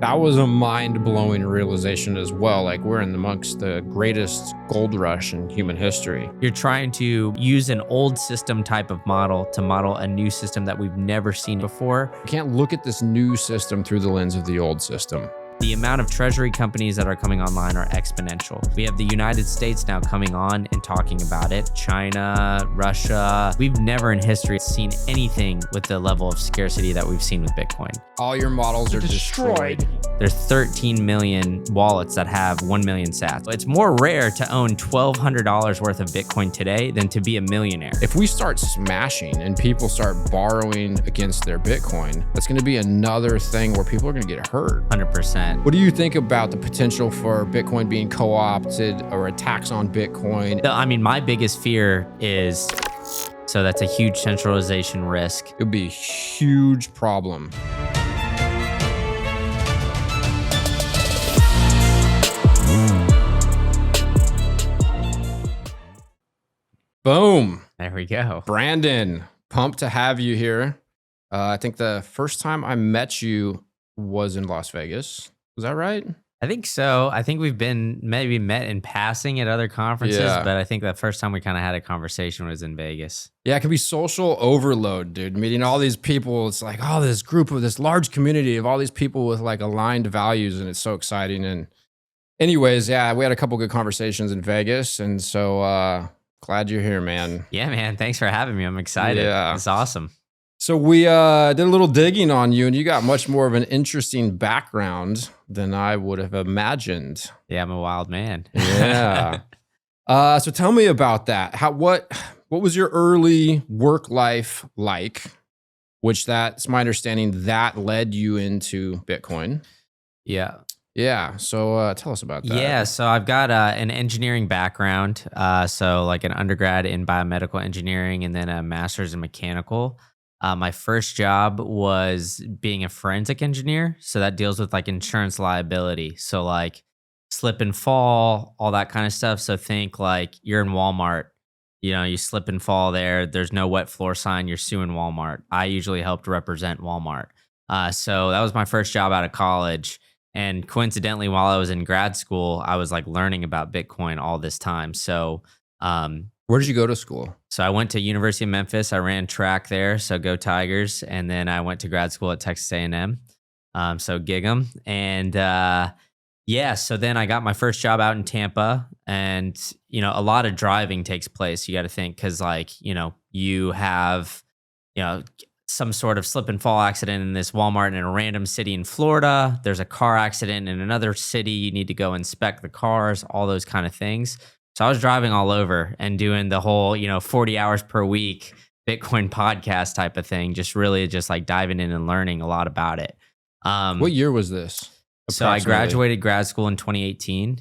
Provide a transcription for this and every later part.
That was a mind-blowing realization as well. Like, we're in amongst the greatest gold rush in human history. You're trying to use an old system type of model to model a new system that we've never seen before. You can't look at this new system through the lens of the old system. The amount of treasury companies that are coming online are exponential. We have the United States now coming on and talking about it. China, Russia. We've never in history seen anything with the level of scarcity that we've seen with Bitcoin. All your models are destroyed. There's 13 million wallets that have 1 million sats. It's more rare to own $1,200 worth of Bitcoin today than to be a millionaire. If we start smashing and people start borrowing against their Bitcoin, that's going to be another thing where people are going to get hurt. 100%. What do you think about the potential for Bitcoin being co-opted or attacks on Bitcoin? I mean, my biggest fear is, so that's a huge centralization risk. It would be a huge problem. Boom. There we go. Brandon, pumped to have you here. I think the first time I met you was in Las Vegas. Was that right? I think so. I think we've been maybe met in passing at other conferences, but I think the first time we kind of had a conversation was in Vegas. Yeah, it can be social overload, dude. Meeting all these people, it's like, oh, this group of this large community of all these people with like aligned values, and it's so exciting. And anyways, yeah, we had a couple good conversations in Vegas, and so glad you're here, man. Yeah, man. Thanks for having me. I'm excited. Yeah. It's awesome. So we did a little digging on you, and you got much more of an interesting background than I would have imagined. Yeah, I'm a wild man. Yeah. So tell me about that. What was your early work life like? Which that's my understanding that led you into Bitcoin. Yeah. Yeah. So tell us about that. Yeah. So I've got an engineering background. So like an undergrad in biomedical engineering and then a master's in mechanical. My first job was being a forensic engineer. So that deals with like insurance liability. So like slip and fall, all that kind of stuff. So think like you're in Walmart, you slip and fall there. There's no wet floor sign. You're suing Walmart. I usually helped represent Walmart. So that was my first job out of college. And coincidentally, while I was in grad school, I was like learning about Bitcoin all this time. So, where did you go to school? So I went to University of Memphis. I ran track there, so go Tigers. And then I went to grad school at Texas A&M, so gig 'em. And so then I got my first job out in Tampa. And, a lot of driving takes place. You got to think because like, you have, some sort of slip and fall accident in this Walmart in a random city in Florida. There's a car accident in another city. You need to go inspect the cars, all those kind of things. So I was driving all over and doing the whole, 40 hours per week Bitcoin podcast type of thing, just like diving in and learning a lot about it. What year was this? So I graduated grad school in 2018.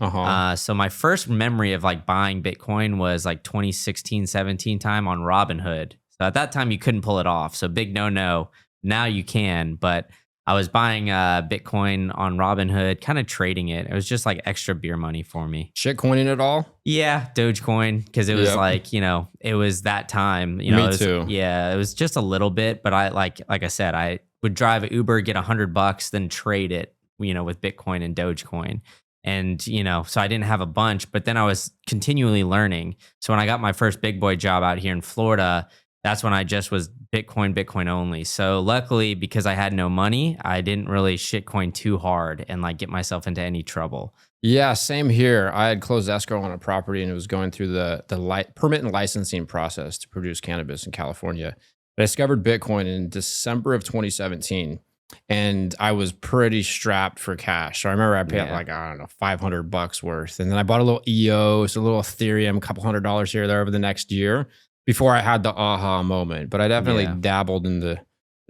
So my first memory of like buying Bitcoin was like 2016, 17 time on Robinhood. So at that time you couldn't pull it off. So big no. Now you can, but I was buying Bitcoin on Robinhood, kind of trading it. It was just like extra beer money for me. Shit coining it all? Yeah, Dogecoin, because it was like, it was that time. Me too. Yeah, it was just a little bit, but I like I said, I would drive Uber, get $100, then trade it, with Bitcoin and Dogecoin. And, so I didn't have a bunch, but then I was continually learning. So when I got my first big boy job out here in Florida, that's when I just was Bitcoin only. So luckily, because I had no money, I didn't really shitcoin too hard and like get myself into any trouble. Yeah, same here. I had closed escrow on a property and it was going through the permit and licensing process to produce cannabis in California. I discovered Bitcoin in December of 2017 and I was pretty strapped for cash. So I remember I paid like, I don't know, $500 worth. And then I bought a little EOS, a little Ethereum, a couple $100 here or there over the next year, before I had the aha moment. But I definitely dabbled in the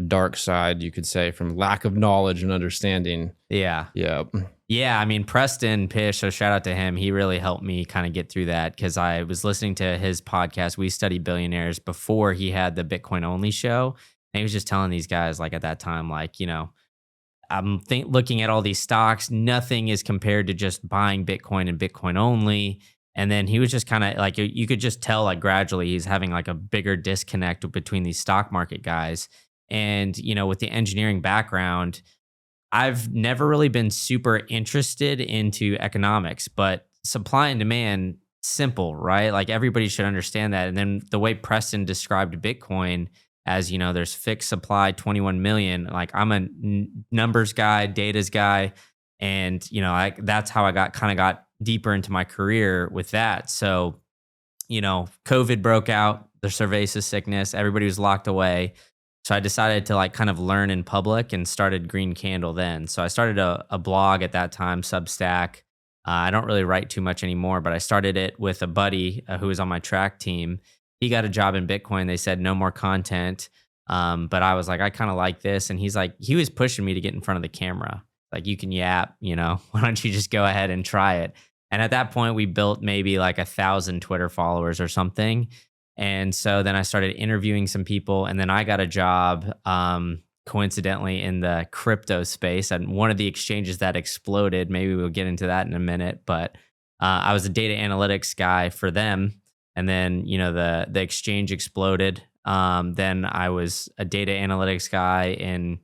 dark side, you could say, from lack of knowledge and understanding. Yeah. Yep. Yeah. I mean, Preston Pish, so shout out to him. He really helped me kind of get through that because I was listening to his podcast, We Study Billionaires, before he had the Bitcoin only show. And he was just telling these guys, like at that time, like, I'm looking at all these stocks. Nothing is compared to just buying Bitcoin and Bitcoin only. And then he was just kind of like, you could just tell like gradually he's having like a bigger disconnect between these stock market guys. And, with the engineering background, I've never really been super interested into economics, but supply and demand, simple, right? Like everybody should understand that. And then the way Preston described Bitcoin as, there's fixed supply, 21 million. Like I'm a numbers guy, data's guy. And, that's how I got deeper into my career with that. So, COVID broke out, the cerveza sickness, everybody was locked away. So I decided to kind of learn in public and started Green Candle then. So I started a blog at that time, Substack. I don't really write too much anymore, but I started it with a buddy who was on my track team. He got a job in Bitcoin. They said no more content. But I was like, I kind of like this. And he was pushing me to get in front of the camera. Like, you can yap, why don't you just go ahead and try it? And at that point, we built maybe 1,000 Twitter followers or something. And so then I started interviewing some people, and then I got a job, coincidentally, in the crypto space and one of the exchanges that exploded. Maybe we'll get into that in a minute, but I was a data analytics guy for them. And then, the exchange exploded. Then I was a data analytics guy in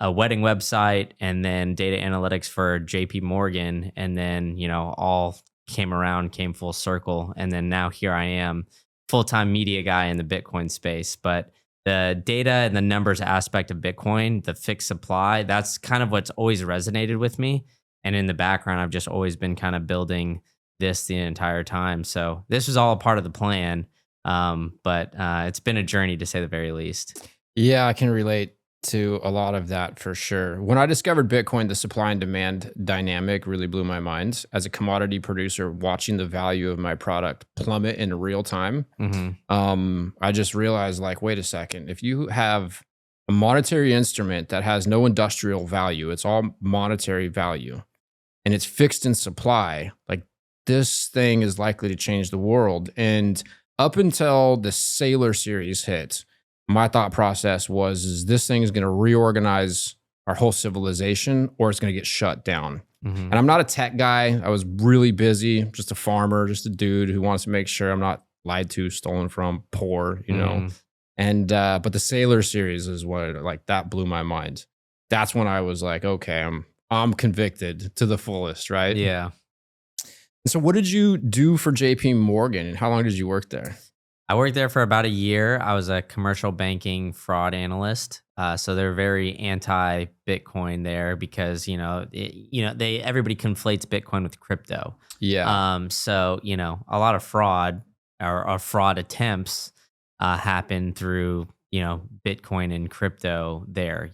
a wedding website, and then data analytics for JP Morgan. And then, all came full circle. And then now here I am, full-time media guy in the Bitcoin space. But the data and the numbers aspect of Bitcoin, the fixed supply, that's kind of what's always resonated with me. And in the background, I've just always been kind of building this the entire time. So this was all a part of the plan. But it's been a journey, to say the very least. Yeah, I can relate to a lot of that for sure. When I discovered Bitcoin, the supply and demand dynamic really blew my mind. As a commodity producer, watching the value of my product plummet in real time, I just realized, wait a second, if you have a monetary instrument that has no industrial value, it's all monetary value, and it's fixed in supply, this thing is likely to change the world. And up until the Saylor series hit, my thought process was, is this thing is going to reorganize our whole civilization, or it's going to get shut down. And I'm not a tech guy. I was really busy, just a farmer, just a dude who wants to make sure I'm not lied to, stolen from, poor, And but the Saylor series is what that blew my mind. That's when I was like, okay, I'm convicted to the fullest, right? Yeah. So what did you do for JP Morgan, and how long did you work there? I worked there for about a year. I was a commercial banking fraud analyst. So they're very anti-Bitcoin there because, everybody conflates Bitcoin with crypto. Yeah. So, a lot of fraud or fraud attempts happen through, Bitcoin and crypto there.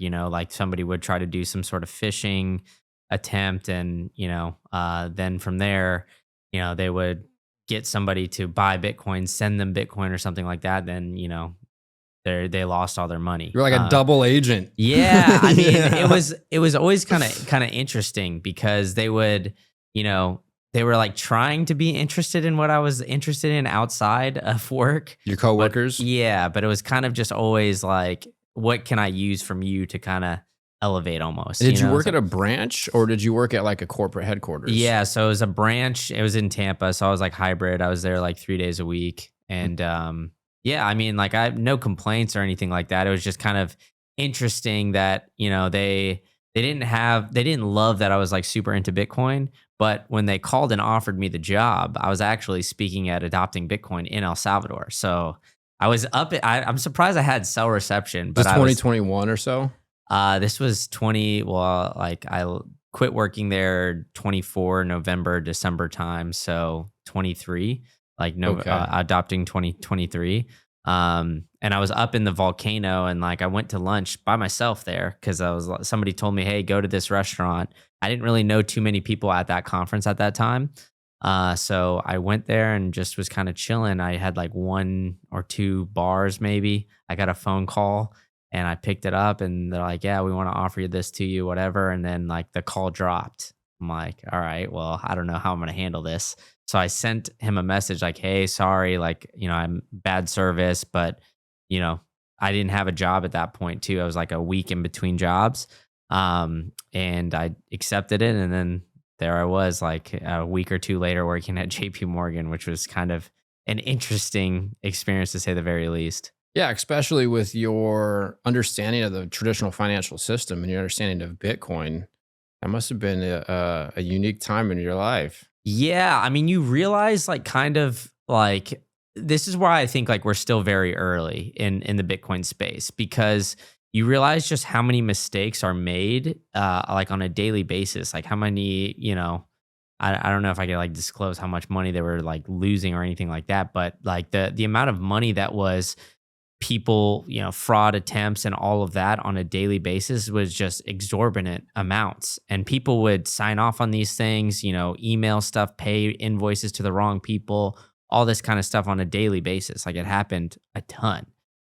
Somebody would try to do some sort of phishing attempt, and, then from there, they would get somebody to buy Bitcoin, send them Bitcoin or something like that, then, they lost all their money. You're like a double agent. Yeah. I mean, it was always kind of interesting because they would, they were trying to be interested in what I was interested in outside of work. Your coworkers? But it was kind of just always what can I use from you to kind of elevate almost. Did you work at a branch, or did you work at a corporate headquarters? Yeah, so it was a branch. It was in Tampa, so I was hybrid. I was there 3 days a week, and yeah, I mean, I have no complaints or anything like that. It was just kind of interesting that they didn't love that I was super into Bitcoin, but when they called and offered me the job, I was actually speaking at Adopting Bitcoin in El Salvador. So I was I'm surprised I had cell reception. But 2021 or so. This was I quit working there 24 November, December time. So 23, adopting 2023. And I was up in the volcano, and I went to lunch by myself there because somebody told me, hey, go to this restaurant. I didn't really know too many people at that conference at that time. So I went there and just was kind of chilling. I had 1 or 2 bars maybe. I got a phone call. And I picked it up, and they're like, yeah, we want to offer you this to you, whatever. And then the call dropped. I'm like, all right, well, I don't know how I'm going to handle this. So I sent him a message hey, sorry, I'm bad service, but, I didn't have a job at that point too. I was a week in between jobs. And I accepted it. And then there I was a week or 2 later working at JP Morgan, which was kind of an interesting experience to say the very least. Yeah, especially with your understanding of the traditional financial system and your understanding of Bitcoin, that must have been a unique time in your life. Yeah, I mean, you realize like kind of like this is why I think like we're still very early in the Bitcoin space because you realize just how many mistakes are made like on a daily basis, like how many, I don't know if I could like disclose how much money they were like losing or anything like that, but like the amount of money that was people, fraud attempts and all of that on a daily basis was just exorbitant amounts. And people would sign off on these things, email stuff, pay invoices to the wrong people, all this kind of stuff on a daily basis. Like it happened a ton.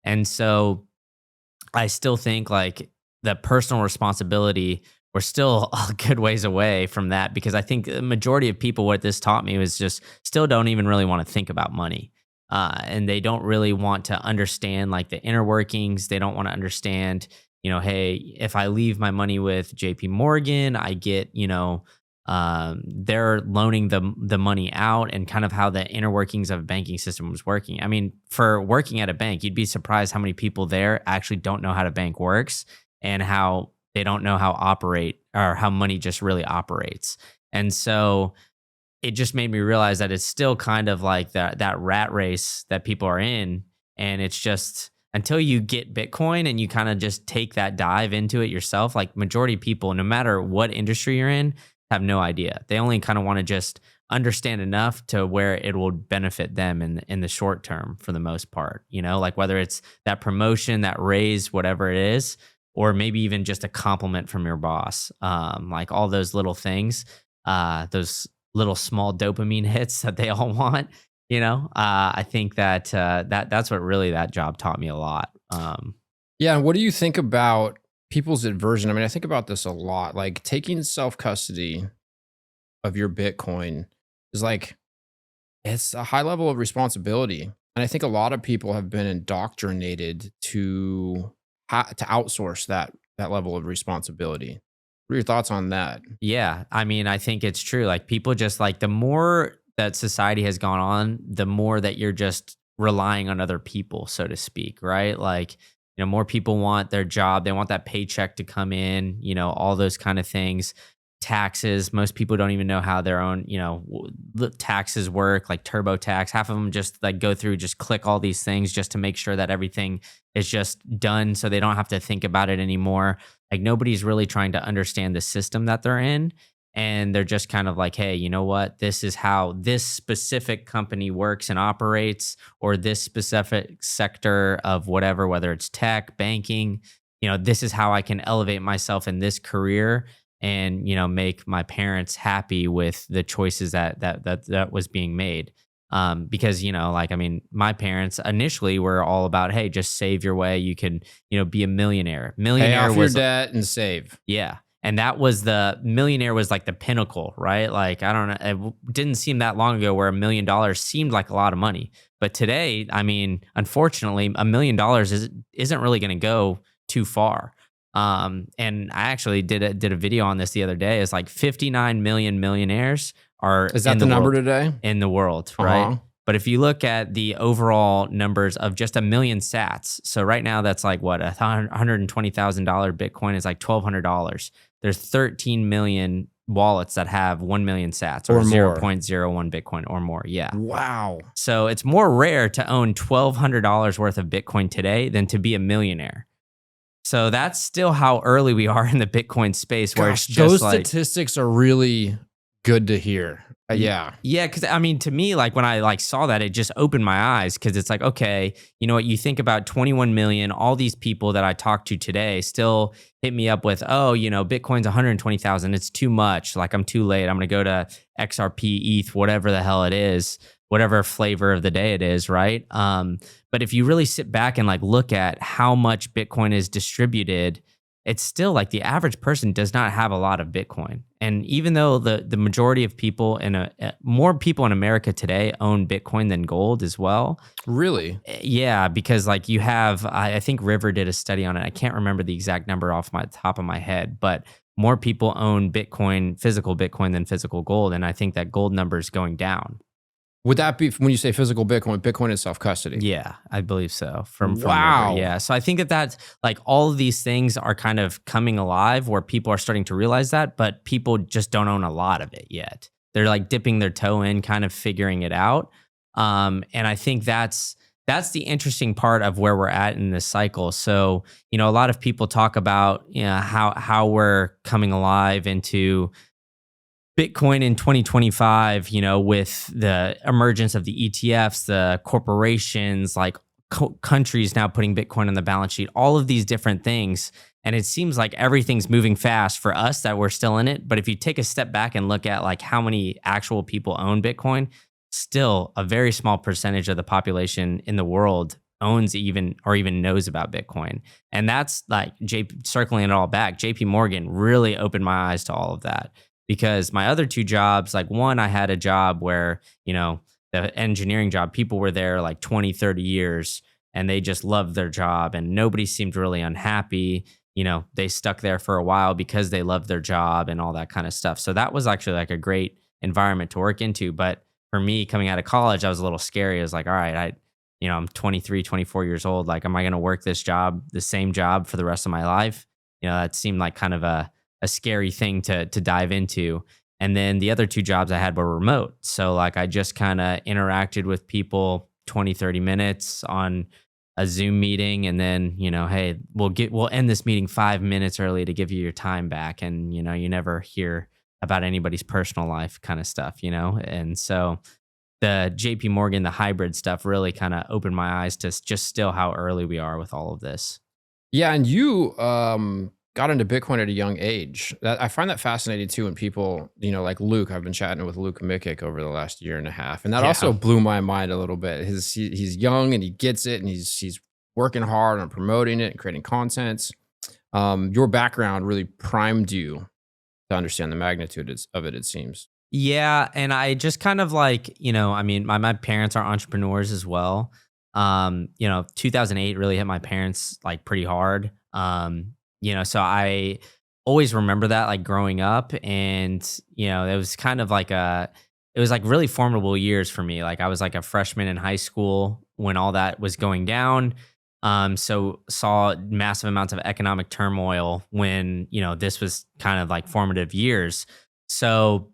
And so I still think like the personal responsibility, we're still a good ways away from that because I think the majority of people, what this taught me was just still don't even really want to think about money. And they don't really want to understand like the inner workings. They don't want to understand, hey, if I leave my money with JP Morgan, I get, they're loaning the money out and kind of how the inner workings of a banking system was working. I mean, for working at a bank, you'd be surprised how many people there actually don't know how a bank works and how they don't know how operate or how money just really operates. And so it just made me realize that it's still kind of like that rat race that people are in. And it's just until you get Bitcoin and you kind of just take that dive into it yourself, like majority of people, no matter what industry you're in, have no idea. They only kind of want to just understand enough to where it will benefit them in the short term for the most part, like whether it's that promotion, that raise, whatever it is, or maybe even just a compliment from your boss. Like all those little things, those little small dopamine hits that they all want, I think that's what really that job taught me a lot. Yeah, and what do you think about people's aversion? I mean, I think about this a lot. Like taking self-custody of your Bitcoin is like it's a high level of responsibility. And I think a lot of people have been indoctrinated to outsource that level of responsibility. What are your thoughts on that? Yeah, I mean, I think it's true. Like people just like the more that society has gone on, the more that you're just relying on other people, so to speak, right? Like, more people want their job, they want that paycheck to come in, all those kind of things. Taxes, most people don't even know how their own, the taxes work, like TurboTax. Half of them just like go through, just click all these things just to make sure that everything is just done so they don't have to think about it anymore. Like nobody's really trying to understand the system that they're in. And they're just kind of like, hey, you know what? This is how this specific company works and operates, or this specific sector of whatever, whether it's tech, banking, this is how I can elevate myself in this career and, make my parents happy with the choices that was being made. Because, like, I mean, my parents initially were all about, hey, just save your way. You can, be a millionaire. Pay Millionaire off your was, debt and save. yeah. And that was millionaire was like the pinnacle, right? Like, I don't know. It didn't seem that long ago where $1 million seemed like a lot of money. But today, I mean, unfortunately, $1 million isn't really going to go too far. And I actually did a video on this the other day. It's like 59 million millionaires are Is that the number world, today? in the world, right? But if you look at the overall numbers of just 1 million sats, so right now that's like what, $120,000 Bitcoin is like $1,200. There's 13 million wallets that have 1 million sats or 0.01 Bitcoin or more. Yeah. Wow. So it's more rare to own $1,200 worth of Bitcoin today than to be a millionaire. So that's still how early we are in the Bitcoin space, where it's just those like, statistics are really good to hear. Yeah. Yeah, because I mean, to me, like when I like saw that, it just opened my eyes because it's like, okay, you know what? You think about 21 million, all these people that I talked to today still hit me up with, oh, Bitcoin's 120,000. It's too much. Like I'm too late. I'm going to go to XRP, ETH, whatever the hell it is, whatever flavor of the day it is, right? But if you really sit back and like look at how much Bitcoin is distributed, it's still like the average person does not have a lot of Bitcoin. And even though the majority of people more people in America today own Bitcoin than gold as well. Really? Yeah, because like you have, I think River did a study on it. I can't remember the exact number off my top of my head, but more people own Bitcoin, physical Bitcoin than physical gold. And I think that gold number is going down. Would that be when you say physical Bitcoin? Bitcoin is self custody. Yeah, I believe so. From Wow. River. Yeah. So I think that's like all of these things are kind of coming alive where people are starting to realize that, but people just don't own a lot of it yet. They're like dipping their toe in, kind of figuring it out. And I think that's the interesting part of where we're at in this cycle. So, a lot of people talk about how we're coming alive into Bitcoin in 2025, with the emergence of the ETFs, the corporations, like countries now putting Bitcoin on the balance sheet, all of these different things. And it seems like everything's moving fast for us that we're still in it. But if you take a step back and look at like how many actual people own Bitcoin, still a very small percentage of the population in the world owns even knows about Bitcoin. And that's like circling it all back. JP Morgan really opened my eyes to all of that. Because my other two jobs, like one, I had a job where, the engineering job, people were there like 20, 30 years and they just loved their job and nobody seemed really unhappy. They stuck there for a while because they loved their job and all that kind of stuff. So that was actually like a great environment to work into. But for me coming out of college, I was a little scary. I was like, all right, I'm 23, 24 years old. Like, am I going to work the same job for the rest of my life? That seemed like kind of a scary thing to dive into. And then the other two jobs I had were remote. So like I just kind of interacted with people 20, 30 minutes on a Zoom meeting. And then, hey, we'll end this meeting 5 minutes early to give you your time back. And, you never hear about anybody's personal life kind of stuff, And so the JP Morgan, the hybrid stuff really kind of opened my eyes to just still how early we are with all of this. Yeah. And you, got into Bitcoin at a young age. I find that fascinating too. When people, like Luke, I've been chatting with Luke Mikic over the last year and a half, and that also blew my mind a little bit. He's young and he gets it, and he's working hard on promoting it and creating content. Your background really primed you to understand the magnitude of it. It seems. Yeah, and I just kind of like, my parents are entrepreneurs as well. 2008 really hit my parents like pretty hard. So I always remember that like growing up, and it was kind of like it was like really formidable years for me. Like I was like a freshman in high school when all that was going down. So saw massive amounts of economic turmoil when, this was kind of like formative years. So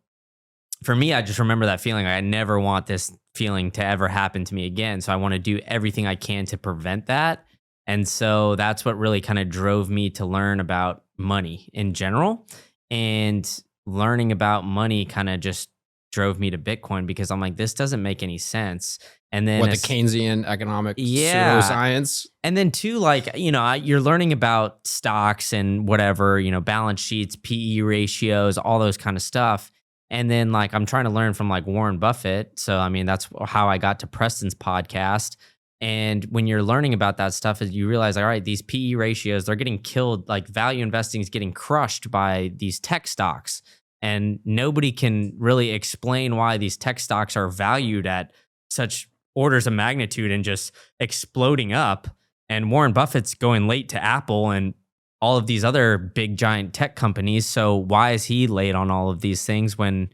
for me, I just remember that feeling. I never want this feeling to ever happen to me again. So I want to do everything I can to prevent that. And so that's what really kind of drove me to learn about money in general. And learning about money kind of just drove me to Bitcoin because I'm like, this doesn't make any sense. And then the Keynesian economic pseudoscience. And then too, like, you're learning about stocks and whatever, balance sheets, PE ratios, all those kind of stuff. And then like, I'm trying to learn from like Warren Buffett. So, I mean, that's how I got to Preston's podcast. And when you're learning about that stuff, is you realize, all right, these PE ratios, they're getting killed. Like value investing is getting crushed by these tech stocks. And nobody can really explain why these tech stocks are valued at such orders of magnitude and just exploding up. And Warren Buffett's going late to Apple and all of these other big giant tech companies. So why is he late on all of these things when,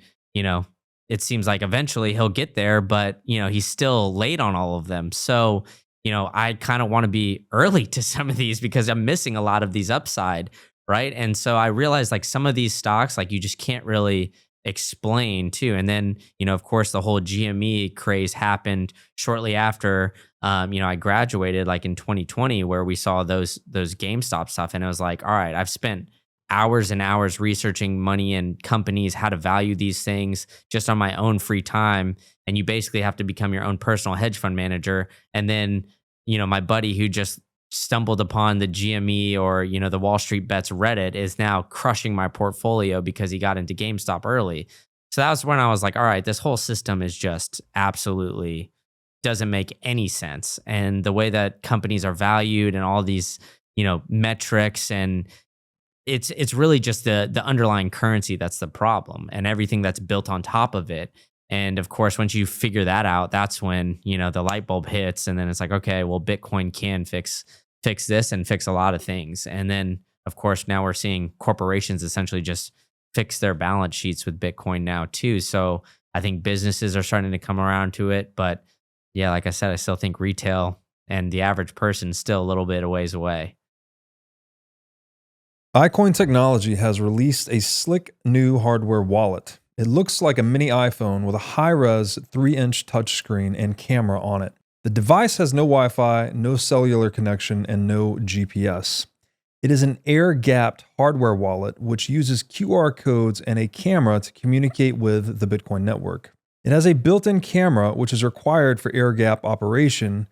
it seems like eventually he'll get there, but he's still late on all of them. So, I kind of want to be early to some of these because I'm missing a lot of these upside, right? And so I realized like some of these stocks, like you just can't really explain too. And then, of course, the whole GME craze happened shortly after, I graduated like in 2020 where we saw those GameStop stuff. And it was like, all right, I've spent hours and hours researching money and companies, how to value these things just on my own free time. And you basically have to become your own personal hedge fund manager. And then, my buddy who just stumbled upon the GME or, the Wall Street Bets Reddit is now crushing my portfolio because he got into GameStop early. So that was when I was like, all right, this whole system is just absolutely doesn't make any sense. And the way that companies are valued and all these, metrics, and it's really just the underlying currency that's the problem and everything that's built on top of it. And of course, once you figure that out, that's when, the light bulb hits. And then it's like, okay, well, Bitcoin can fix this and fix a lot of things. And then, of course, now we're seeing corporations essentially just fix their balance sheets with Bitcoin now too. So I think businesses are starting to come around to it. But yeah, like I said, I still think retail and the average person is still a little bit a ways away. iCoin Technology has released a slick new hardware wallet. It looks like a mini iPhone with a high-res 3-inch touchscreen and camera on it. The device has no Wi-Fi, no cellular connection, and no GPS. It is an air-gapped hardware wallet which uses QR codes and a camera to communicate with the Bitcoin network. It has a built-in camera which is required for air-gap operation,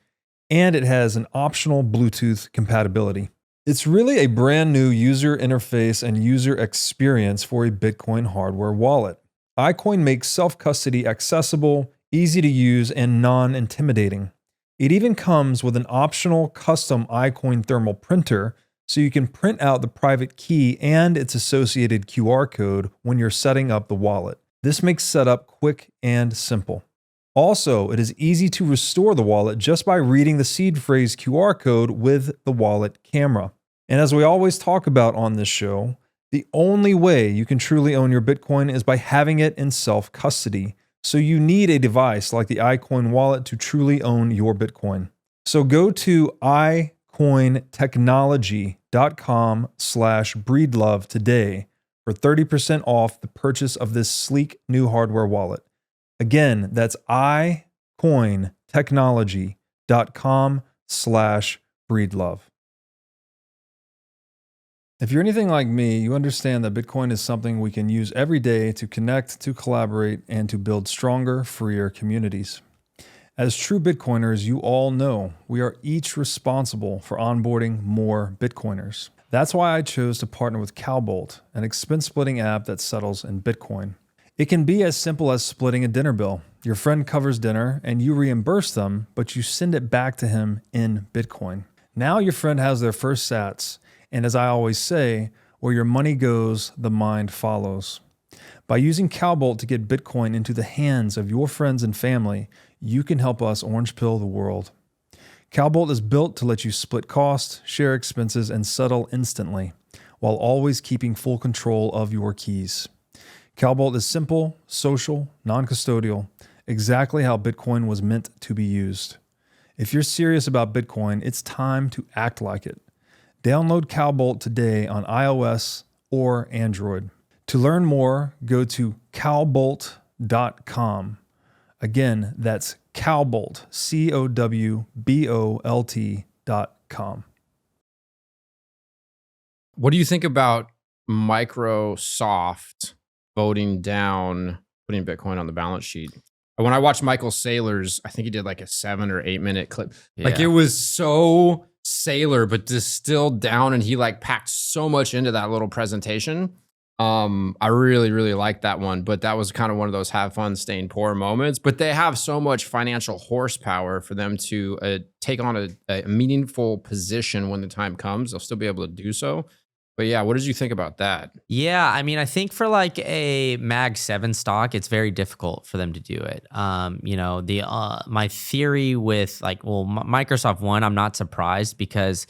and it has an optional Bluetooth compatibility. It's really a brand new user interface and user experience for a Bitcoin hardware wallet. iCoin makes self-custody accessible, easy to use, and non-intimidating. It even comes with an optional custom iCoin thermal printer so you can print out the private key and its associated QR code when you're setting up the wallet. This makes setup quick and simple. Also, it is easy to restore the wallet just by reading the seed phrase QR code with the wallet camera. And as we always talk about on this show, the only way you can truly own your Bitcoin is by having it in self-custody. So you need a device like the iCoin wallet to truly own your Bitcoin. So go to iCointechnology.com/breedlove today for 30% off the purchase of this sleek new hardware wallet. Again, that's iCointechnology.com/breedlove. If you're anything like me, you understand that Bitcoin is something we can use every day to connect, to collaborate, and to build stronger, freer communities. As true Bitcoiners, you all know we are each responsible for onboarding more Bitcoiners. That's why I chose to partner with Cowbolt, an expense splitting app that settles in Bitcoin. It can be as simple as splitting a dinner bill. Your friend covers dinner and you reimburse them, but you send it back to him in Bitcoin. Now your friend has their first sats. And as I always say, where your money goes, the mind follows. By using Cowbolt to get Bitcoin into the hands of your friends and family, you can help us orange pill the world. Cowbolt is built to let you split costs, share expenses, and settle instantly, while always keeping full control of your keys. Cowbolt is simple, social, non-custodial, exactly how Bitcoin was meant to be used. If you're serious about Bitcoin, it's time to act like it. Download Cowbolt today on iOS or Android. To learn more, go to cowbolt.com. Again, that's Cowbolt, COWBOLT.com. What do you think about Microsoft voting down putting Bitcoin on the balance sheet? When I watched Michael Saylor's, I think he did like a 7 or 8 minute clip. Like it was so Saylor, but distilled down, and he like packed so much into that little presentation. I really, really liked that one, but that was kind of one of those have fun, staying poor moments. But they have so much financial horsepower for them to take on a meaningful position when the time comes. They'll still be able to do so. But yeah, what did you think about that? Yeah, I mean, I think for like a Mag 7 stock, it's very difficult for them to do it. My theory with Microsoft One, I'm not surprised because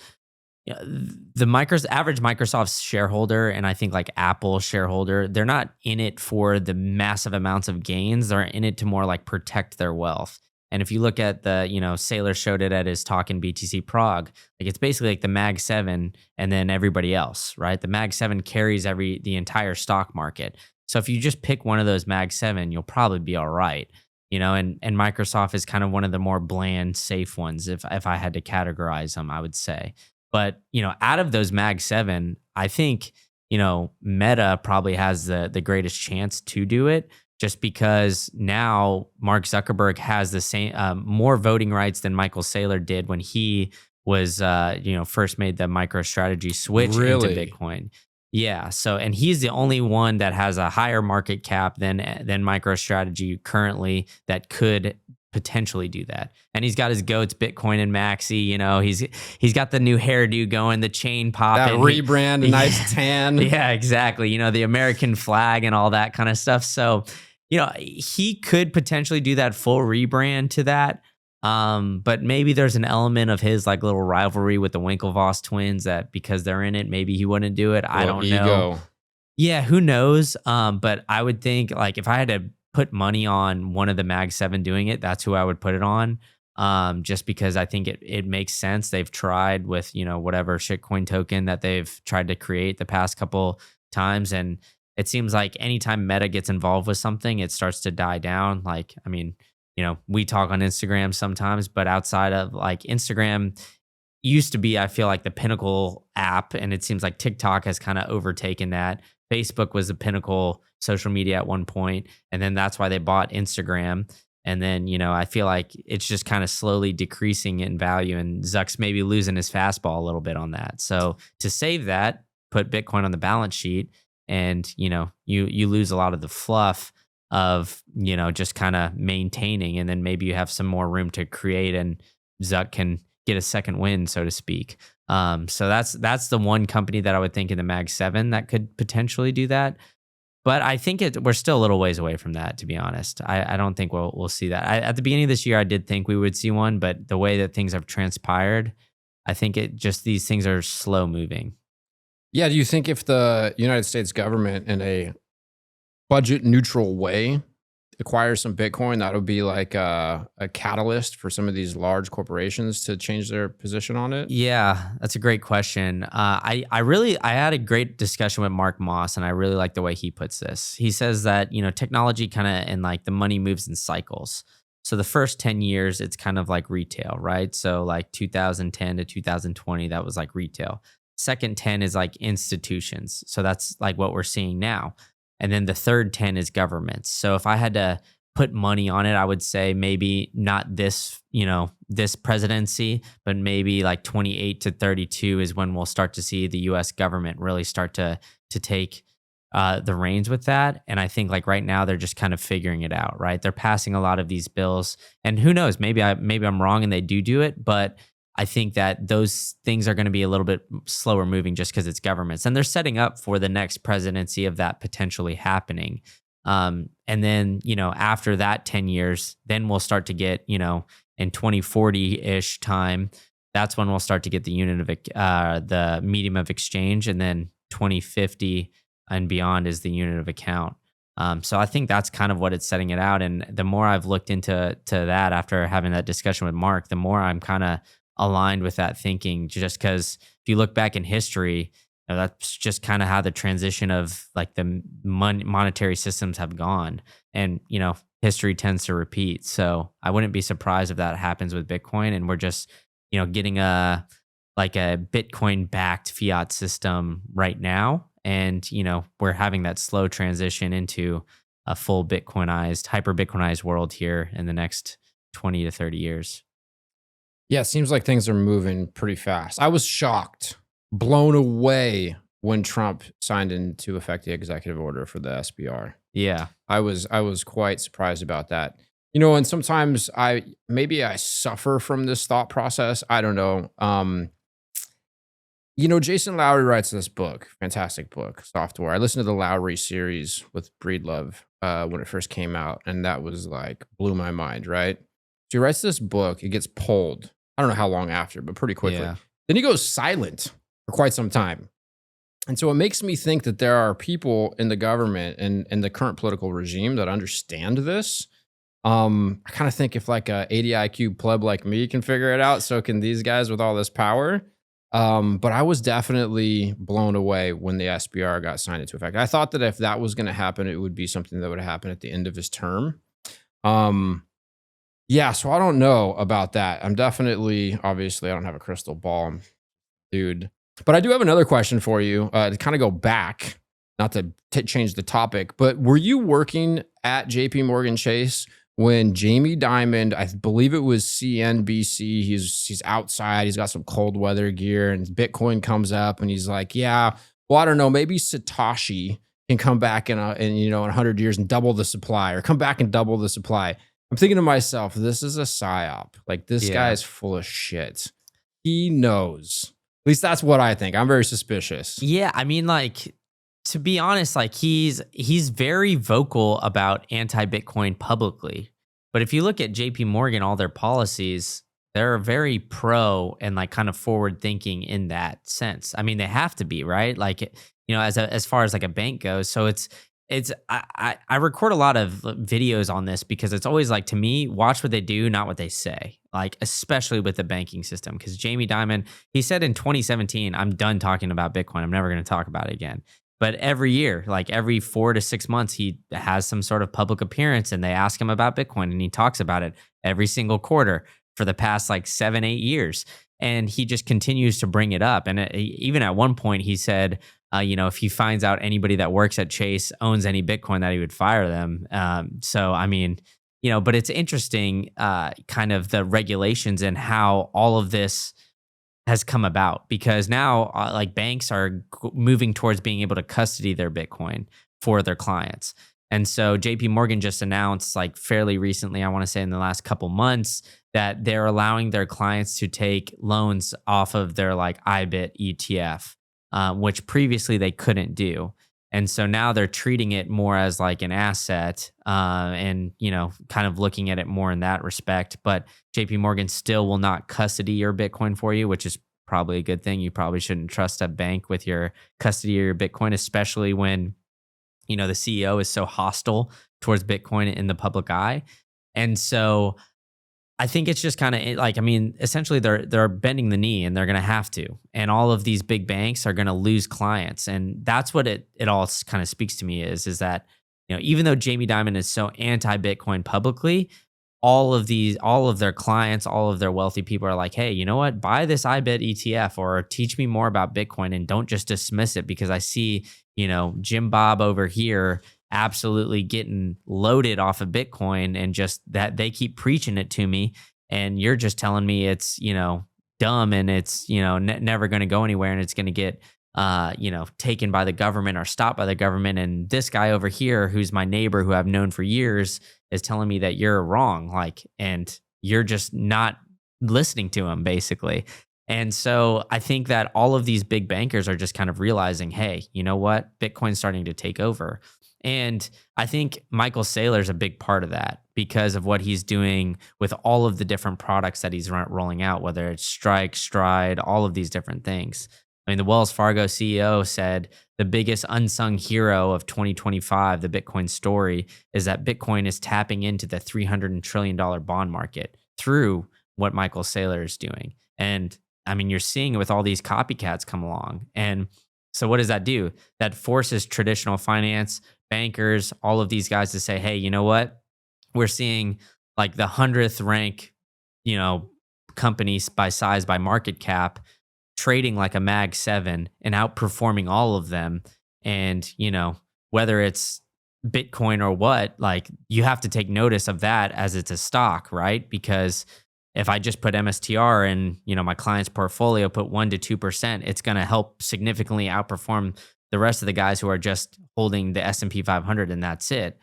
the average Microsoft shareholder and I think like Apple shareholder, they're not in it for the massive amounts of gains. They're in it to more like protect their wealth. And if you look at the, Saylor showed it at his talk in BTC Prague, like it's basically like the Mag 7 and then everybody else, right? The Mag 7 carries the entire stock market. So if you just pick one of those Mag 7, you'll probably be all right. And Microsoft is kind of one of the more bland, safe ones if I had to categorize them, I would say. But, out of those Mag 7, I think, Meta probably has the greatest chance to do it. Just because now Mark Zuckerberg has the same more voting rights than Michael Saylor did when he was first made the MicroStrategy switch into Bitcoin. Yeah, so and he's the only one that has a higher market cap than MicroStrategy currently that could potentially do that. And he's got his goats, Bitcoin and Maxi. He's got the new hairdo going, the chain popping, that rebrand, a nice tan. Yeah, exactly. The American flag and all that kind of stuff. So he could potentially do that full rebrand to that. But maybe there's an element of his like little rivalry with the Winklevoss twins that because they're in it, maybe he wouldn't do it. I don't know. Yeah, who knows? But I would think like if I had to put money on one of the Mag 7 doing it, that's who I would put it on. Just because I think it makes sense. They've tried with, whatever shitcoin token that they've tried to create the past couple times. And it seems like anytime Meta gets involved with something, it starts to die down. Like, I mean, we talk on Instagram sometimes, but outside of like Instagram used to be, I feel like, the pinnacle app. And it seems like TikTok has kind of overtaken that. Facebook was the pinnacle social media at one point, and then that's why they bought Instagram. And then, I feel like it's just kind of slowly decreasing in value, and Zuck's maybe losing his fastball a little bit on that. So to save that, put Bitcoin on the balance sheet, and, you lose a lot of the fluff of, just kind of maintaining, and then maybe you have some more room to create, and Zuck can get a second win, so to speak. So that's the one company that I would think in the Mag 7 that could potentially do that. But I think we're still a little ways away from that, to be honest. I don't think we'll see that. At the beginning of this year, I did think we would see one, but the way that things have transpired, I think these things are slow moving. Yeah. Do you think if the United States government in a budget neutral way acquire some Bitcoin, that would be like a catalyst for some of these large corporations to change their position on it? Yeah, that's a great question. I had a great discussion with Mark Moss, and I really like the way he puts this. He says that, technology kind of, and like the money moves in cycles. So the first 10 years, it's kind of like retail, right? So like 2010 to 2020, that was like retail. Second 10 is like institutions. So that's like what we're seeing now. And then the third 10 is governments. So if I had to put money on it, I would say maybe not this, this presidency, but maybe like 28 to 32 is when we'll start to see the US government really start to take the reins with that. And I think like right now they're just kind of figuring it out, right? They're passing a lot of these bills, and who knows, maybe I'm wrong and they do it, but I think that those things are going to be a little bit slower moving just because it's governments, and they're setting up for the next presidency of that potentially happening. And then, after that 10 years, then we'll start to get, in 2040-ish time, that's when we'll start to get the the medium of exchange, and then 2050 and beyond is the unit of account. So I think that's kind of what it's setting it out. And the more I've looked into that after having that discussion with Mark, the more I'm kind of aligned with that thinking, just because if you look back in history, that's just kind of how the transition of like the monetary systems have gone. And, history tends to repeat. So I wouldn't be surprised if that happens with Bitcoin. And we're just, getting a Bitcoin backed fiat system right now. And, we're having that slow transition into a full Bitcoinized, hyper Bitcoinized world here in the next 20 to 30 years. Yeah, it seems like things are moving pretty fast. I was shocked, blown away when Trump signed into effect the executive order for the SBR. Yeah. I was quite surprised about that. And sometimes I suffer from this thought process. I don't know. Jason Lowry writes this book, fantastic book, Software. I listened to the Lowry series with Breedlove when it first came out, and that was like blew my mind, right? So he writes this book, it gets pulled. I don't know how long after, but pretty quickly. Yeah. Then he goes silent for quite some time. And so it makes me think that there are people in the government and in the current political regime that understand this. I kind of think if like a 80 IQ pleb like me can figure it out, so can these guys with all this power. But I was definitely blown away when the SBR got signed into effect. I thought that if that was going to happen, it would be something that would happen at the end of his term. Yeah, so I don't know about that. Obviously, I don't have a crystal ball, dude. But I do have another question for you to kind of go back, not to change the topic, but were you working at JP Morgan Chase when Jamie Dimon, I believe it was CNBC, he's outside, he's got some cold weather gear, and Bitcoin comes up and he's like, yeah, well, I don't know, maybe Satoshi can come back in 100 years and double the supply, or come back and double the supply. I'm thinking to myself, this is a psyop. Like, this guy is full of shit. He knows. At least that's what I think. I'm very suspicious. Yeah, I mean, like, to be honest, like he's very vocal about anti-Bitcoin publicly. But if you look at JP Morgan, all their policies, they're very pro and like kind of forward thinking in that sense. I mean, they have to be, right? Like, as far as like a bank goes. So I record a lot of videos on this because it's always like, to me, watch what they do, not what they say. Like, especially with the banking system, because Jamie Dimon, he said in 2017, I'm done talking about Bitcoin. I'm never going to talk about it again. But every year, like every 4 to 6 months, he has some sort of public appearance and they ask him about Bitcoin and he talks about it every single quarter for the past like 7, 8 years. And he just continues to bring it up. And even at one point, he said, if he finds out anybody that works at Chase owns any Bitcoin, that he would fire them. So, I mean, but it's interesting, kind of the regulations and how all of this has come about, because now like banks are moving towards being able to custody their Bitcoin for their clients. And so JP Morgan just announced like fairly recently, I want to say in the last couple months, that they're allowing their clients to take loans off of their like IBIT ETF, which previously they couldn't do. And so now they're treating it more as like an asset, and, kind of looking at it more in that respect. But JP Morgan still will not custody your Bitcoin for you, which is probably a good thing. You probably shouldn't trust a bank with your custody of your Bitcoin, especially when, the CEO is so hostile towards Bitcoin in the public eye. And so I think it's just kind of like, essentially they're bending the knee and they're going to have to. And all of these big banks are going to lose clients. And that's what it all kind of speaks to me is that, even though Jamie Dimon is so anti-Bitcoin publicly, all of their clients, all of their wealthy people are like, hey, you know what? Buy this IBIT ETF or teach me more about Bitcoin and don't just dismiss it because I see, Jim Bob over here absolutely getting loaded off of Bitcoin and just that they keep preaching it to me. And you're just telling me it's, dumb and it's, never going to go anywhere and it's going to get, taken by the government or stopped by the government. And this guy over here, who's my neighbor who I've known for years, is telling me that you're wrong. Like, and you're just not listening to him basically. And so I think that all of these big bankers are just kind of realizing, hey, you know what? Bitcoin's starting to take over. And I think Michael Saylor is a big part of that because of what he's doing with all of the different products that he's rolling out, whether it's Strike, Stride, all of these different things. The Wells Fargo CEO said the biggest unsung hero of 2025, the Bitcoin story, is that Bitcoin is tapping into the $300 trillion bond market through what Michael Saylor is doing. And you're seeing it with all these copycats come along. And so what does that do? That forces traditional finance, bankers, all of these guys to say, hey, you know what? We're seeing like the 100th rank, companies by size, by market cap, trading like a Mag 7 and outperforming all of them. And, whether it's Bitcoin or what, like you have to take notice of that as it's a stock, right? Because if I just put MSTR in, my client's portfolio, put 1 to 2%, it's going to help significantly outperform the rest of the guys who are just holding the S&P 500 and that's it.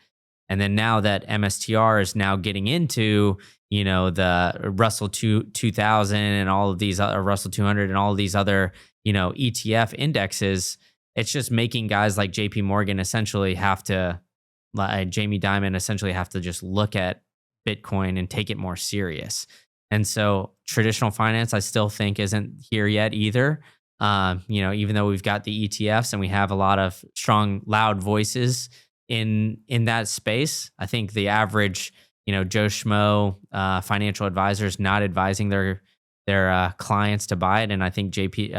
And then now that MSTR is now getting into, the Russell 2000 and all of these other Russell 200 and all of these other, ETF indexes, it's just making guys like JP Morgan essentially have to, like Jamie Dimon essentially have to just look at Bitcoin and take it more serious. And so traditional finance, I still think isn't here yet either. Even though we've got the ETFs and we have a lot of strong, loud voices in that space, I think the average, Joe Schmo financial advisors not advising their clients to buy it. And I think Jamie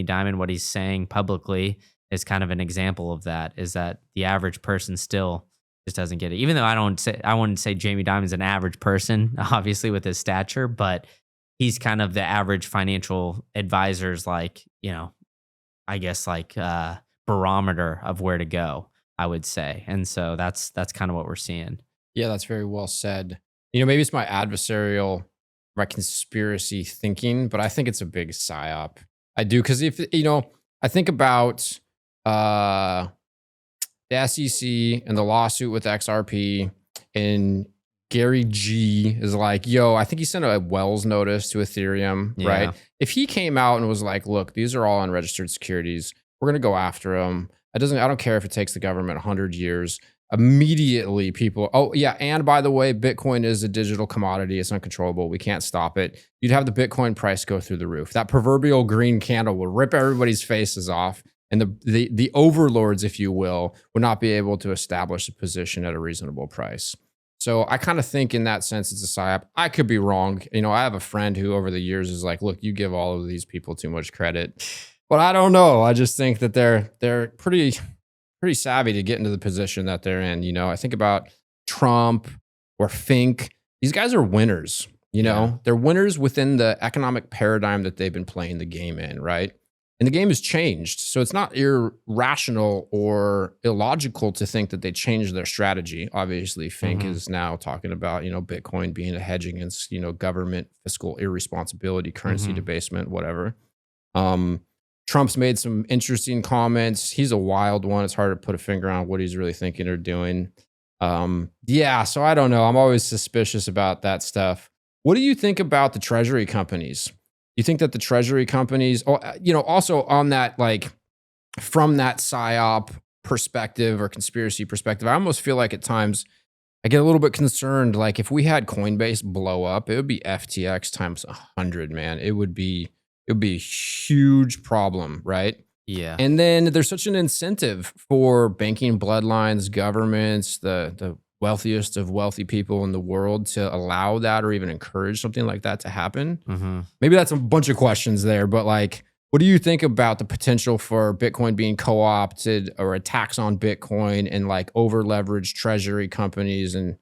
Dimon, what he's saying publicly is kind of an example of that, is that the average person still just doesn't get it. Even though I wouldn't say Jamie Dimon's an average person, obviously with his stature, but he's kind of the average financial advisor's like, I guess like barometer of where to go, I would say. And so that's kind of what we're seeing. Yeah, that's very well said. Maybe it's my adversarial, my conspiracy thinking, but I think it's a big psyop. I do, because if, I think about the SEC and the lawsuit with XRP, and Gary G is like, yo, I think he sent a Wells notice to Ethereum, right? If he came out and was like, look, these are all unregistered securities, we're going to go after them. I don't care if it takes the government 100 years. Immediately people, oh yeah, and by the way, Bitcoin is a digital commodity. It's uncontrollable. We can't stop it. You'd have the Bitcoin price go through the roof. That proverbial green candle will rip everybody's faces off. and the overlords, if you will, would not be able to establish a position at a reasonable price. So I kind of think in that sense it's a psyop. I could be wrong. You know, I have a friend who over the years is like, look, you give all of these people too much credit. But I don't know. I just think that they're pretty savvy to get into the position that they're in. You know, I think about Trump or Fink. These guys are winners. You know, they're winners within the economic paradigm that they've been playing the game in, right? And the game has changed. So it's not irrational or illogical to think that they changed their strategy. Obviously, Fink is now talking about, you know, Bitcoin being a hedge against, you know, government fiscal irresponsibility, currency debasement, whatever. Trump's made some interesting comments. He's a wild one. It's hard to put a finger on what he's really thinking or doing. Yeah, so I don't know. I'm always suspicious about that stuff. What do you think about the Treasury companies? You think that the Treasury companies, you know, also on that, like from that PSYOP perspective or conspiracy perspective, I almost feel like at times I get a little bit concerned. Like if we had Coinbase blow up, it would be FTX times 100, man. It would be a huge problem, right? Yeah. And then there's such an incentive for banking bloodlines, governments, the wealthiest of wealthy people in the world to allow that or even encourage something like that to happen. Maybe that's a bunch of questions there, but like, what do you think about the potential for Bitcoin being co-opted or attacks on Bitcoin and like over leveraged treasury companies and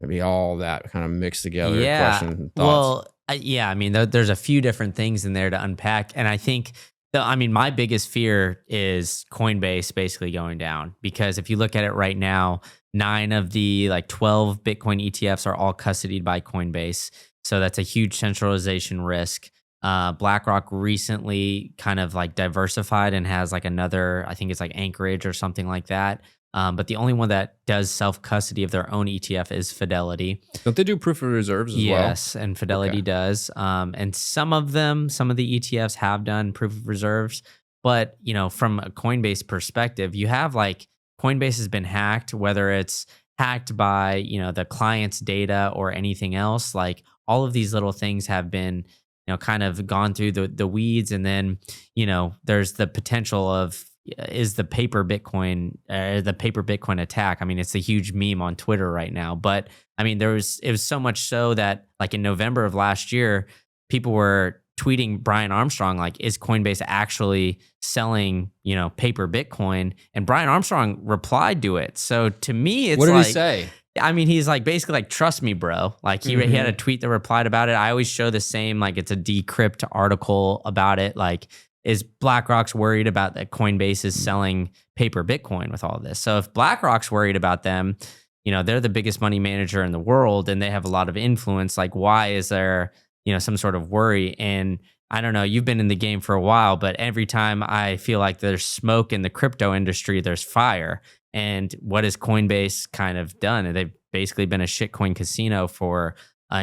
maybe all that kind of mixed together? Question, thoughts? Well, yeah, I mean, there's a few different things in there to unpack. And I think, my biggest fear is Coinbase basically going down, because if you look at it right now, 9 of the like 12 Bitcoin ETFs are all custodied by Coinbase. So that's a huge centralization risk. BlackRock recently kind of like diversified and has like another, I think it's like Anchorage or something like that. But the only one that does self-custody of their own ETF is Fidelity. Don't they do proof of reserves as well? Yes, and Fidelity does. And some of the ETFs have done proof of reserves. But, you know, from a Coinbase perspective, you have like Coinbase has been hacked, whether it's hacked by, you know, the client's data or anything else. Like all of these little things have been, you know, kind of gone through the weeds. And then, you know, there's the potential of, is the paper Bitcoin attack. I mean, it's a huge meme on Twitter right now. But I mean, it was so much so that like in November of last year, people were tweeting Brian Armstrong, like, is Coinbase actually selling, you know, paper Bitcoin? And Brian Armstrong replied to it. So to me, it's what did like, he say? I mean, he's like basically like, trust me, bro. Like he had a tweet that replied about it. I always show the same, like it's a decrypt article about it. Like, is BlackRock's worried about that Coinbase is selling paper Bitcoin with all of this? So if BlackRock's worried about them, you know, they're the biggest money manager in the world and they have a lot of influence. Like, why is there, you know, some sort of worry? And I don't know, you've been in the game for a while, but every time I feel like there's smoke in the crypto industry, there's fire. And what has Coinbase kind of done? They've basically been a shitcoin casino for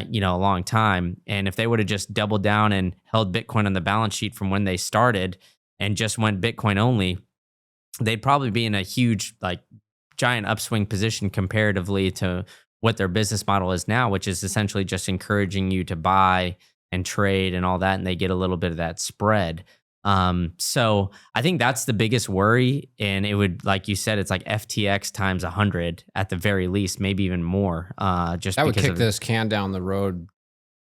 you know, a long time. And if they would have just doubled down and held Bitcoin on the balance sheet from when they started and just went Bitcoin only, they'd probably be in a huge, like, giant upswing position comparatively to what their business model is now, which is essentially just encouraging you to buy and trade and all that. And they get a little bit of that spread. So I think that's the biggest worry. And it would, like you said, it's like FTX times 100 at the very least, maybe even more. Just that would because kick this can down the road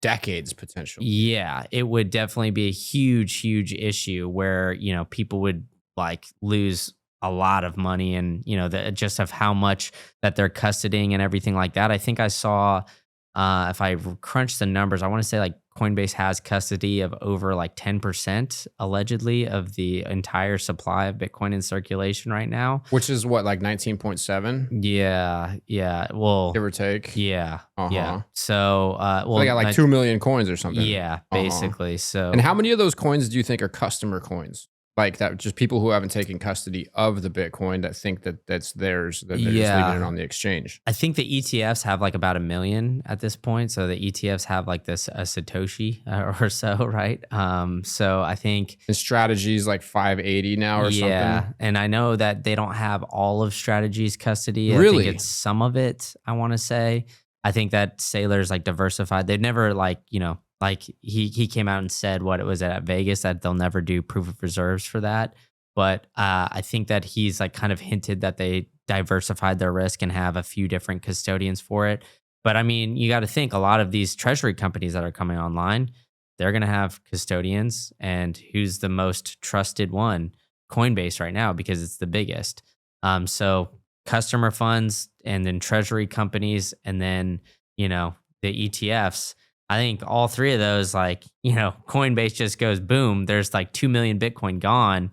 decades potentially. Yeah, it would definitely be a huge, huge issue where, you know, people would like lose a lot of money and, you know, just of how much that they're custodying and everything like that. I think I saw, if I crunch the numbers, I want to say like Coinbase has custody of over like 10% allegedly of the entire supply of Bitcoin in circulation right now. Which is what, like 19.7? Yeah. Well, give or take. Yeah. Yeah. So, well, they got like 2 million coins or something. Yeah, basically. So, and how many of those coins do you think are customer coins? Like that, just people who haven't taken custody of the Bitcoin that think that that's theirs, that they're just leaving it on the exchange. I think the ETFs have like about 1 million at this point. So the ETFs have like this a Satoshi or so, right? So I think and Strategy's like 580 now or something. Yeah, and I know that they don't have all of Strategy's custody. Really? I think it's some of it. I want to say. I think that Saylor's like diversified. They've never like, you know. Like he came out and said what it was at Vegas that they'll never do proof of reserves for that. But I think that he's like kind of hinted that they diversified their risk and have a few different custodians for it. But I mean, you got to think a lot of these treasury companies that are coming online, they're going to have custodians. And who's the most trusted one? Coinbase right now, because it's the biggest. So customer funds and then treasury companies and then, you know, the ETFs. I think all three of those, like, you know, Coinbase just goes boom, there's like 2 million Bitcoin gone.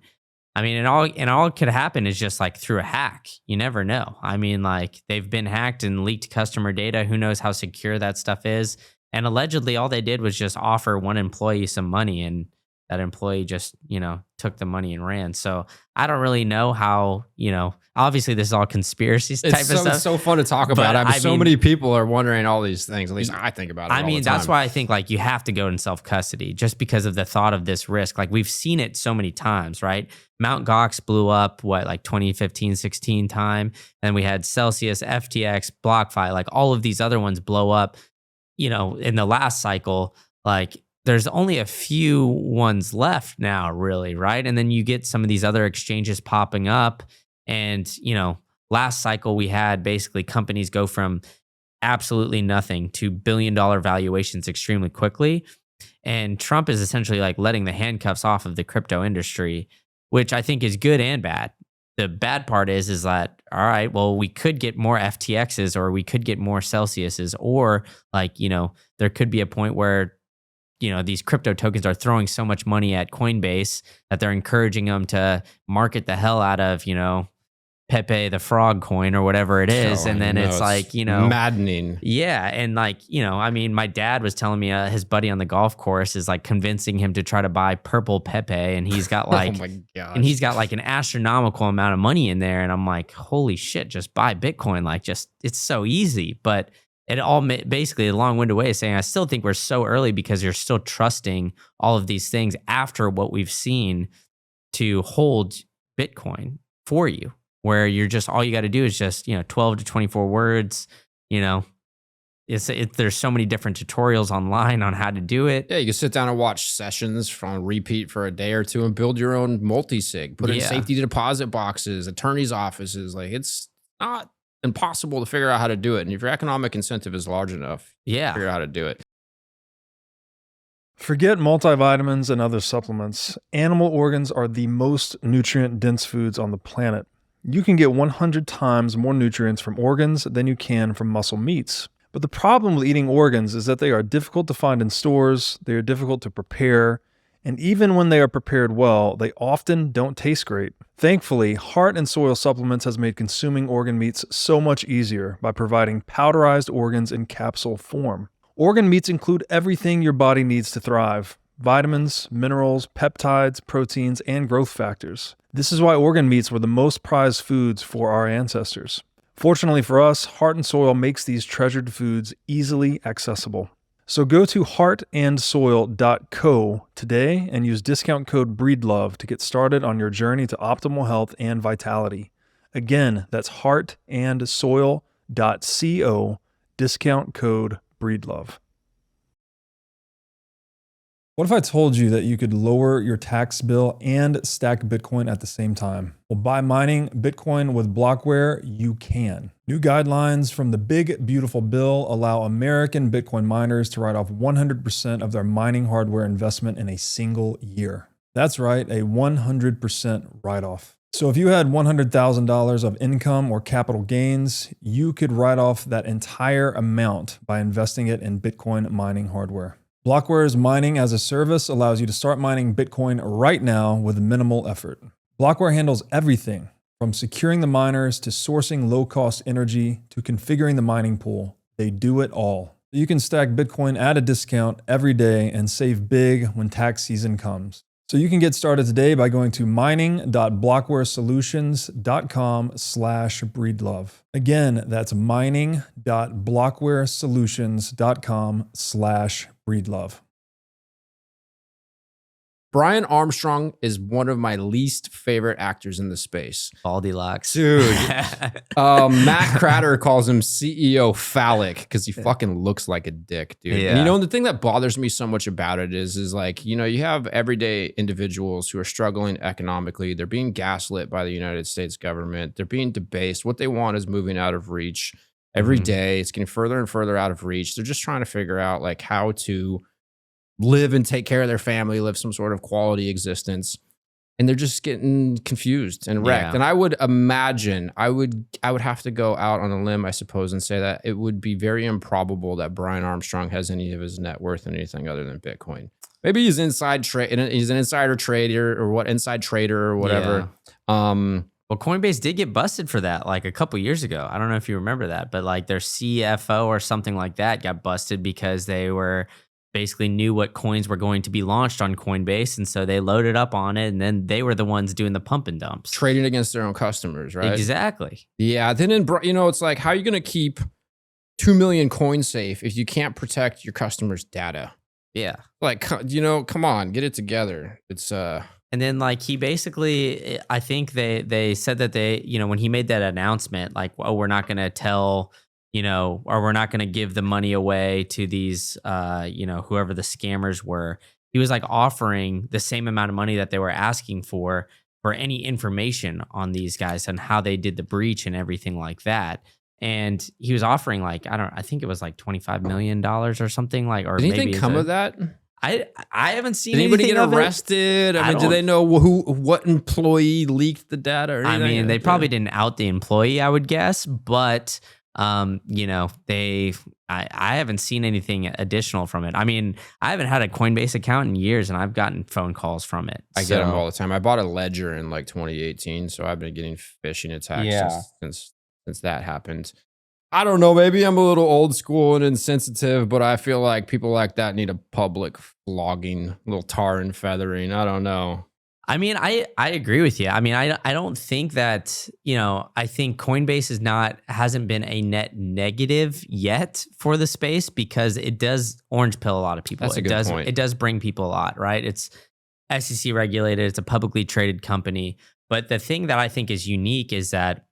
I mean, and all could happen is just like through a hack. You never know. I mean, like they've been hacked and leaked customer data. Who knows how secure that stuff is? And allegedly, all they did was just offer one employee some money, and that employee just, you know, took the money and ran. So I don't really know how, you know, obviously this is all conspiracy type of stuff. It's so fun to talk about. I mean, many people are wondering all these things. At least I think about it. I mean, that's why I think like you have to go in self-custody just because of the thought of this risk. Like we've seen it so many times, right? Mount Gox blew up, like 2015, 16 time. And we had Celsius, FTX, BlockFi, like all of these other ones blow up, you know, in the last cycle. Like there's only a few ones left now, really, right? And then you get some of these other exchanges popping up. And, you know, last cycle we had basically companies go from absolutely nothing to billion-dollar valuations extremely quickly. And Trump is essentially like letting the handcuffs off of the crypto industry, which I think is good and bad. The bad part is that, all right, well, we could get more FTXs or we could get more Celsiuses, or like, you know, there could be a point where, you know, these crypto tokens are throwing so much money at Coinbase that they're encouraging them to market the hell out of, you know, Pepe the Frog coin or whatever it is. And then it's like, you know, maddening. Yeah. And like, you know, I mean, my dad was telling me his buddy on the golf course is like convincing him to try to buy purple Pepe. And he's got like, oh my gosh. And he's got like an astronomical amount of money in there. And I'm like, holy shit, just buy Bitcoin. Like just, it's so easy. But it all basically a long-winded way of saying, I still think we're so early because you're still trusting all of these things after what we've seen to hold Bitcoin for you, where you're just, all you got to do is just, you know, 12 to 24 words, you know, there's so many different tutorials online on how to do it. Yeah, you can sit down and watch sessions on repeat for a day or two and build your own multi-sig, put in safety deposit boxes, attorney's offices. Like it's not impossible to figure out how to do it. And if your economic incentive is large enough, figure out how to do it. Forget multivitamins and other supplements. Animal organs are the most nutrient-dense foods on the planet. You can get 100 times more nutrients from organs than you can from muscle meats. But the problem with eating organs is that they are difficult to find in stores, they are difficult to prepare, and even when they are prepared well, they often don't taste great. Thankfully, Heart and Soil Supplements has made consuming organ meats so much easier by providing powderized organs in capsule form. Organ meats include everything your body needs to thrive: vitamins, minerals, peptides, proteins, and growth factors. This is why organ meats were the most prized foods for our ancestors. Fortunately for us, Heart and Soil makes these treasured foods easily accessible. So go to heartandsoil.co today and use discount code BREEDLOVE to get started on your journey to optimal health and vitality. Again, that's heartandsoil.co, discount code BREEDLOVE. What if I told you that you could lower your tax bill and stack Bitcoin at the same time? Well, by mining Bitcoin with Blockware, you can. New guidelines from the Big Beautiful Bill allow American Bitcoin miners to write off 100% of their mining hardware investment in a single year. That's right, a 100% write-off. So if you had $100,000 of income or capital gains, you could write off that entire amount by investing it in Bitcoin mining hardware. Blockware's mining as a service allows you to start mining Bitcoin right now with minimal effort. Blockware handles everything from securing the miners to sourcing low-cost energy to configuring the mining pool. They do it all. You can stack Bitcoin at a discount every day and save big when tax season comes. So you can get started today by going to mining.blockwaresolutions.com/breedlove. Again, that's mining.blockwaresolutions.com/breedlove. Brian Armstrong is one of my least favorite actors in the space. Goldilocks. Dude. Matt Cratter calls him CEO phallic because he fucking looks like a dick, dude. Yeah. And you know, the thing that bothers me so much about it is like, you know, you have everyday individuals who are struggling economically. They're being gaslit by the United States government. They're being debased. What they want is moving out of reach every day. It's getting further and further out of reach. They're just trying to figure out like how to live and take care of their family, live some sort of quality existence. And they're just getting confused and wrecked. Yeah. And I would imagine, I would have to go out on a limb, I suppose, and say that it would be very improbable that Brian Armstrong has any of his net worth in anything other than Bitcoin. Maybe he's he's an insider trader or inside trader or whatever. Yeah. Well, Coinbase did get busted for that like a couple years ago. I don't know if you remember that, but like their CFO or something like that got busted because they were basically knew what coins were going to be launched on Coinbase. And so they loaded up on it, and then they were the ones doing the pump and dumps. Trading against their own customers, right? Exactly. Yeah. Then, it's like, how are you going to keep 2 million coins safe if you can't protect your customers' data? Yeah. Like, you know, come on, get it together. It's, And then like he basically, I think they said that they, you know, when he made that announcement, like, oh, we're not going to tell, you know, or we're not going to give the money away to these, you know, whoever the scammers were. He was like offering the same amount of money that they were asking for any information on these guys and how they did the breach and everything like that. And he was offering like, I think it was like $25 million or something like, or did maybe anything come of that? I haven't seen Did anybody get anything of it. arrested? I mean, do they know what employee leaked the data or anything? I mean, they probably didn't out the employee, I would guess, but you know, I haven't seen anything additional from it. I mean, I haven't had a Coinbase account in years, and I've gotten phone calls from it. I get them all the time. I bought a Ledger in like 2018, so I've been getting phishing attacks since that happened. I don't know. Maybe I'm a little old school and insensitive, but I feel like people like that need a public flogging, a little tar and feathering. I don't know. I mean, I agree with you. I mean, I don't think that, you know, I think Coinbase hasn't been a net negative yet for the space because it does orange pill a lot of people. That's a good point. It does bring people a lot, right? It's SEC regulated. It's a publicly traded company. But the thing that I think is unique is that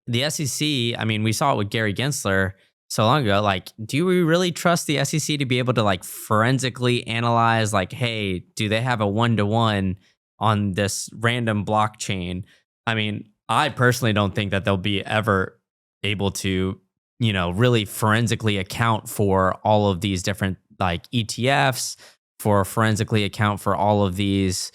the SEC, I mean, we saw it with Gary Gensler so long ago. Like, do we really trust the SEC to be able to like forensically analyze, like, hey, do they have a 1-to-1 on this random blockchain? I mean, I personally don't think that they'll be ever able to, you know, really forensically account for all of these different like ETFs, for forensically account for all of these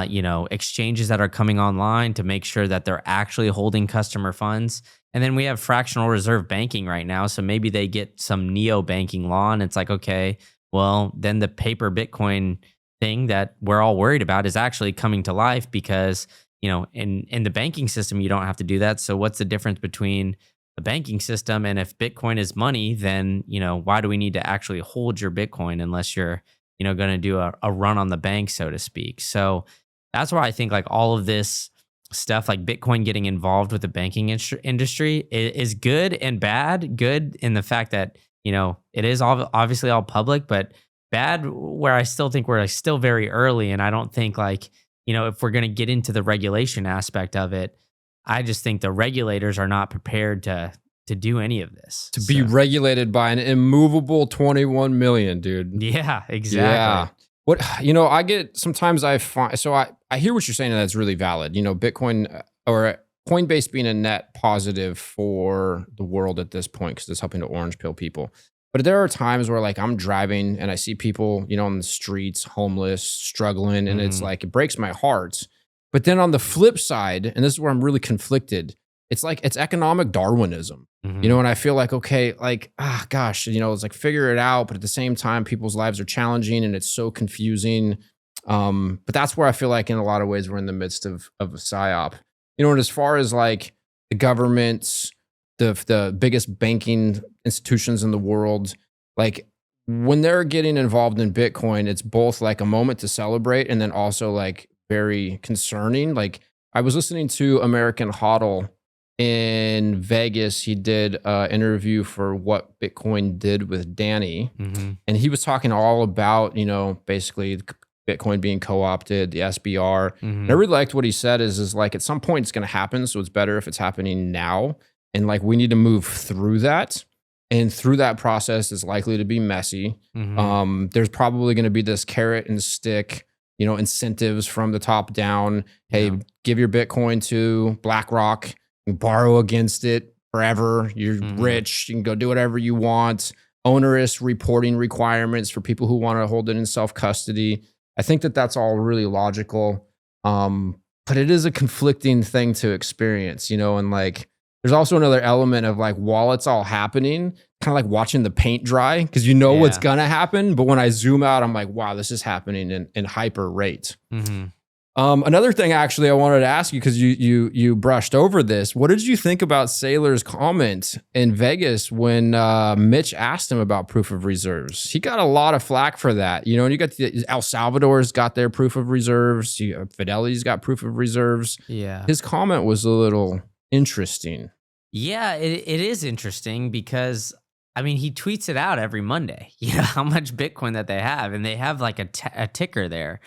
you know, exchanges that are coming online to make sure that they're actually holding customer funds. And then we have fractional reserve banking right now. So maybe they get some neo-banking law and it's like, okay, well, then the paper Bitcoin thing that we're all worried about is actually coming to life because, you know, in the banking system, you don't have to do that. So what's the difference between the banking system and if Bitcoin is money, then, you know, why do we need to actually hold your Bitcoin unless you're, you know, going to do a run on the bank, so to speak. So that's why I think like all of this stuff, like Bitcoin getting involved with the banking industry is good and bad. Good in the fact that, you know, it is obviously all public, but bad where I still think we're like still very early. And I don't think like, you know, if we're going to get into the regulation aspect of it, I just think the regulators are not prepared to do any of this. To be regulated by an immovable 21 million, dude. Yeah, exactly. Yeah. What, you know, I get, sometimes I find, so I hear what you're saying and that's really valid. You know, Bitcoin or Coinbase being a net positive for the world at this point because it's helping to orange pill people. But there are times where like I'm driving and I see people, you know, on the streets, homeless, struggling, and it's like, it breaks my heart. But then on the flip side, and this is where I'm really conflicted, it's like, it's economic Darwinism, you know, and I feel like, okay, like, gosh, you know, it's like figure it out. But at the same time, people's lives are challenging and it's so confusing. But that's where I feel like in a lot of ways, we're in the midst of a psyop, you know, and as far as like the governments, the biggest banking institutions in the world, like when they're getting involved in Bitcoin, it's both like a moment to celebrate and then also like very concerning. Like I was listening to American HODL in Vegas. He did an interview for What Bitcoin Did with Danny. And he was talking all about, you know, basically Bitcoin being co-opted, the SBR. And I really liked what he said is like at some point it's going to happen. So it's better if it's happening now. And like we need to move through that. And through that process is likely to be messy. There's probably going to be this carrot and stick, incentives from the top down. Hey, give your Bitcoin to BlackRock, you borrow against it forever. You're rich. You can go do whatever you want. Onerous reporting requirements for people who want to hold it in self-custody. I think that that's all really logical. But it is a conflicting thing to experience, and like, there's also another element of like, while it's all happening, kind of like watching the paint dry, because what's going to happen. But when I zoom out, I'm like, wow, this is happening in hyper rate. Another thing, actually, I wanted to ask you, because you brushed over this. What did you think about Saylor's comment in Vegas when Mitch asked him about proof of reserves? He got a lot of flack for that. And you got El Salvador's got their proof of reserves. Fidelity's got proof of reserves. Yeah. His comment was a little interesting. Yeah, it is interesting because, he tweets it out every Monday, how much Bitcoin that they have, and they have like a ticker there.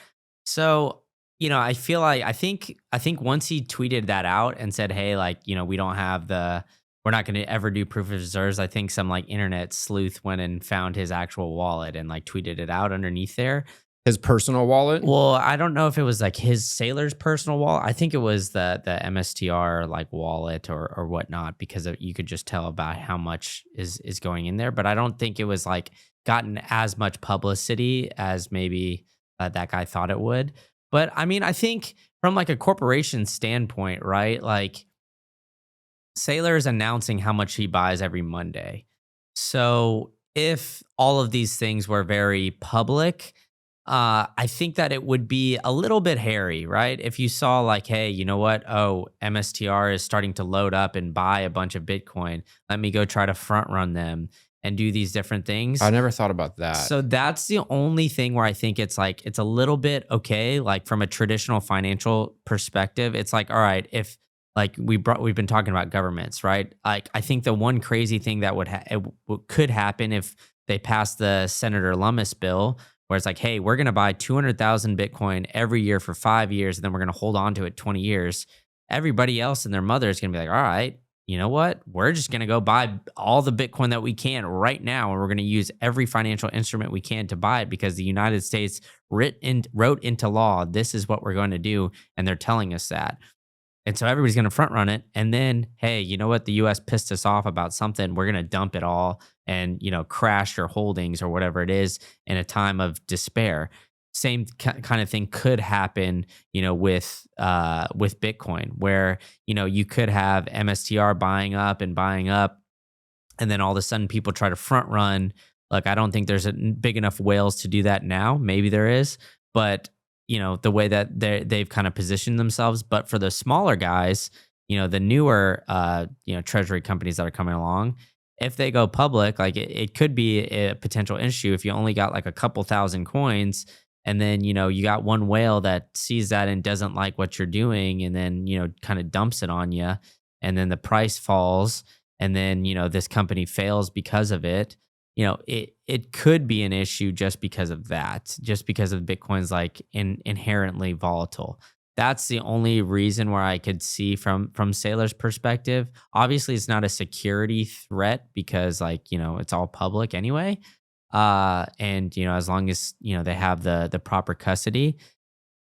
So, I feel like, I think once he tweeted that out and said, hey, like, we don't have we're not going to ever do proof of reserves. I think some like internet sleuth went and found his actual wallet and like tweeted it out underneath there. His personal wallet? Well, I don't know if it was like his Saylor's personal wallet. I think it was the MSTR like wallet or whatnot, because you could just tell about how much is going in there. But I don't think it was like gotten as much publicity as maybe that guy thought it would. But I think from like a corporation standpoint, right? Like Saylor is announcing how much he buys every Monday. So if all of these things were very public, I think that it would be a little bit hairy, right? If you saw like, hey, you know what? Oh, MSTR is starting to load up and buy a bunch of Bitcoin. Let me go try to front run them and do these different things. I never thought about that. So that's the only thing where I think it's like, it's a little bit okay. Like from a traditional financial perspective, it's like, all right, if like we've been talking about governments, right? Like I think the one crazy thing that could happen if they pass the Senator Lummis bill, where it's like, hey, we're going to buy 200,000 Bitcoin every year for 5 years, and then we're going to hold on to it 20 years. Everybody else and their mother is going to be like, all right, you know what? We're just going to go buy all the Bitcoin that we can right now, and we're going to use every financial instrument we can to buy it because the United States wrote into law, this is what we're going to do, and they're telling us that. And so everybody's going to front run it. And then, hey, you know what? The US pissed us off about something. We're going to dump it all and, crash your holdings or whatever it is in a time of despair. Same kind of thing could happen, with Bitcoin, where, you could have MSTR buying up, and then all of a sudden people try to front run. Look, I don't think there's big enough whales to do that now. Maybe there is, but the way that they've kind of positioned themselves. But for the smaller guys, the newer, treasury companies that are coming along, if they go public, like it could be a potential issue if you only got like a couple thousand coins, and then, you got one whale that sees that and doesn't like what you're doing, and then, kind of dumps it on you, and then the price falls, and then, this company fails because of it. It could be an issue just because of that, just because of Bitcoin's like inherently volatile. That's the only reason where I could see from Saylor's perspective. Obviously, it's not a security threat because it's all public anyway. And as long as they have the proper custody,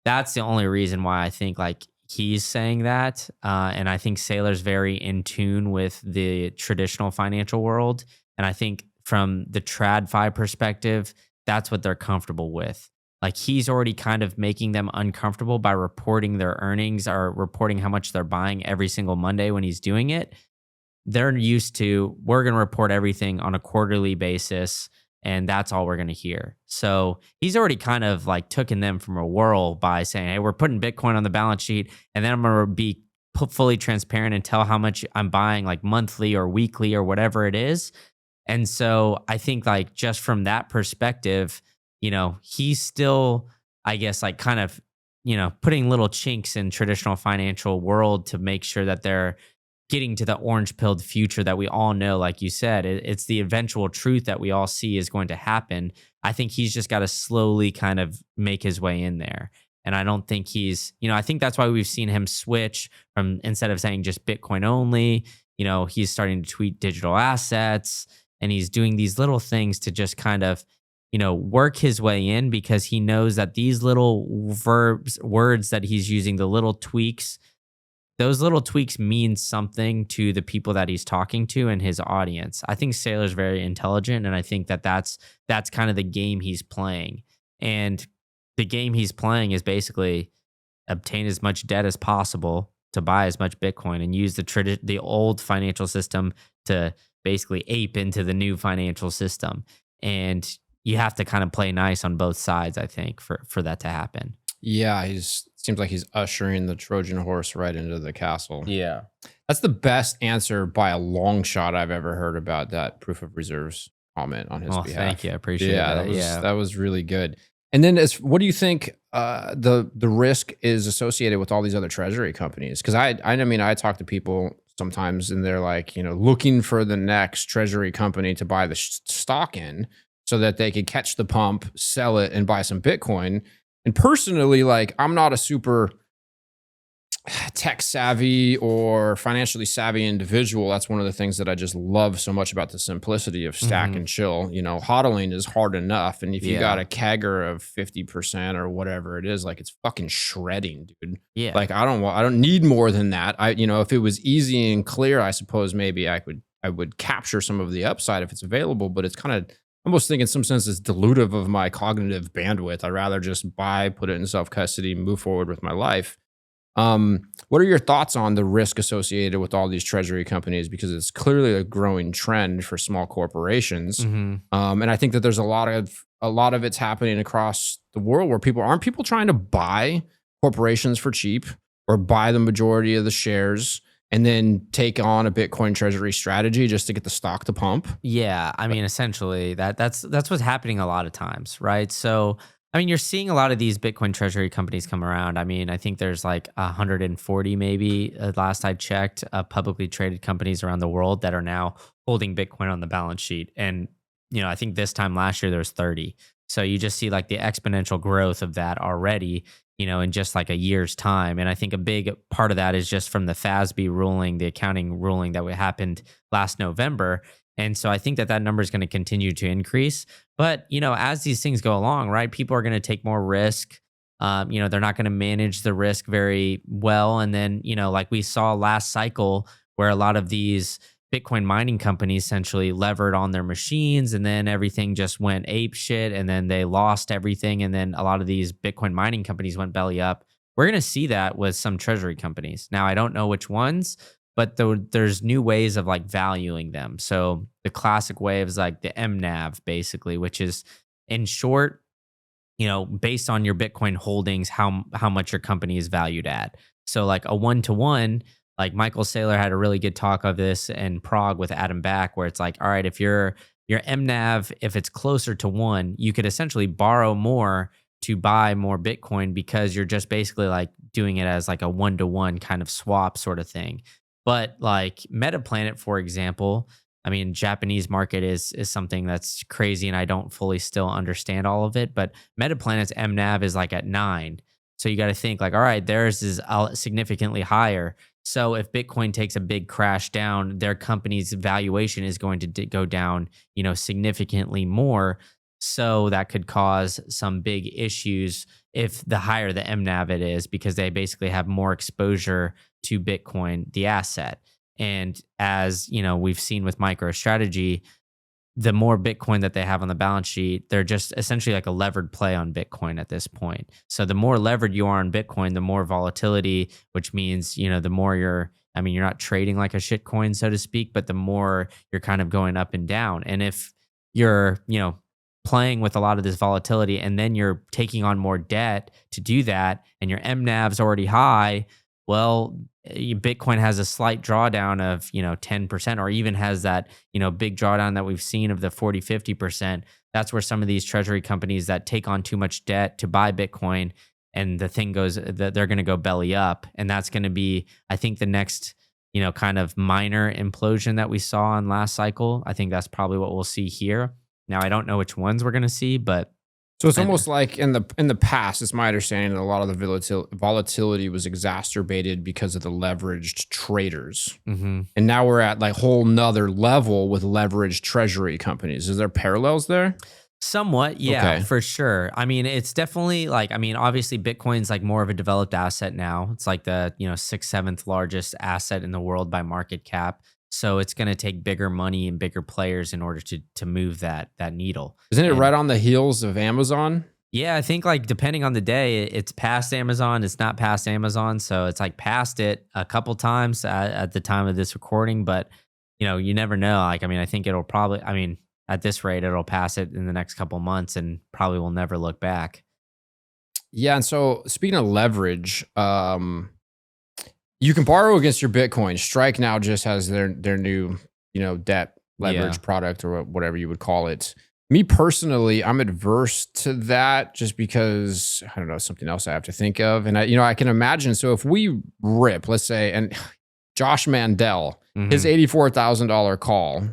that's the only reason why I think like he's saying that. And I think Saylor's very in tune with the traditional financial world, and I think from the TradFi perspective, that's what they're comfortable with. Like he's already kind of making them uncomfortable by reporting their earnings or reporting how much they're buying every single Monday when he's doing it. They're used to, we're going to report everything on a quarterly basis, and that's all we're going to hear. So he's already kind of like taken them from a whirl by saying, hey, we're putting Bitcoin on the balance sheet, and then I'm going to be fully transparent and tell how much I'm buying like monthly or weekly or whatever it is. And so I think like just from that perspective, he's still, I guess, like kind of, putting little chinks in traditional financial world to make sure that they're getting to the orange pilled future that we all know, like you said. It's the eventual truth that we all see is going to happen. I think he's just got to slowly kind of make his way in there. And I don't think he's, I think that's why we've seen him switch from, instead of saying just Bitcoin only, he's starting to tweet digital assets, and he's doing these little things to just kind of, work his way in, because he knows that these little words that he's using, the little tweaks, those little tweaks mean something to the people that he's talking to and his audience. I think Saylor's very intelligent, and I think that that's kind of the game he's playing. And the game he's playing is basically obtain as much debt as possible to buy as much Bitcoin, and use the old financial system to basically ape into the new financial system. And you have to kind of play nice on both sides, I think, for that to happen. Yeah, seems like he's ushering the Trojan horse right into the castle. Yeah. That's the best answer by a long shot I've ever heard about that proof of reserves comment on his behalf. Thank you. I appreciate that. That was really good. And then what do you think the risk is associated with all these other treasury companies? Because I talk to people sometimes, and they're like, looking for the next treasury company to buy the stock in so that they could catch the pump, sell it, and buy some Bitcoin. And personally, like, I'm not a super tech savvy or financially savvy individual. That's one of the things that I just love so much about the simplicity of stack and chill. Hodling is hard enough. And if you got a CAGR of 50% or whatever it is, like, it's fucking shredding, dude. Yeah. Like, I don't need more than that. If it was easy and clear, I suppose maybe I would capture some of the upside if it's available, but it's kind of, I almost think in some sense it's dilutive of my cognitive bandwidth. I'd rather just buy, put it in self-custody, move forward with my life. What are your thoughts on the risk associated with all these treasury companies? Because it's clearly a growing trend for small corporations. And I think that there's a lot of it's happening across the world where aren't people trying to buy corporations for cheap, or buy the majority of the shares and then take on a Bitcoin treasury strategy just to get the stock to pump? Yeah, I mean, essentially that's what's happening a lot of times, right? So, I mean, you're seeing a lot of these Bitcoin treasury companies come around. I mean, I think there's like 140 maybe, last I checked, publicly traded companies around the world that are now holding Bitcoin on the balance sheet. And, I think this time last year there was 30. So you just see like the exponential growth of that already, in just like a year's time. And I think a big part of that is just from the FASB ruling, the accounting ruling that happened last November. And so I think that number is going to continue to increase. But, as these things go along, right, people are going to take more risk. They're not going to manage the risk very well. And then, like we saw last cycle, where a lot of these Bitcoin mining companies essentially levered on their machines, and then everything just went ape shit, and then they lost everything. And then a lot of these Bitcoin mining companies went belly up. We're going to see that with some treasury companies. Now, I don't know which ones, but there's new ways of like valuing them. So the classic way is like the MNAV, basically, which is, in short, based on your Bitcoin holdings, how much your company is valued at. So like a 1-to-1, like Michael Saylor had a really good talk of this in Prague with Adam Back, where it's like, all right, if your MNAV, if it's closer to 1, you could essentially borrow more to buy more Bitcoin, because you're just basically like doing it as like a 1-to-1 kind of swap sort of thing. But like Metaplanet, for example, I mean, Japanese market is something that's crazy, and I don't fully still understand all of it. But Metaplanet's MNAV is like at 9. So you got to think like, all right, theirs is significantly higher. So if Bitcoin takes a big crash down, their company's valuation is going to go down, significantly more. So that could cause some big issues if the higher the MNAV it is, because they basically have more exposure to Bitcoin, the asset. And as we've seen with MicroStrategy, the more Bitcoin that they have on the balance sheet, they're just essentially like a levered play on Bitcoin at this point. So the more levered you are on Bitcoin, the more volatility, which means, the more you're not trading like a shit coin, so to speak, but the more you're kind of going up and down. And if you're, playing with a lot of this volatility, and then you're taking on more debt to do that, and your MNAV's already high, well, Bitcoin has a slight drawdown of, 10%, or even has that, big drawdown that we've seen of the 40, 50%. That's where some of these treasury companies that take on too much debt to buy Bitcoin, and the thing goes that they're going to go belly up. And that's going to be, I think, the next kind of minor implosion that we saw in last cycle. I think that's probably what we'll see here. Now, I don't know which ones we're going to see, but so it's almost like in the past, it's my understanding that a lot of the volatility was exacerbated because of the leveraged traders. mm-hmm. And now we're at like whole nother level with leveraged treasury companies. Is there parallels there? Somewhat, yeah, Okay. for sure. I mean, it's definitely like, I mean, obviously Bitcoin's like more of a developed asset now. It's like the, 6th, 7th largest asset in the world by market cap. So it's going to take bigger money and bigger players in order to move that needle. Isn't it And right on the heels of Amazon? yeah, I think like depending on the day, it's past Amazon, it's not past Amazon. So it's like past it a couple times at the time of this recording, but you never know. Like, I mean, I think it'll probably, I mean, at this rate, it'll pass it in the next couple months and probably will never look back. Yeah. And so speaking of leverage, you can borrow against your Bitcoin. Strike now just has their new, debt leverage product or whatever you would call it. Me personally, I'm adverse to that just because I don't know, something else I have to think of. And I can imagine. So if we rip, let's say, and Josh Mandel, his $84,000 call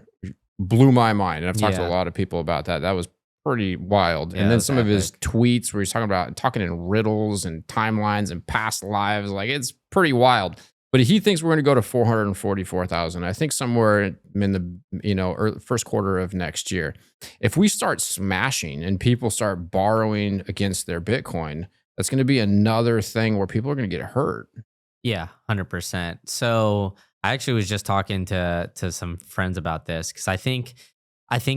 blew my mind. And I've talked to a lot of people about that. That was pretty wild. Yeah, and then that's some of his epic. tweets where he's talking in riddles and timelines and past lives, like it's pretty wild. But he thinks we're going to go to 444,000. I think somewhere in the first quarter of next year. If we start smashing and people start borrowing against their Bitcoin, that's going to be another thing where people are going to get hurt. Yeah, 100%. So I actually was just talking to some friends about this because I think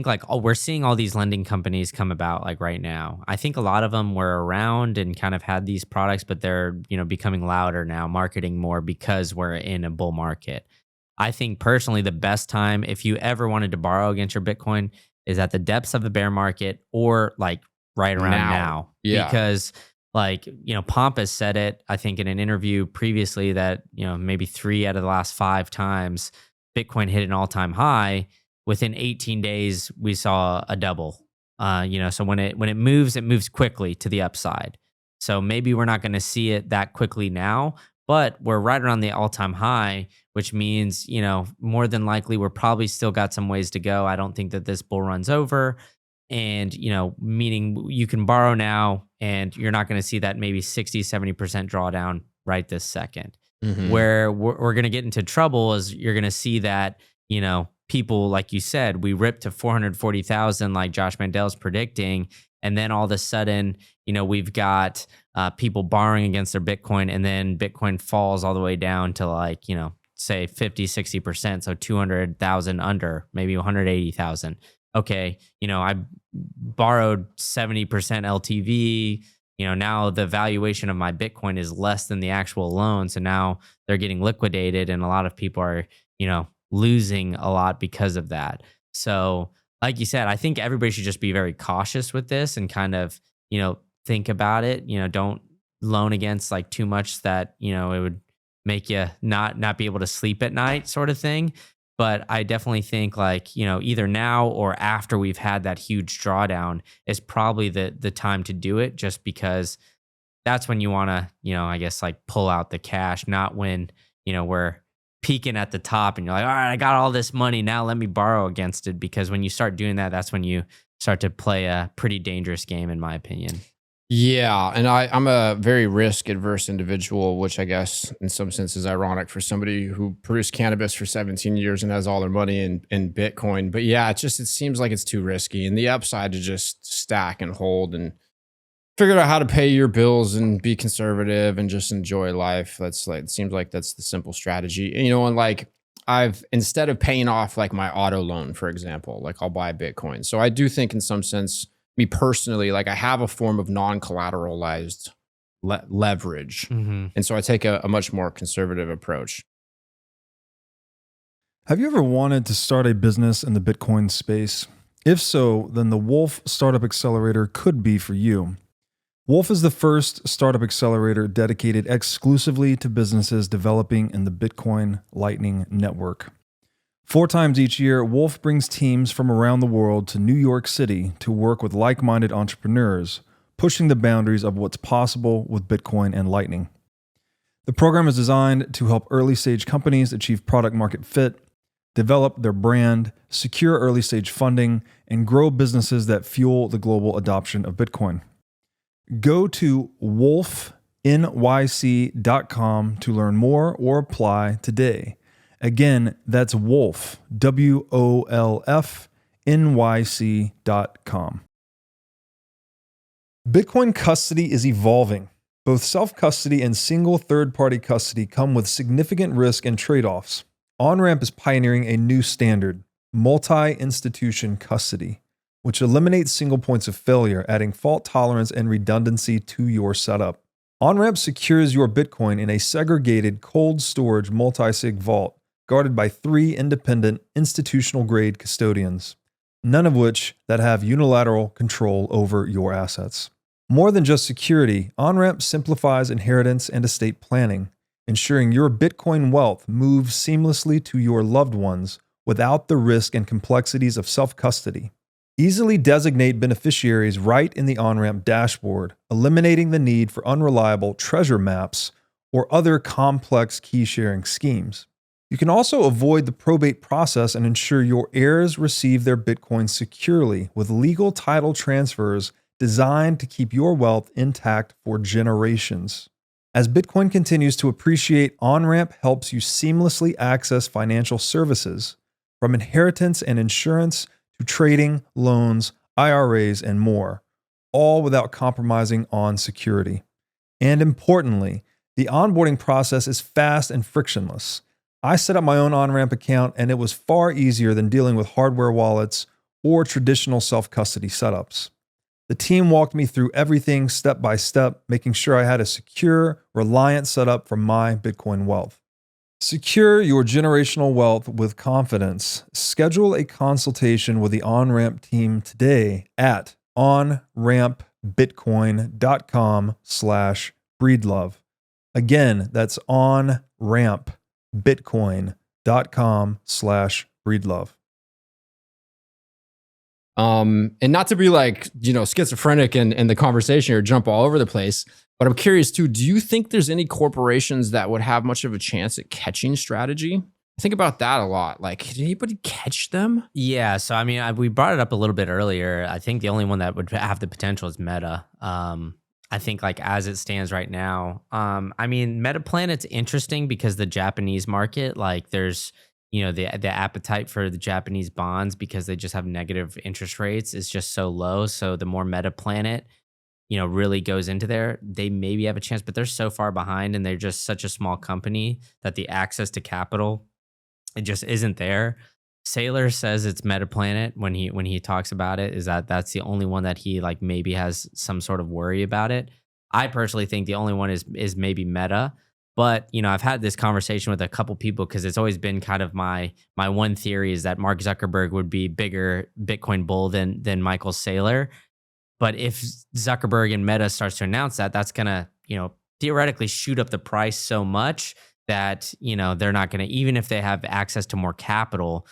like we're seeing all these lending companies come about like right now. I think a lot of them were around and kind of had these products, but they're becoming louder now, marketing more because we're in a bull market. I think personally the best time if you ever wanted to borrow against your Bitcoin is at the depths of the bear market or like right around now. Yeah. Because like, Pompous said it, I think in an interview previously that, maybe 3 out of the last 5 times Bitcoin hit an all-time high. Within 18 days, we saw a double. So when it moves quickly to the upside. So maybe we're not going to see it that quickly now, but we're right around the all-time high, which means, more than likely we're probably still got some ways to go. I don't think that this bull run's over. And, meaning you can borrow now and you're not going to see that maybe 60, 70% drawdown right this second. Where we're going to get into trouble is you're going to see that, people, like you said, we ripped to 440,000 like Josh Mandel's predicting. And then all of a sudden, we've got people borrowing against their Bitcoin and then Bitcoin falls all the way down to like, say 50, 60%. So 200,000 under, maybe 180,000. Okay, I borrowed 70% LTV. Now the valuation of my Bitcoin is less than the actual loan. So now they're getting liquidated and a lot of people are, losing a lot because of that. So like you said, I think everybody should just be very cautious with this and kind of, think about it. Don't loan against like too much that, it would make you not be able to sleep at night sort of thing. But I definitely think like, either now or after we've had that huge drawdown is probably the time to do it just because that's when you want to, I guess like pull out the cash, not when, we're peaking at the top and you're like, all right, I got all this money. Now let me borrow against it. Because when you start doing that, that's when you start to play a pretty dangerous game, in my opinion. Yeah, and I'm a very risk-adverse individual, which I guess in some sense is ironic for somebody who produced cannabis for 17 years and has all their money in Bitcoin. But yeah, it seems like it's too risky. And the upside to just stack and hold and figure out how to pay your bills and be conservative and just enjoy life. That's like, it seems like that's the simple strategy. And like I've, instead of paying off like my auto loan, for example, like I'll buy Bitcoin. So I do think in some sense, me personally, like I have a form of non-collateralized leverage. And so I take a much more conservative approach. Have you ever wanted to start a business in the Bitcoin space? If so, then the Wolf Startup Accelerator could be for you. Wolf is the first startup accelerator dedicated exclusively to businesses developing in the Bitcoin Lightning Network. 4 times each year, Wolf brings teams from around the world to New York City to work with like-minded entrepreneurs, pushing the boundaries of what's possible with Bitcoin and Lightning. The program is designed to help early stage companies achieve product market fit, develop their brand, secure early stage funding, and grow businesses that fuel the global adoption of Bitcoin. Go to wolfnyc.com to learn more or apply today. Again, that's Wolf, WOLF, nyc.com. Bitcoin custody is evolving. Both self-custody and single third-party custody come with significant risk and trade-offs. Onramp is pioneering a new standard, multi-institution custody, which eliminates single points of failure, adding fault tolerance and redundancy to your setup. Onramp secures your Bitcoin in a segregated cold storage multi-sig vault guarded by 3 independent institutional-grade custodians, none of which that have unilateral control over your assets. More than just security, Onramp simplifies inheritance and estate planning, ensuring your Bitcoin wealth moves seamlessly to your loved ones without the risk and complexities of self-custody. Easily designate beneficiaries right in the Onramp dashboard, eliminating the need for unreliable treasure maps or other complex key-sharing schemes. You can also avoid the probate process and ensure your heirs receive their Bitcoin securely with legal title transfers designed to keep your wealth intact for generations. As Bitcoin continues to appreciate, Onramp helps you seamlessly access financial services, from inheritance and insurance to trading, loans, IRAs, and more, all without compromising on security. And importantly, the onboarding process is fast and frictionless. I set up my own Onramp account, and it was far easier than dealing with hardware wallets or traditional self-custody setups. The team walked me through everything step by step, making sure I had a secure, reliant setup for my Bitcoin wealth. Secure your generational wealth with confidence. Schedule a consultation with the Onramp team today at onrampbitcoin.com/breedlove. Again, that's onrampbitcoin.com/breedlove. And not to be like, schizophrenic in the conversation or jump all over the place, but I'm curious too, do you think there's any corporations that would have much of a chance at catching Strategy? I think about that a lot. Like, did anybody catch them? Yeah. So, I mean, we brought it up a little bit earlier. I think the only one that would have the potential is Meta. I think like as it stands right now, I mean, Meta Planet's interesting because the Japanese market, like there's, the appetite for the Japanese bonds because they just have negative interest rates is just so low. So the more Meta Planet, really goes into there, they maybe have a chance, but they're so far behind and they're just such a small company that the access to capital, it just isn't there. Saylor says it's Meta Planet when he talks about it, is that's the only one that he like maybe has some sort of worry about it. I personally think the only one is maybe Meta. But, I've had this conversation with a couple people because it's always been kind of my one theory is that Mark Zuckerberg would be bigger Bitcoin bull than Michael Saylor. But if Zuckerberg and Meta starts to announce that, that's going to, theoretically shoot up the price so much that, they're not going to, even if they have access to more capital,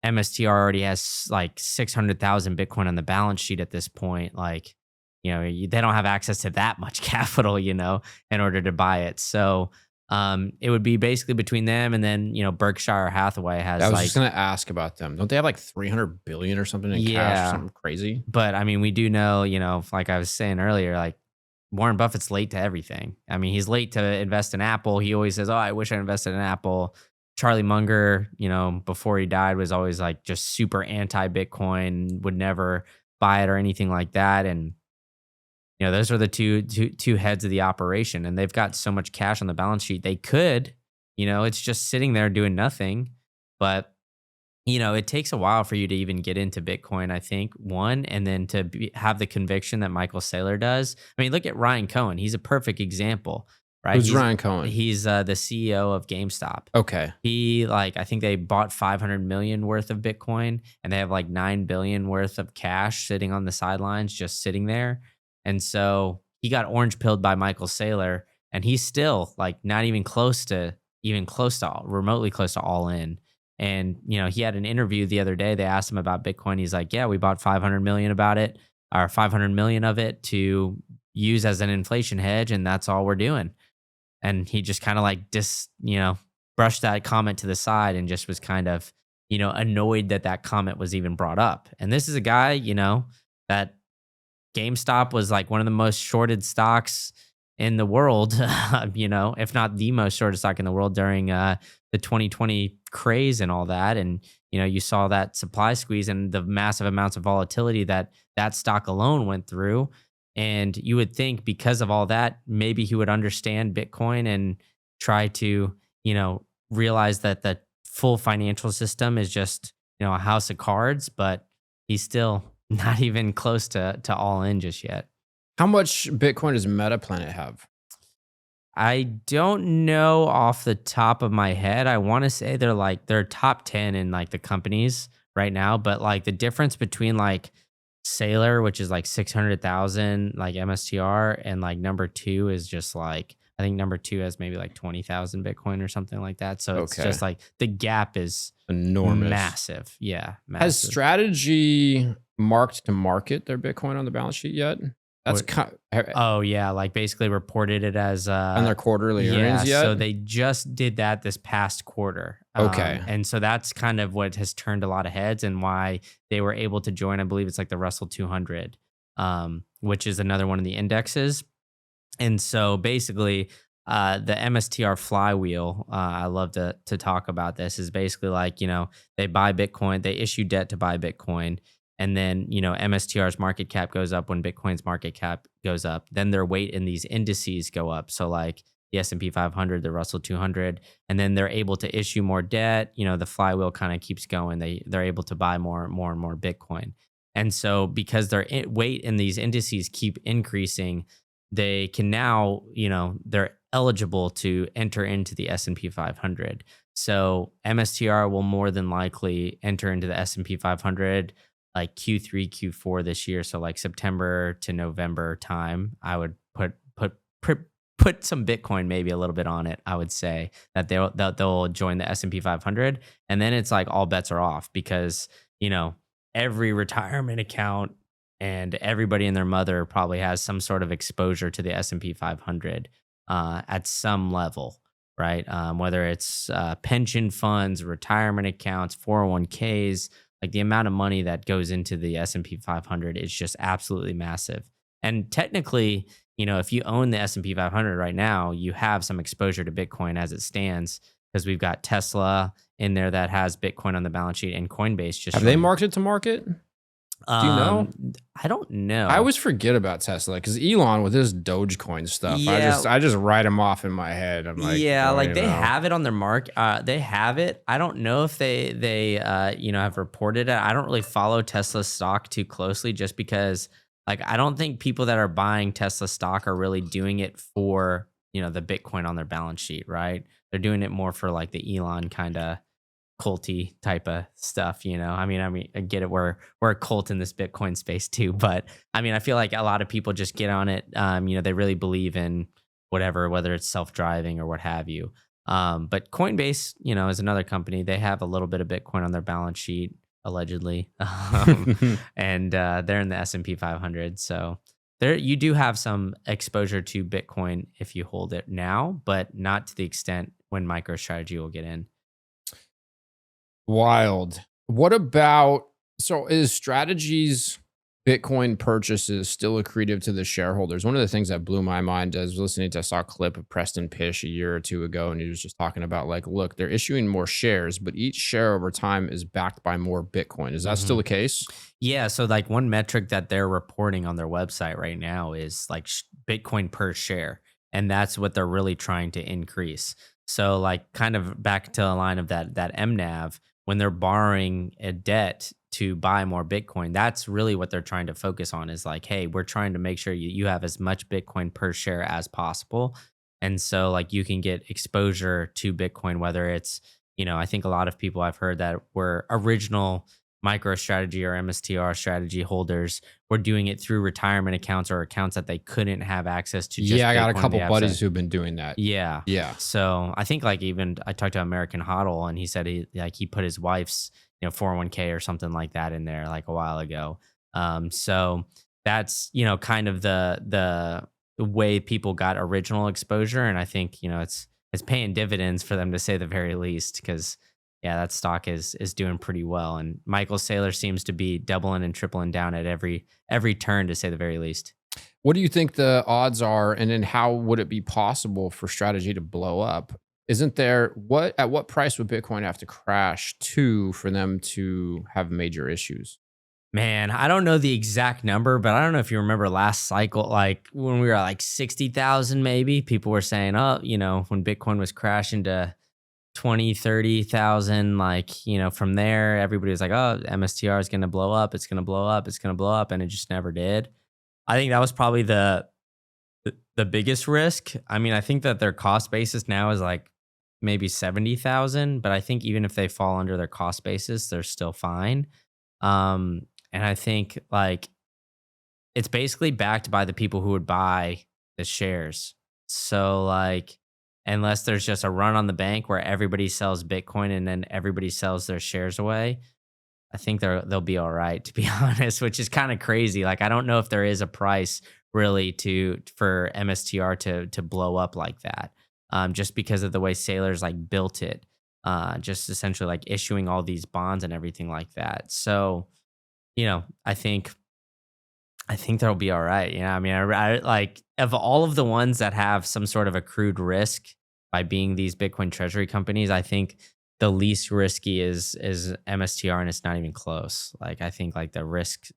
MSTR already has like 600,000 Bitcoin on the balance sheet at this point. Like, they don't have access to that much capital, in order to buy it. So it would be basically between them and then, Berkshire Hathaway has I was just going to ask about them. Don't they have like 300 billion or something in cash or something crazy? But I mean, we do know, like I was saying earlier, like Warren Buffett's late to everything. I mean, he's late to invest in Apple. He always says, oh, I wish I invested in Apple. Charlie Munger, before he died was always like just super anti-Bitcoin, would never buy it or anything like that. And those are the two heads of the operation, and they've got so much cash on the balance sheet. They could, it's just sitting there doing nothing. But, it takes a while for you to even get into Bitcoin, I think, one, and then to have the conviction that Michael Saylor does. I mean, look at Ryan Cohen. He's a perfect example, right? Who's Ryan Cohen? He's the CEO of GameStop. Okay. He I think they bought 500 million worth of Bitcoin, and they have like 9 billion worth of cash sitting on the sidelines, just sitting there. And so he got orange pilled by Michael Saylor, and he's still like not even close to remotely close to all in. And, he had an interview the other day. They asked him about Bitcoin. He's like, yeah, we bought 500 million of it to use as an inflation hedge. And that's all we're doing. And he just kind of like brushed that comment to the side and just was kind of, annoyed that that comment was even brought up. And this is a guy, that GameStop was like one of the most shorted stocks in the world, if not the most shorted stock in the world during the 2020 craze and all that. And, you saw that supply squeeze and the massive amounts of volatility that stock alone went through. And you would think because of all that, maybe he would understand Bitcoin and try to, realize that the full financial system is just, a house of cards, but he's still not even close to all in just yet. How much Bitcoin does MetaPlanet have? I don't know off the top of my head. I want to say they're top 10 in like the companies right now, but like the difference between like Saylor, which is like 600,000 like MSTR, and like number 2 is just like, I think number 2 has maybe like 20,000 Bitcoin or something like that. So it's just like the gap is enormous, massive. Yeah. Massive. Has Strategy marked to market their Bitcoin on the balance sheet yet? That's oh yeah, like basically reported it as on their quarterly earnings yet. So they just did that this past quarter. Okay, and so that's kind of what has turned a lot of heads and why they were able to join. I believe it's like the Russell 200, which is another one of the indexes. And so basically, the MSTR flywheel, I love to talk about this, is basically like, they buy Bitcoin, they issue debt to buy Bitcoin. And then, MSTR's market cap goes up when Bitcoin's market cap goes up. Then their weight in these indices go up. So like the S&P 500, the Russell 200, and then they're able to issue more debt. The flywheel kind of keeps going. They're able to buy more and more Bitcoin. And so because their weight in these indices keep increasing, they can now, they're eligible to enter into the S&P 500. So MSTR will more than likely enter into the S&P 500 like Q3, Q4 this year. So like September to November time, I would put some Bitcoin, maybe a little bit on it. I would say that they'll join the S&P 500, and then it's like all bets are off because, every retirement account and everybody and their mother probably has some sort of exposure to the S&P 500 at some level, right? Whether it's pension funds, retirement accounts, 401ks, like the amount of money that goes into the S&P 500 is just absolutely massive. And technically, if you own the S&P 500 right now, you have some exposure to Bitcoin as it stands, because we've got Tesla in there that has Bitcoin on the balance sheet, and Coinbase just have they marked it to market? Do you know? I don't know. I always forget about Tesla because Elon with his Dogecoin stuff. Yeah. I just write him off in my head. I'm like, they have it on their mark. They have it. I don't know if they have reported it. I don't really follow Tesla stock too closely, just because like I don't think people that are buying Tesla stock are really doing it for the Bitcoin on their balance sheet, right? They're doing it more for like the Elon kind of culty type of stuff, I mean, I get it. We're a cult in this Bitcoin space too, but I feel like a lot of people just get on it. They really believe in whether it's self-driving or what have you. But Coinbase, is another company. They have a little bit of Bitcoin on their balance sheet, allegedly, and they're in the S&P 500. So you do have some exposure to Bitcoin if you hold it now, but not to the extent when MicroStrategy will get in. Wild. What about, so is Strategy's Bitcoin purchases still accretive to the shareholders? One of the things that blew my mind, I saw a clip of Preston Pish a year or two ago, and he was just talking about like, look, they're issuing more shares, but each share over time is backed by more Bitcoin. Is that still the case? Yeah. So like one metric that they're reporting on their website right now is like Bitcoin per share. And that's what they're really trying to increase. So like kind of back to the line of that MNAV, when they're borrowing a debt to buy more Bitcoin, that's really what they're trying to focus on, is like, hey, we're trying to make sure you have as much Bitcoin per share as possible. And so like you can get exposure to Bitcoin, whether it's, I think a lot of people I've heard that were original MicroStrategy or MSTR strategy holders were doing it through retirement accounts or accounts that they couldn't have access to. Just I got a Bitcoin. couple buddies who've been doing that. Yeah. So I think like even I talked to American Hodl, and he said he put his wife's 401k or something like that in there like a while ago. So that's kind of the the way people got original exposure. And I think, it's paying dividends for them, to say the very least, because yeah, that stock is doing pretty well. And Michael Saylor seems to be doubling and tripling down at every turn, to say the very least. What do you think the odds are, and then how would it be possible for Strategy to blow up? Isn't there at what price would Bitcoin have to crash to for them to have major issues? Man, I don't know the exact number, but I don't know if you remember last cycle, like when we were at like 60,000, maybe people were saying, oh, when Bitcoin was crashing to 20, 30,000, like, from there, everybody was like, oh, MSTR is going to blow up. It's going to blow up. It's going to blow up. And it just never did. I think that was probably the biggest risk. I mean, I think that their cost basis now is like maybe 70,000, but I think even if they fall under their cost basis, they're still fine. And I think like it's basically backed by the people who would buy the shares. So like, unless there's just a run on the bank where everybody sells Bitcoin and then everybody sells their shares away, I think they'll be all right, to be honest, which is kind of crazy. Like, I don't know if there is a price really for MSTR to blow up like that, just because of the way Saylor's like built it, just essentially like issuing all these bonds and everything like that. So, I think that'll be all right. I mean, I like, of all of the ones that have some sort of accrued risk by being these Bitcoin treasury companies, I think the least risky is MSTR, and it's not even close. Like, I think like the risk,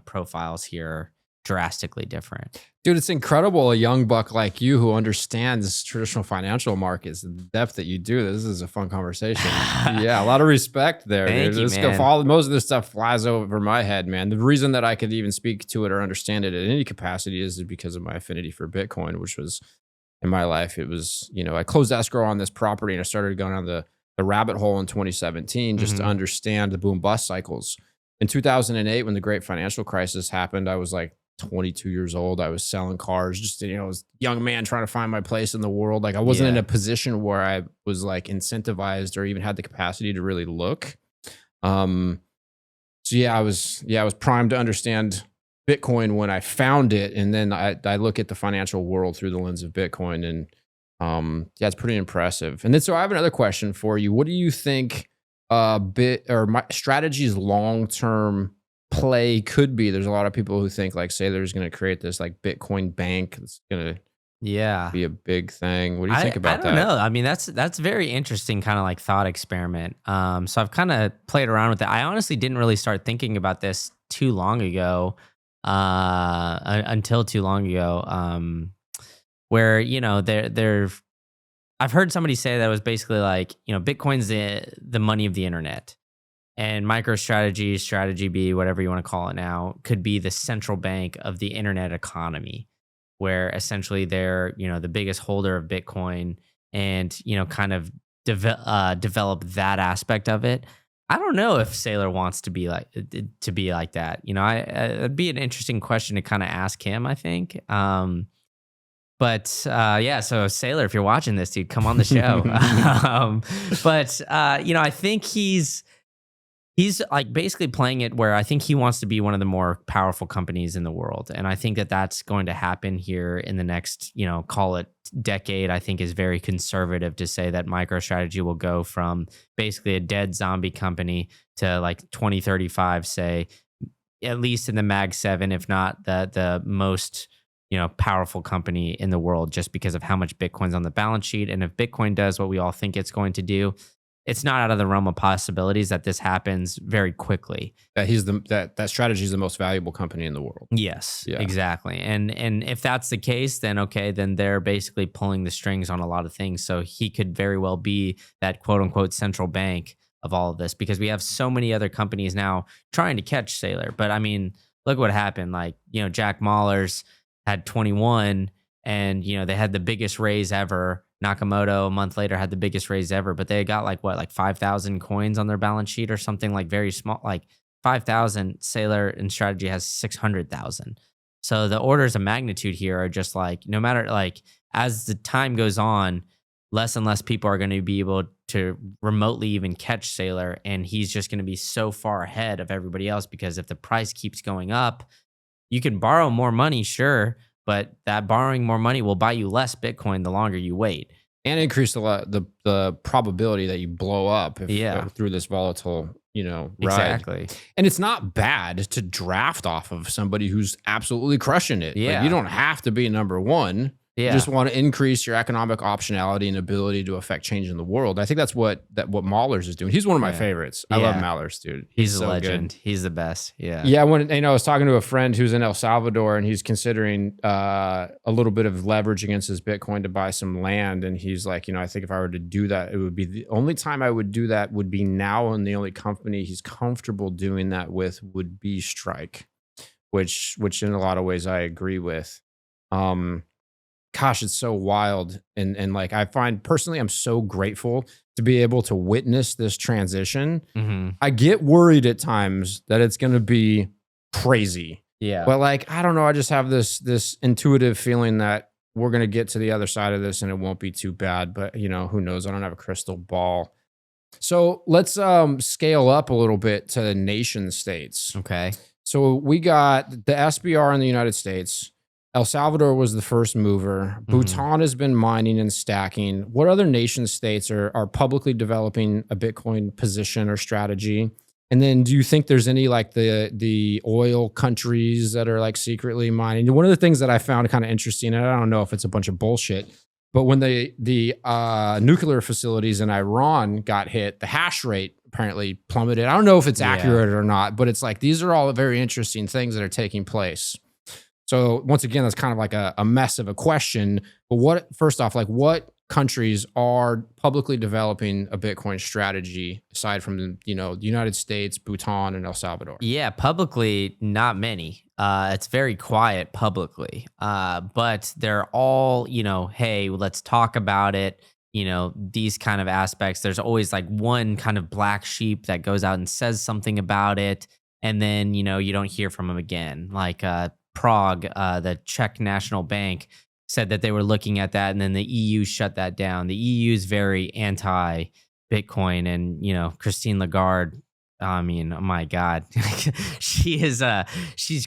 profiles here are drastically different. Dude, it's incredible. A young buck like you who understands traditional financial markets, the depth that you do. This is a fun conversation. Yeah, a lot of respect there. Thank dude. you, man. Most of this stuff flies over my head, man. The reason that I could even speak to it or understand it in any capacity is because of my affinity for Bitcoin, which was in my life. It was, I closed escrow on this property and I started going on the rabbit hole in 2017 just to understand the boom bust cycles. In 2008, when the great financial crisis happened, I was like 22 years old. I was selling cars, just, I was a young man trying to find my place in the world. Like, I wasn't in a position where I was like incentivized or even had the capacity to really look. So yeah, I was primed to understand Bitcoin when I found it. And then I look at the financial world through the lens of Bitcoin, and yeah, it's pretty impressive. And then, so I have another question for you. What do you think my strategy's long-term play could be? There's a lot of people who think like Saylor's going to create this like Bitcoin bank that's going to be a big thing. What do you think about that? I don't know. I mean, that's very interesting kind of like thought experiment. So I've kind of played around with it. I honestly didn't really start thinking about this too long ago, until too long ago, where, I've heard somebody say that it was basically like, Bitcoin's the money of the internet. And MicroStrategy, Strategy B, whatever you want to call it now, could be the central bank of the internet economy, where essentially they're, the biggest holder of Bitcoin and, kind of develop that aspect of it. I don't know if Saylor wants to be like that. It'd be an interesting question to kind of ask him, I think. But yeah, so Saylor, if you're watching this, dude, come on the show. I think he's like basically playing it where I think he wants to be one of the more powerful companies in the world. And I think that that's going to happen here in the next, call it decade. I think is very conservative to say that MicroStrategy will go from basically a dead zombie company to like 2035, say, at least in the Mag 7, if not the most, powerful company in the world, just because of how much Bitcoin's on the balance sheet. And if Bitcoin does what we all think it's going to do, it's not out of the realm of possibilities that this happens very quickly. That that strategy is the most valuable company in the world. Yes, Yeah. exactly. And if that's the case, then okay, then they're basically pulling the strings on a lot of things. So he could very well be that quote unquote central bank of all of this, because we have so many other companies now trying to catch Saylor. But I mean, look what happened. Like, Jack Mallers had 21 and, they had the biggest raise ever. Nakamoto a month later had the biggest raise ever, but they got like 5,000 coins on their balance sheet or something, like very small, like 5,000. Saylor and Strategy has 600,000. So the orders of magnitude here are just like, no matter, like, as the time goes on, less and less people are going to be able to remotely even catch Saylor. And he's just going to be so far ahead of everybody else, because if the price keeps going up, you can borrow more money, sure, but that borrowing more money will buy you less Bitcoin the longer you wait. And increase the probability that you blow up through this volatile, ride. Exactly. And it's not bad to draft off of somebody who's absolutely crushing it. Yeah. Like, you don't have to be number one. Yeah. You just want to increase your economic optionality and ability to affect change in the world. I think that's what Mahler's is doing. He's one of my favorites. I love Mahler's, dude. He's a so legend. Good. He's the best. Yeah. Yeah. When I was talking to a friend who's in El Salvador, and he's considering a little bit of leverage against his Bitcoin to buy some land, and he's like, I think if I were to do that, it would be the only time I would do that would be now, and the only company he's comfortable doing that with would be Strike, which in a lot of ways I agree with. Gosh, it's so wild. And like, I find personally, I'm so grateful to be able to witness this transition. Mm-hmm. I get worried at times that it's going to be crazy. Yeah. But like, I don't know. I just have this intuitive feeling that we're going to get to the other side of this and it won't be too bad. But who knows? I don't have a crystal ball. So let's scale up a little bit to the nation states. Okay. So we got the SBR in the United States. El Salvador was the first mover. Bhutan has been mining and stacking. What other nation states are publicly developing a Bitcoin position or strategy? And then do you think there's any like the oil countries that are like secretly mining? One of the things that I found kind of interesting, and I don't know if it's a bunch of bullshit, but when the nuclear facilities in Iran got hit, the hash rate apparently plummeted. I don't know if it's accurate or not, but it's like, these are all very interesting things that are taking place. So once again, that's kind of like a mess of a question. But first off, like, what countries are publicly developing a Bitcoin strategy aside from the United States, Bhutan, and El Salvador? Yeah, publicly, not many. It's very quiet publicly. But they're all, hey, let's talk about it. These kind of aspects. There's always like one kind of black sheep that goes out and says something about it. And then, you don't hear from them again. Like, Prague, the Czech National Bank, said that they were looking at that, and then the EU shut that down. The EU is very anti-Bitcoin, and Christine Lagarde. I mean, oh my God, she's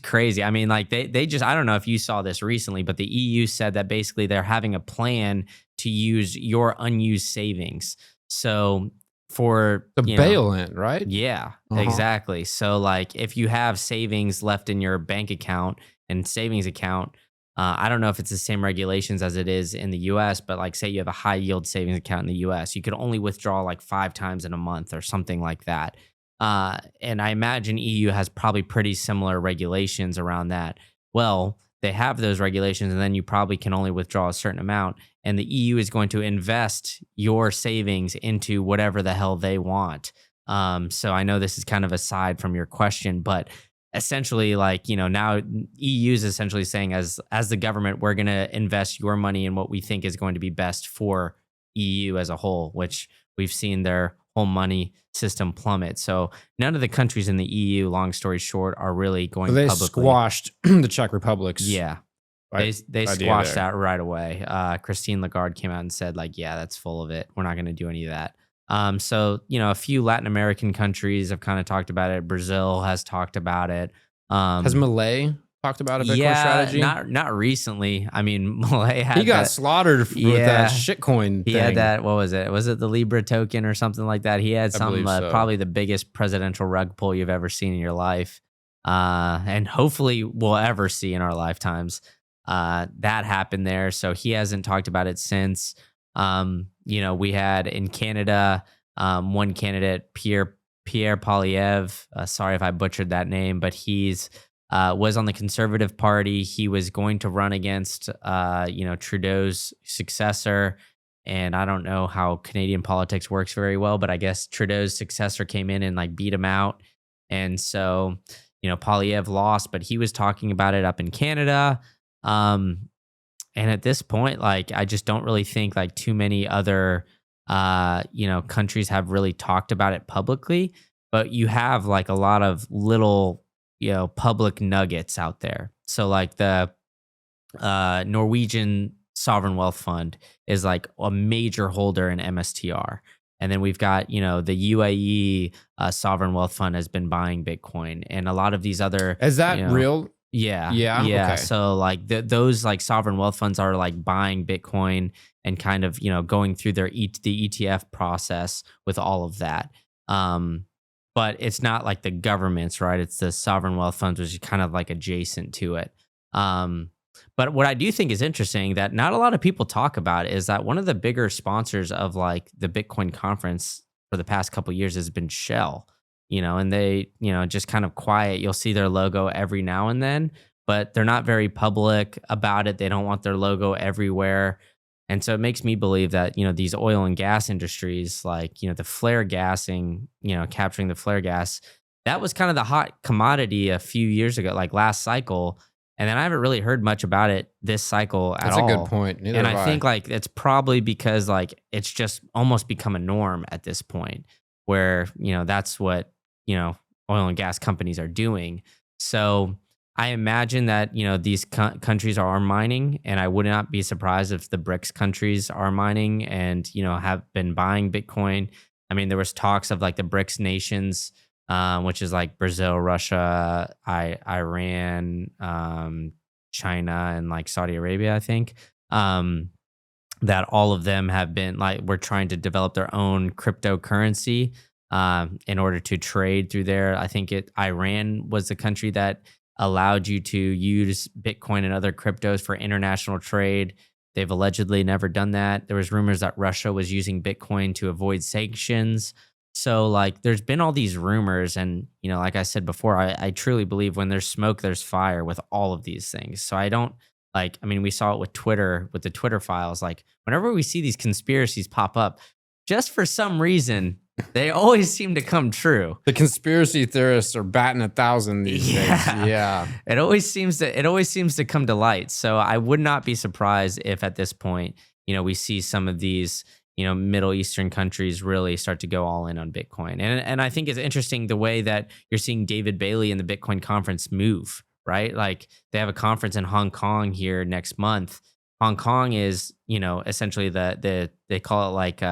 crazy. I mean, like they just, I don't know if you saw this recently, but the EU said that basically they're having a plan to use your unused savings. So for the bail-in, right? Yeah, exactly. So like if you have savings left in your bank account and savings account, I don't know if it's the same regulations as it is in the US, but like say you have a high yield savings account in the US, you could only withdraw like 5 times in a month or something like that. And I imagine EU has probably pretty similar regulations around that. Well, they have those regulations, and then you probably can only withdraw a certain amount. And the EU is going to invest your savings into whatever the hell they want. So I know this is kind of aside from your question, but essentially, like, now EU is essentially saying as the government, we're going to invest your money in what we think is going to be best for EU as a whole, which we've seen their whole money system plummet. So none of the countries in the EU, long story short, are really going publicly. They squashed the Czech Republic's. Yeah. They squashed that right away. Christine Lagarde came out and said, like, yeah, that's full of it. We're not going to do any of that. So, a few Latin American countries have kind of talked about it. Brazil has talked about it. Has Malay talked about a Bitcoin strategy? Not recently. I mean, Malay had he got slaughtered with that shitcoin thing. He had that, what was it? Was it the Libra token or something like that? He had some, probably the biggest presidential rug pull you've ever seen in your life. And hopefully we'll ever see in our lifetimes. That happened there. So he hasn't talked about it since. We had in Canada, one candidate, Pierre Poilievre. Sorry if I butchered that name, but he's was on the Conservative Party. He was going to run against, Trudeau's successor. And I don't know how Canadian politics works very well, but I guess Trudeau's successor came in and like beat him out. And so, Poilievre lost, but he was talking about it up in Canada. And at this point, like, I just don't really think like too many other, countries have really talked about it publicly, but you have like a lot of little, public nuggets out there. So like the Norwegian Sovereign Wealth Fund is like a major holder in MSTR. And then we've got, the UAE Sovereign Wealth Fund has been buying Bitcoin, and a lot of these other. Is that real? Yeah. Yeah? Yeah. Okay. So like those like sovereign wealth funds are like buying Bitcoin and kind of, going through the ETF process with all of that. Um, but it's not like the governments, right? It's the sovereign wealth funds, which is kind of like adjacent to it. Um, but what I do think is interesting that not a lot of people talk about is that one of the bigger sponsors of like the Bitcoin conference for the past couple years has been Shell, and they, just kind of quiet. You'll see their logo every now and then, but they're not very public about it. They don't want their logo everywhere. And so it makes me believe that, these oil and gas industries, like, the flare gassing, capturing the flare gas, that was kind of the hot commodity a few years ago, like last cycle. And then I haven't really heard much about it this cycle at That's all. a good point. Neither And have I think like it's probably because like it's just almost become a norm at this point where, that's what, oil and gas companies are doing. So I imagine that, these countries are mining, and I would not be surprised if the BRICS countries are mining and, have been buying Bitcoin. I mean, there was talks of like the BRICS nations, which is like Brazil, Russia, Iran, China, and like Saudi Arabia, I think, that all of them have been like, we're trying to develop their own cryptocurrency in order to trade through there. I think Iran was the country that allowed you to use Bitcoin and other cryptos for international trade. They've allegedly never done that. There was rumors that Russia was using Bitcoin to avoid sanctions. So like there's been all these rumors, and like I said before, I truly believe when there's smoke, there's fire with all of these things. So I don't we saw it with Twitter, with the Twitter files. Like whenever we see these conspiracies pop up, just for some reason, they always seem to come true. The conspiracy theorists are batting 1,000 these days. Yeah. It always seems to come to light. So I would not be surprised if at this point, we see some of these, Middle Eastern countries really start to go all in on Bitcoin. And I think it's interesting the way that you're seeing David Bailey and the Bitcoin conference move, right? Like they have a conference in Hong Kong here next month. Hong Kong is, essentially they call it like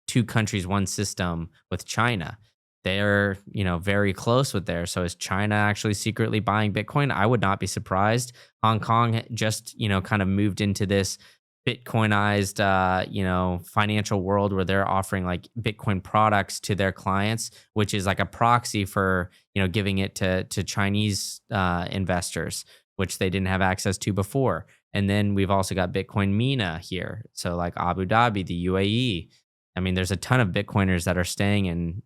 two countries, one system with China. They're, very close with there. So is China actually secretly buying Bitcoin? I would not be surprised. Hong Kong just, kind of moved into this Bitcoinized, financial world where they're offering like Bitcoin products to their clients, which is like a proxy for, giving it to Chinese investors, which they didn't have access to before. And then we've also got Bitcoin MENA here. So like Abu Dhabi, the UAE. I mean, there's a ton of Bitcoiners that are staying in,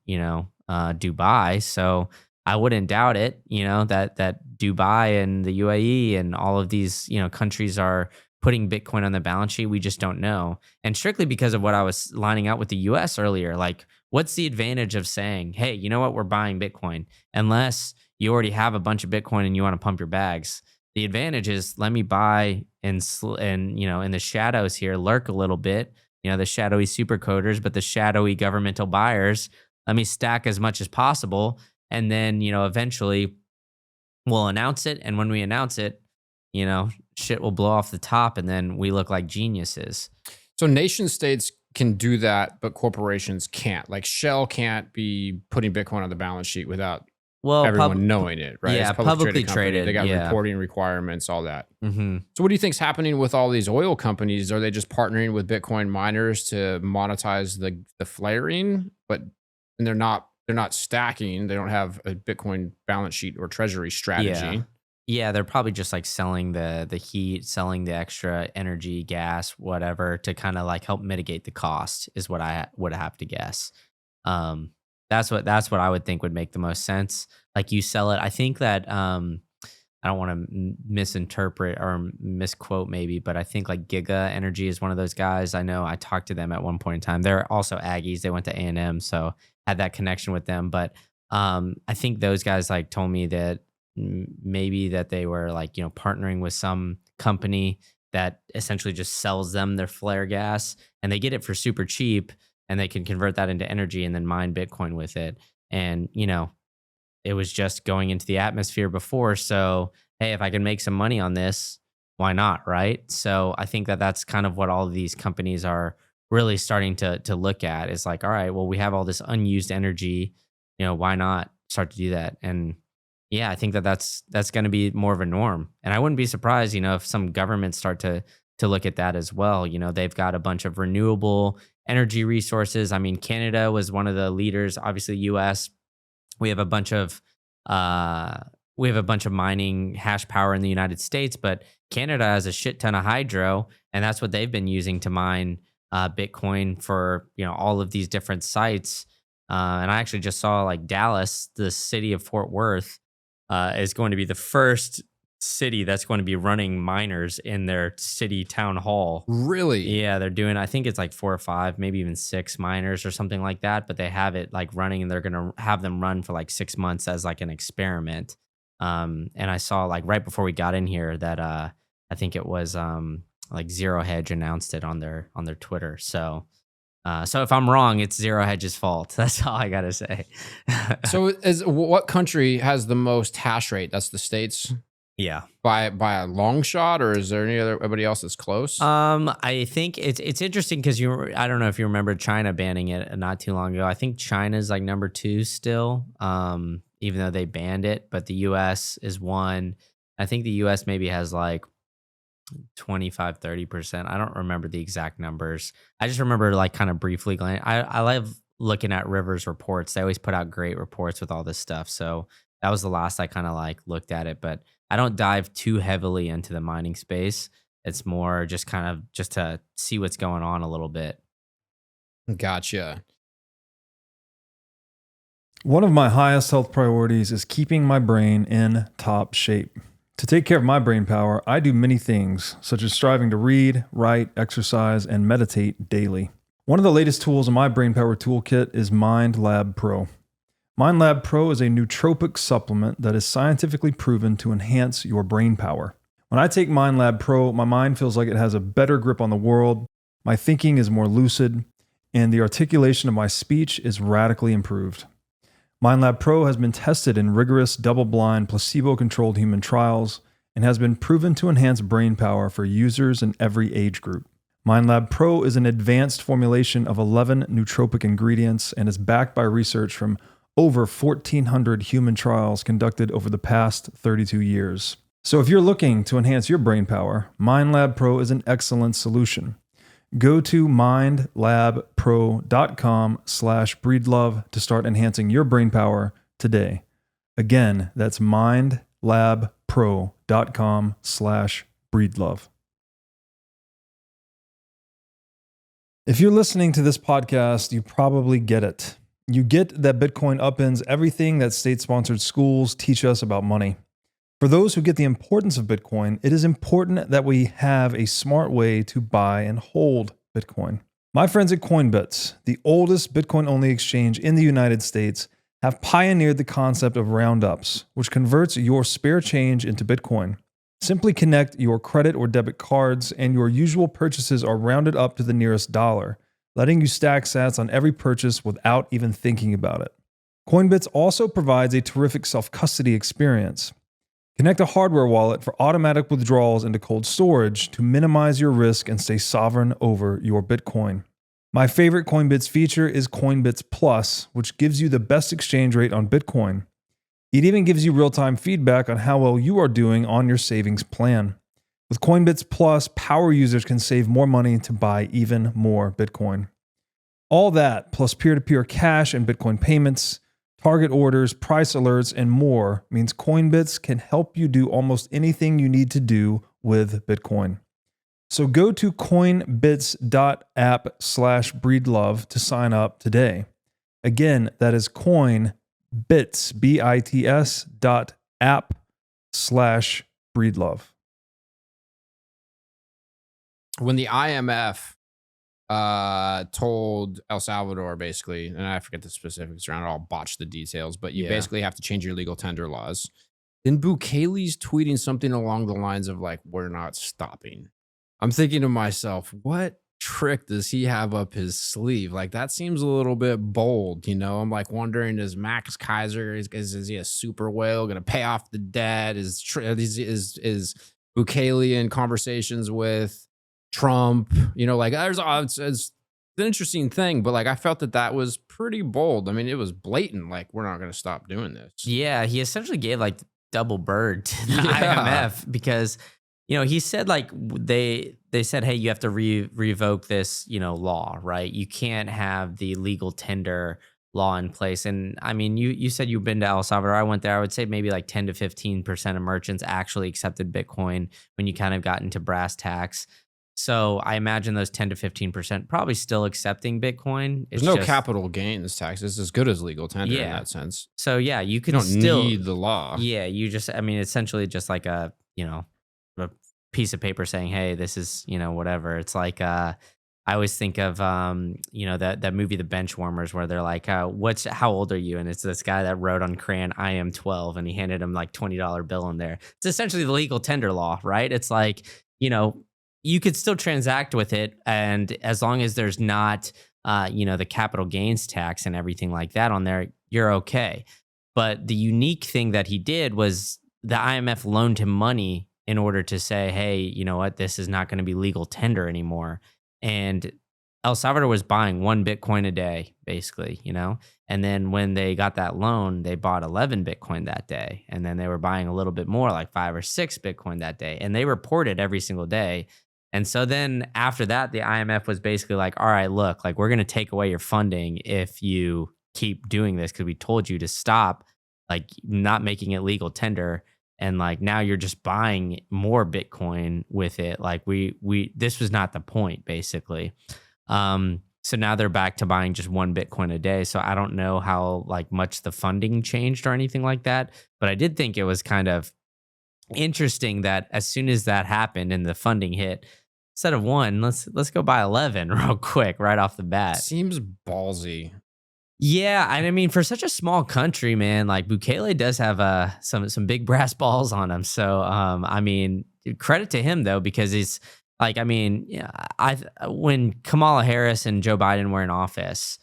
Dubai. So I wouldn't doubt it, that Dubai and the UAE and all of these, countries are putting Bitcoin on the balance sheet. We just don't know. And strictly because of what I was lining out with the US earlier, like what's the advantage of saying, hey, you know what, we're buying Bitcoin, unless you already have a bunch of Bitcoin and you want to pump your bags. The advantage is let me buy and in the shadows here, lurk a little bit, the shadowy super coders, but the shadowy governmental buyers, let me stack as much as possible. And then, eventually we'll announce it. And when we announce it, shit will blow off the top and then we look like geniuses. So nation states can do that, but corporations can't. Like Shell can't be putting Bitcoin on the balance sheet without everyone knowing it, right? Yeah, it's publicly company. traded. They got yeah. reporting requirements, all that. Mm-hmm. So what do you think's happening with all these oil companies? Are they just partnering with Bitcoin miners to monetize the flaring, and they're not stacking? They don't have a Bitcoin balance sheet or treasury strategy. Yeah, they're probably just like selling the heat, selling the extra energy, gas, whatever, to kind of like help mitigate the cost is what I would have to guess. That's what I would think would make the most sense. Like you sell it. I think that I don't want to misinterpret or misquote maybe, but I think like Giga Energy is one of those guys. I know I talked to them at one point in time. They're also Aggies. They went to A&M, so had that connection with them. But I think those guys like told me that maybe that they were like, partnering with some company that essentially just sells them their flare gas and they get it for super cheap and they can convert that into energy and then mine Bitcoin with it. And, it was just going into the atmosphere before. So, hey, if I can make some money on this, why not? Right. So I think that that's kind of what all of these companies are really starting to look at is like, all right, well, we have all this unused energy, why not start to do that? And yeah, I think that's going to be more of a norm. And I wouldn't be surprised, if some governments start to look at that as well. They've got a bunch of renewable energy resources. I mean, Canada was one of the leaders, obviously US. We have a bunch of mining hash power in the United States, but Canada has a shit ton of hydro, and that's what they've been using to mine Bitcoin for all of these different sites. And I actually just saw like Dallas, the city of Fort Worth, is going to be the first city that's going to be running miners in their city town hall. Really? Yeah, they're doing, I think it's like 4 or 5, maybe even 6 miners or something like that, but they have it like running, and they're going to have them run for like 6 months as like an experiment. And I saw like right before we got in here that I think it was like Zero Hedge announced it on their Twitter. So if I'm wrong, it's Zero Hedge's fault. That's all I got to say. So what country has the most hash rate? That's the States? Yeah. By a long shot, or is there anybody else that's close? I think it's interesting because I don't know if you remember China banning it not too long ago. I think China's like number 2 still, even though they banned it, but the US is 1. I think the US maybe has like 25-30%. I don't remember the exact numbers. I just remember like kind of briefly I love looking at Rivers reports. They always put out great reports with all this stuff. So that was the last I kind of like looked at it, but I don't dive too heavily into the mining space. It's more just kind of just to see what's going on a little bit. Gotcha. One of my highest health priorities is keeping my brain in top shape. To take care of my brain power, I do many things, such as striving to read, write, exercise, and meditate daily. One of the latest tools in my brain power toolkit is MindLab Pro. MindLab Pro is a nootropic supplement that is scientifically proven to enhance your brain power. When I take MindLab Pro, my mind feels like it has a better grip on the world, my thinking is more lucid, and the articulation of my speech is radically improved. MindLab Pro has been tested in rigorous, double-blind, placebo-controlled human trials and has been proven to enhance brain power for users in every age group. MindLab Pro is an advanced formulation of 11 nootropic ingredients and is backed by research from over 1,400 human trials conducted over the past 32 years. So if you're looking to enhance your brain power, MindLab Pro is an excellent solution. Go to mindlabpro.com/breedlove to start enhancing your brain power today. Again, that's mindlabpro.com/breedlove. If you're listening to this podcast, you probably get it. You get that Bitcoin upends everything that state-sponsored schools teach us about money. For those who get the importance of Bitcoin, it is important that we have a smart way to buy and hold Bitcoin. My friends at Coinbits, the oldest Bitcoin-only exchange in the United States, have pioneered the concept of roundups, which converts your spare change into Bitcoin. Simply connect your credit or debit cards, and your usual purchases are rounded up to the nearest dollar, letting you stack sats on every purchase without even thinking about it. Coinbits also provides a terrific self-custody experience. Connect a hardware wallet for automatic withdrawals into cold storage to minimize your risk and stay sovereign over your Bitcoin. My favorite Coinbits feature is Coinbits Plus, which gives you the best exchange rate on Bitcoin. It even gives you real-time feedback on how well you are doing on your savings plan. With Coinbits Plus, power users can save more money to buy even more Bitcoin. All that, plus peer-to-peer cash and Bitcoin payments, target orders, price alerts, and more means Coinbits can help you do almost anything you need to do with Bitcoin. So go to coinbits.app/breedlove to sign up today. Again, that is Coinbits, BITS.app/breedlove. When the IMF told El Salvador, basically, and I forget the specifics around it, I'll botch the details, but you basically have to change your legal tender laws. Then Bukele's tweeting something along the lines of like, "We're not stopping." I'm thinking to myself, what trick does he have up his sleeve? Like, that seems a little bit bold, you know? I'm like wondering, is Max Kaiser, is he a super whale going to pay off the debt? Is Bukele in conversations with Trump? You know, like there's an interesting thing, but like I felt that was pretty bold. I mean, it was blatant. Like we're not going to stop doing this. Yeah, he essentially gave like double bird to the Yeah. IMF because he said like they said, hey, you have to revoke this law, right? You can't have the legal tender law in place. And I mean, you said you've been to El Salvador. I went there. I would say maybe like 10 to 15% of merchants actually accepted Bitcoin when you kind of got into brass tacks. So I imagine those 10 to 15% probably still accepting Bitcoin. There's no capital gains tax. It's as good as legal tender in that sense. So yeah, you You could don't still need the law. Yeah, essentially just like a piece of paper saying, hey, this is, whatever. It's like I always think of that movie The Benchwarmers where they're like, how old are you? And it's this guy that wrote on crayon, I am 12, and he handed him like $20 bill in there. It's essentially the legal tender law, right? It's like, you could still transact with it, and as long as there's not the capital gains tax and everything like that on there, you're okay. But the unique thing that he did was the IMF loaned him money in order to say, hey, you know what, this is not going to be legal tender anymore. And El Salvador was buying 1 Bitcoin a day, basically, And then when they got that loan, they bought 11 Bitcoin that day. And then they were buying a little bit more, like 5 or 6 Bitcoin that day. And they reported every single day. And so then after that, the IMF was basically like, all right, look, like we're going to take away your funding if you keep doing this because we told you to stop, like not making it legal tender. And like now you're just buying more Bitcoin with it. Like this was not the point, basically. So now they're back to buying just 1 Bitcoin a day. So I don't know how like much the funding changed or anything like that. But I did think it was kind of interesting that as soon as that happened and the funding hit, instead of 1, let's go buy 11 real quick right off the bat. Seems ballsy. Yeah, and I mean, for such a small country, man, like Bukele does have some big brass balls on him. So, I mean, credit to him though, because he's like, I mean, when Kamala Harris and Joe Biden were in office,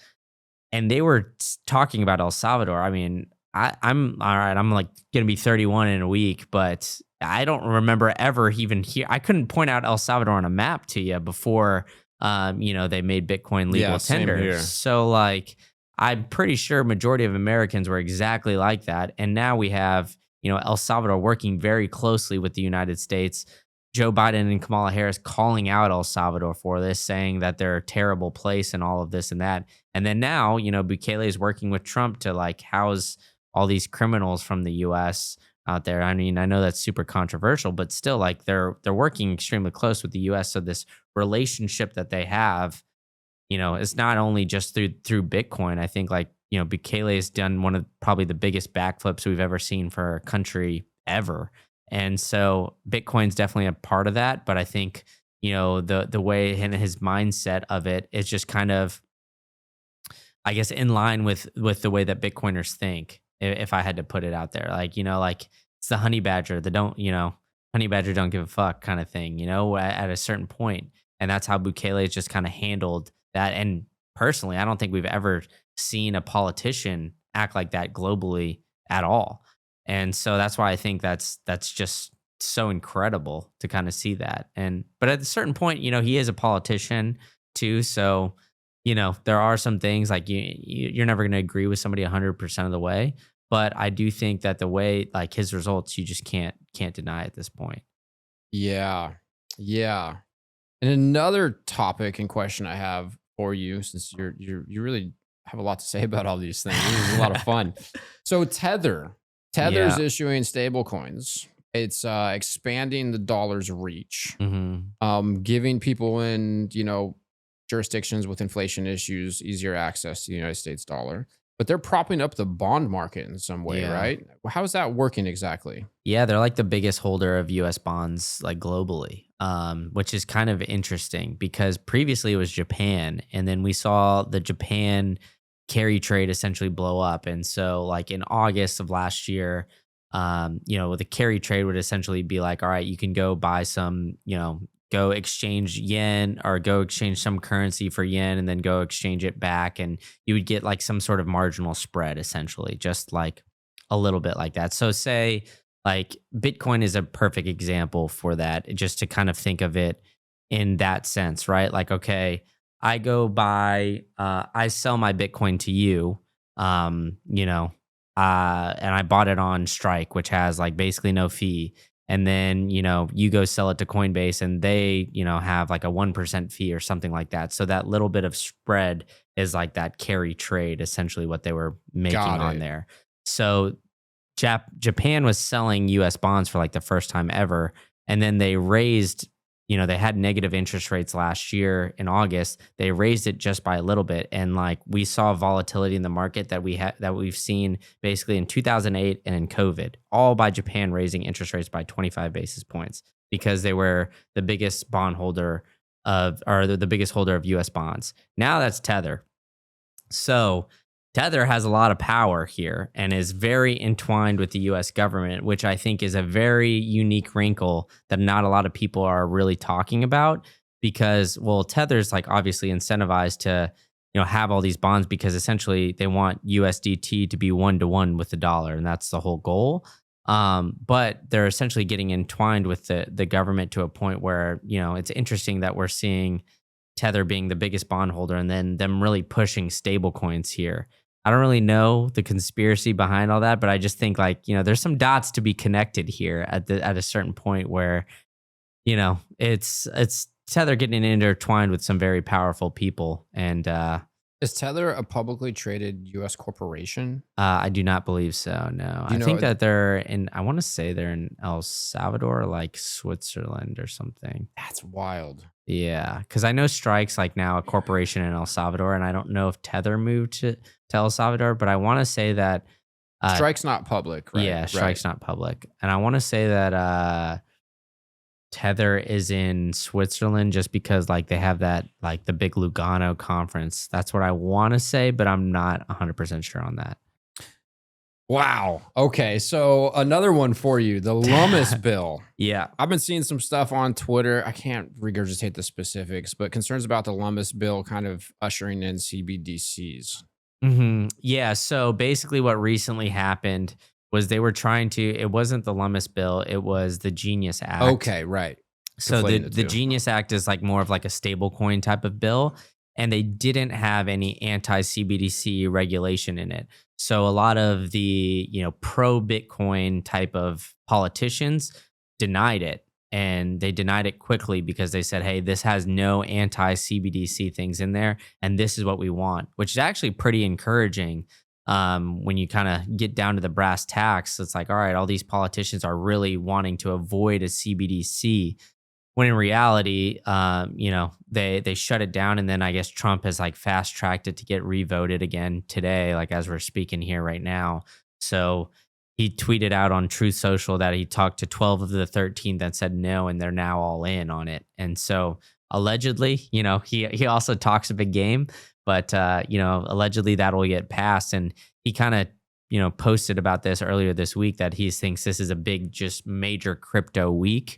and they were talking about El Salvador, I mean, I'm all right. I'm like gonna be 31 in a week, but I don't remember ever even here. I couldn't point out El Salvador on a map to you before, they made Bitcoin legal tender. So like, I'm pretty sure majority of Americans were exactly like that. And now we have, El Salvador working very closely with the United States. Joe Biden and Kamala Harris calling out El Salvador for this, saying that they're a terrible place and all of this and that. And then now, Bukele is working with Trump to like house all these criminals from the U.S. out there. I mean, I know that's super controversial, but still, like they're working extremely close with the U.S. So this relationship that they have, it's not only just through Bitcoin. I think like, Bukele has done one of probably the biggest backflips we've ever seen for our country ever. And so Bitcoin's definitely a part of that. But I think, the way and his mindset of it is just kind of, I guess, in line with the way that Bitcoiners think, if I had to put it out there. Like, like it's the honey badger, honey badger don't give a fuck kind of thing, at a certain point. And that's how Bukele has just kind of handled that. And personally, I don't think we've ever seen a politician act like that globally at all. And so that's why I think that's just so incredible to kind of see that. But at a certain point, he is a politician too. So, there are some things like you're never going to agree with somebody 100% of the way. But I do think that the way like his results, you just can't deny at this point. Yeah. Yeah. And another topic and question I have for you, since you really have a lot to say about all these things. This is a lot of fun. So Tether's issuing stable coins. It's expanding the dollar's reach, giving people in, jurisdictions with inflation issues easier access to the United States dollar. But they're propping up the bond market in some way, right? How is that working exactly? Yeah, they're like the biggest holder of U.S. bonds, like globally, which is kind of interesting because previously it was Japan, and then we saw the Japan carry trade essentially blow up. And so, like in August of last year, the carry trade would essentially be like, all right, you can go buy some, go exchange yen or go exchange some currency for yen and then go exchange it back. And you would get like some sort of marginal spread, essentially, just like a little bit like that. So say like Bitcoin is a perfect example for that, just to kind of think of it in that sense, right? Like, okay, I go buy, I sell my Bitcoin to you, and I bought it on Strike, which has like basically no fee. And then, you go sell it to Coinbase and they, have like a 1% fee or something like that. So that little bit of spread is like that carry trade, essentially what they were making on there. So Japan was selling US bonds for like the first time ever. And then they raised, they had negative interest rates last year in August. They raised it just by a little bit. And like we saw volatility in the market that we've seen basically in 2008 and in COVID, all by Japan raising interest rates by 25 basis points because they were the biggest bondholder the biggest holder of US bonds. Now that's Tether. So Tether has a lot of power here and is very entwined with the US government, which I think is a very unique wrinkle that not a lot of people are really talking about because, well, Tether's like obviously incentivized to, have all these bonds because essentially they want USDT to be 1-to-1 with the dollar. And that's the whole goal. But they're essentially getting entwined with the government to a point where, it's interesting that we're seeing Tether being the biggest bondholder and then them really pushing stable coins here. I don't really know the conspiracy behind all that, but I just think like, there's some dots to be connected here at a certain point where, it's Tether getting intertwined with some very powerful people. And is Tether a publicly traded U.S. corporation? I do not believe so. No, I think that I want to say they're in El Salvador, or like Switzerland or something. That's wild. Yeah, because I know Strike's like now a corporation in El Salvador, and I don't know if Tether moved to El Salvador, but I want to say that Strike's not public, right? Yeah, Strike's not public, and I want to say that Tether is in Switzerland just because like they have that like the big Lugano conference. That's what I want to say, but I'm not 100% sure on that. Wow. Okay. So another one for you, the Lummis bill. Yeah. I've been seeing some stuff on Twitter. I can't regurgitate the specifics, but concerns about the Lummis bill kind of ushering in CBDCs. Mm-hmm. Yeah. So basically what recently happened was they were trying to, it wasn't the Lummis bill, it was the Genius Act. Okay, right. So the Genius Act is like more of like a stable coin type of bill, and they didn't have any anti-CBDC regulation in it. So a lot of the, pro-Bitcoin type of politicians denied it, and they denied it quickly because they said, hey, this has no anti-CBDC things in there, and this is what we want, which is actually pretty encouraging. When you kind of get down to the brass tacks, it's like, all right, all these politicians are really wanting to avoid a CBDC, when in reality, they shut it down. And then I guess Trump has like fast tracked it to get revoted again today, like as we're speaking here right now. So he tweeted out on Truth Social that he talked to 12 of the 13 that said no, and they're now all in on it. And so allegedly, he also talks a big game. But, allegedly that will get passed. And he kind of, posted about this earlier this week that he thinks this is a big, just major crypto week.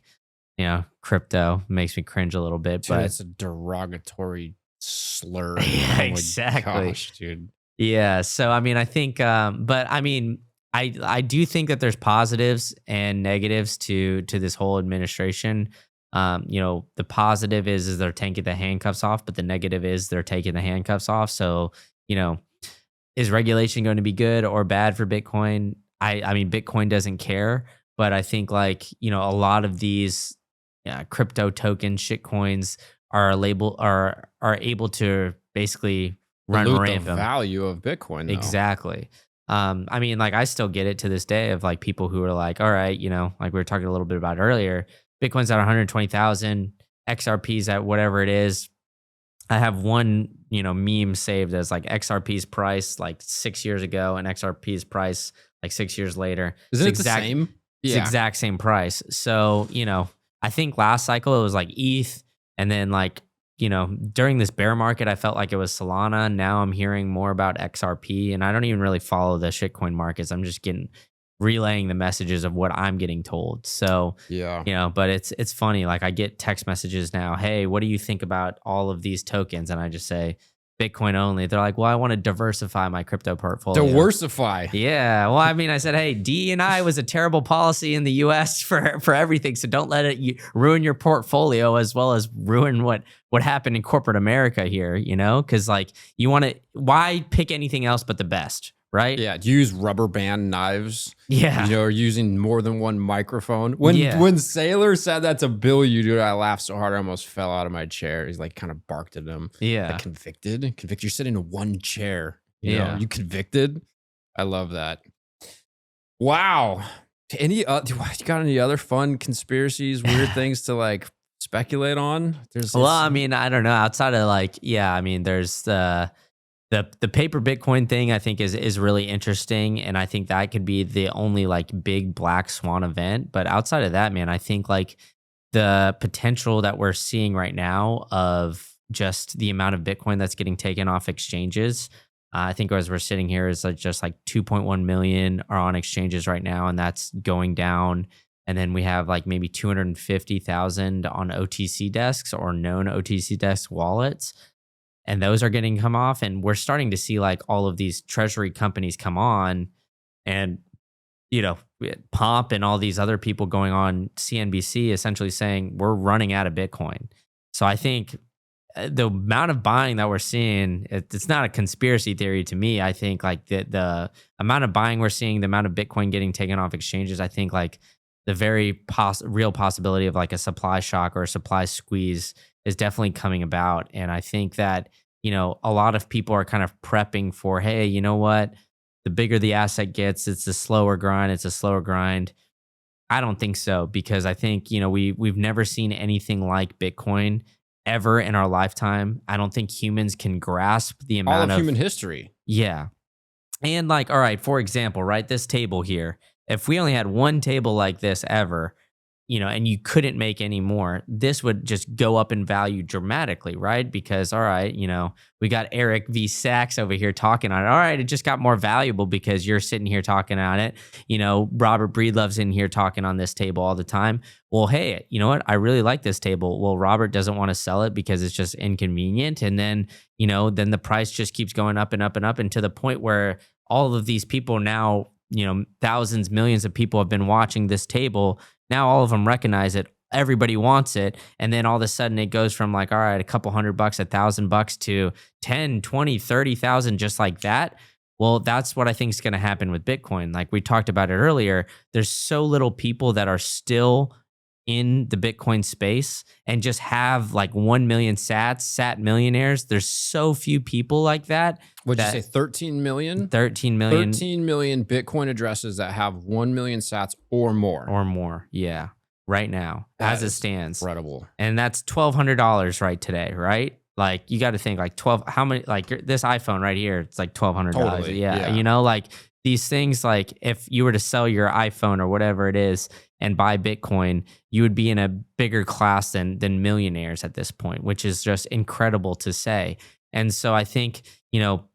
Crypto makes me cringe a little bit. Dude, but it's a derogatory slur. Yeah, Oh exactly. gosh, dude. Yeah. So, I mean, I think, I do think that there's positives and negatives to this whole administration. The positive is they're taking the handcuffs off, but the negative is they're taking the handcuffs off. So, is regulation going to be good or bad for Bitcoin? I mean, Bitcoin doesn't care, but I think like, a lot of these crypto token shit coins are able to basically run rampant. The value of Bitcoin, though. Exactly. I mean, like I still get it to this day of like people who are like, all right, like we were talking a little bit about earlier, Bitcoin's at 120,000, XRP's at whatever it is. I have one, meme saved as like XRP's price like 6 years ago and XRP's price like 6 years later. Isn't it the same? It's the exact same price. So, I think last cycle it was like ETH, and then like, during this bear market, I felt like it was Solana. Now I'm hearing more about XRP, and I don't even really follow the shitcoin markets. I'm just relaying the messages of what I'm getting told. So, yeah, but it's funny. Like I get text messages now. Hey, what do you think about all of these tokens? And I just say, Bitcoin only. They're like, well, I want to diversify my crypto portfolio. Diversify. Yeah. Well, I mean, I said, hey, DE&I was a terrible policy in the US for everything. So don't let it ruin your portfolio as well as ruin what happened in corporate America here, you know? Because like you want to, why pick anything else but the best, right? Yeah. Do you use rubber band knives? Yeah. You know, or using more than one microphone. When Saylor said that to Bill, dude, I laughed so hard I almost fell out of my chair. He's like kind of barked at him. Yeah. Like, convicted? You're sitting in one chair. You Yeah. know, you convicted? I love that. Wow. You got any other fun conspiracies, weird things to like speculate on? Well, I mean, I don't know. Outside of like, yeah, I mean, there's the paper Bitcoin thing I think is really interesting. And I think that could be the only like big black swan event. But outside of that, man, I think like the potential that we're seeing right now of just the amount of Bitcoin that's getting taken off exchanges. I think as we're sitting here is like just like 2.1 million are on exchanges right now, and that's going down. And then we have like maybe 250,000 on OTC desks or known OTC desk wallets. And those are getting come off. And we're starting to see like all of these treasury companies come on and, you know, Pomp and all these other people going on CNBC essentially saying we're running out of Bitcoin. So I think the amount of buying that we're seeing, it's not a conspiracy theory to me. I think like the amount of buying we're seeing, the amount of Bitcoin getting taken off exchanges, I think like the very real possibility of like a supply shock or a supply squeeze is definitely coming about. And I think that, you know, a lot of people are kind of prepping for, hey, you know what? The bigger the asset gets, it's a slower grind. I don't think so, because I think, you know, we've never seen anything like Bitcoin ever in our lifetime. I don't think humans can grasp the amount all of human history. Yeah. And like, all right, for example, right, this table here, if we only had one table like this ever, you know, and you couldn't make any more, this would just go up in value dramatically, right? Because, all right, you know, we got Eric V. Sachs over here talking on it. All right, it just got more valuable because you're sitting here talking on it. You know, Robert Breedlove's in here talking on this table all the time. Well, hey, you know what? I really like this table. Well, Robert doesn't want to sell it because it's just inconvenient. And then, you know, then the price just keeps going up and up and up, and to the point where all of these people now, you know, thousands, millions of people have been watching this table. Now all of them recognize it. Everybody wants it. And then all of a sudden it goes from like, all right, a couple $100, $1,000 to 10, 20, 30,000, just like that. Well, that's what I think is going to happen with Bitcoin. Like we talked about it earlier, there's so little people that are still in the Bitcoin space and just have like 1 million sat millionaires. There's so few people like that. What'd you say, 13 million? 13 million. 13 million Bitcoin addresses that have 1 million sats or more. Or more, yeah. Right now, as it stands. Incredible. And that's $1,200 right today, right? Like you got to think like 12, how many, like this iPhone right here, it's like $1,200. Totally, yeah. You know, like these things, like if you were to sell your iPhone or whatever it is and buy Bitcoin, you would be in a bigger class than millionaires at this point, which is just incredible to say. And so I think, you know,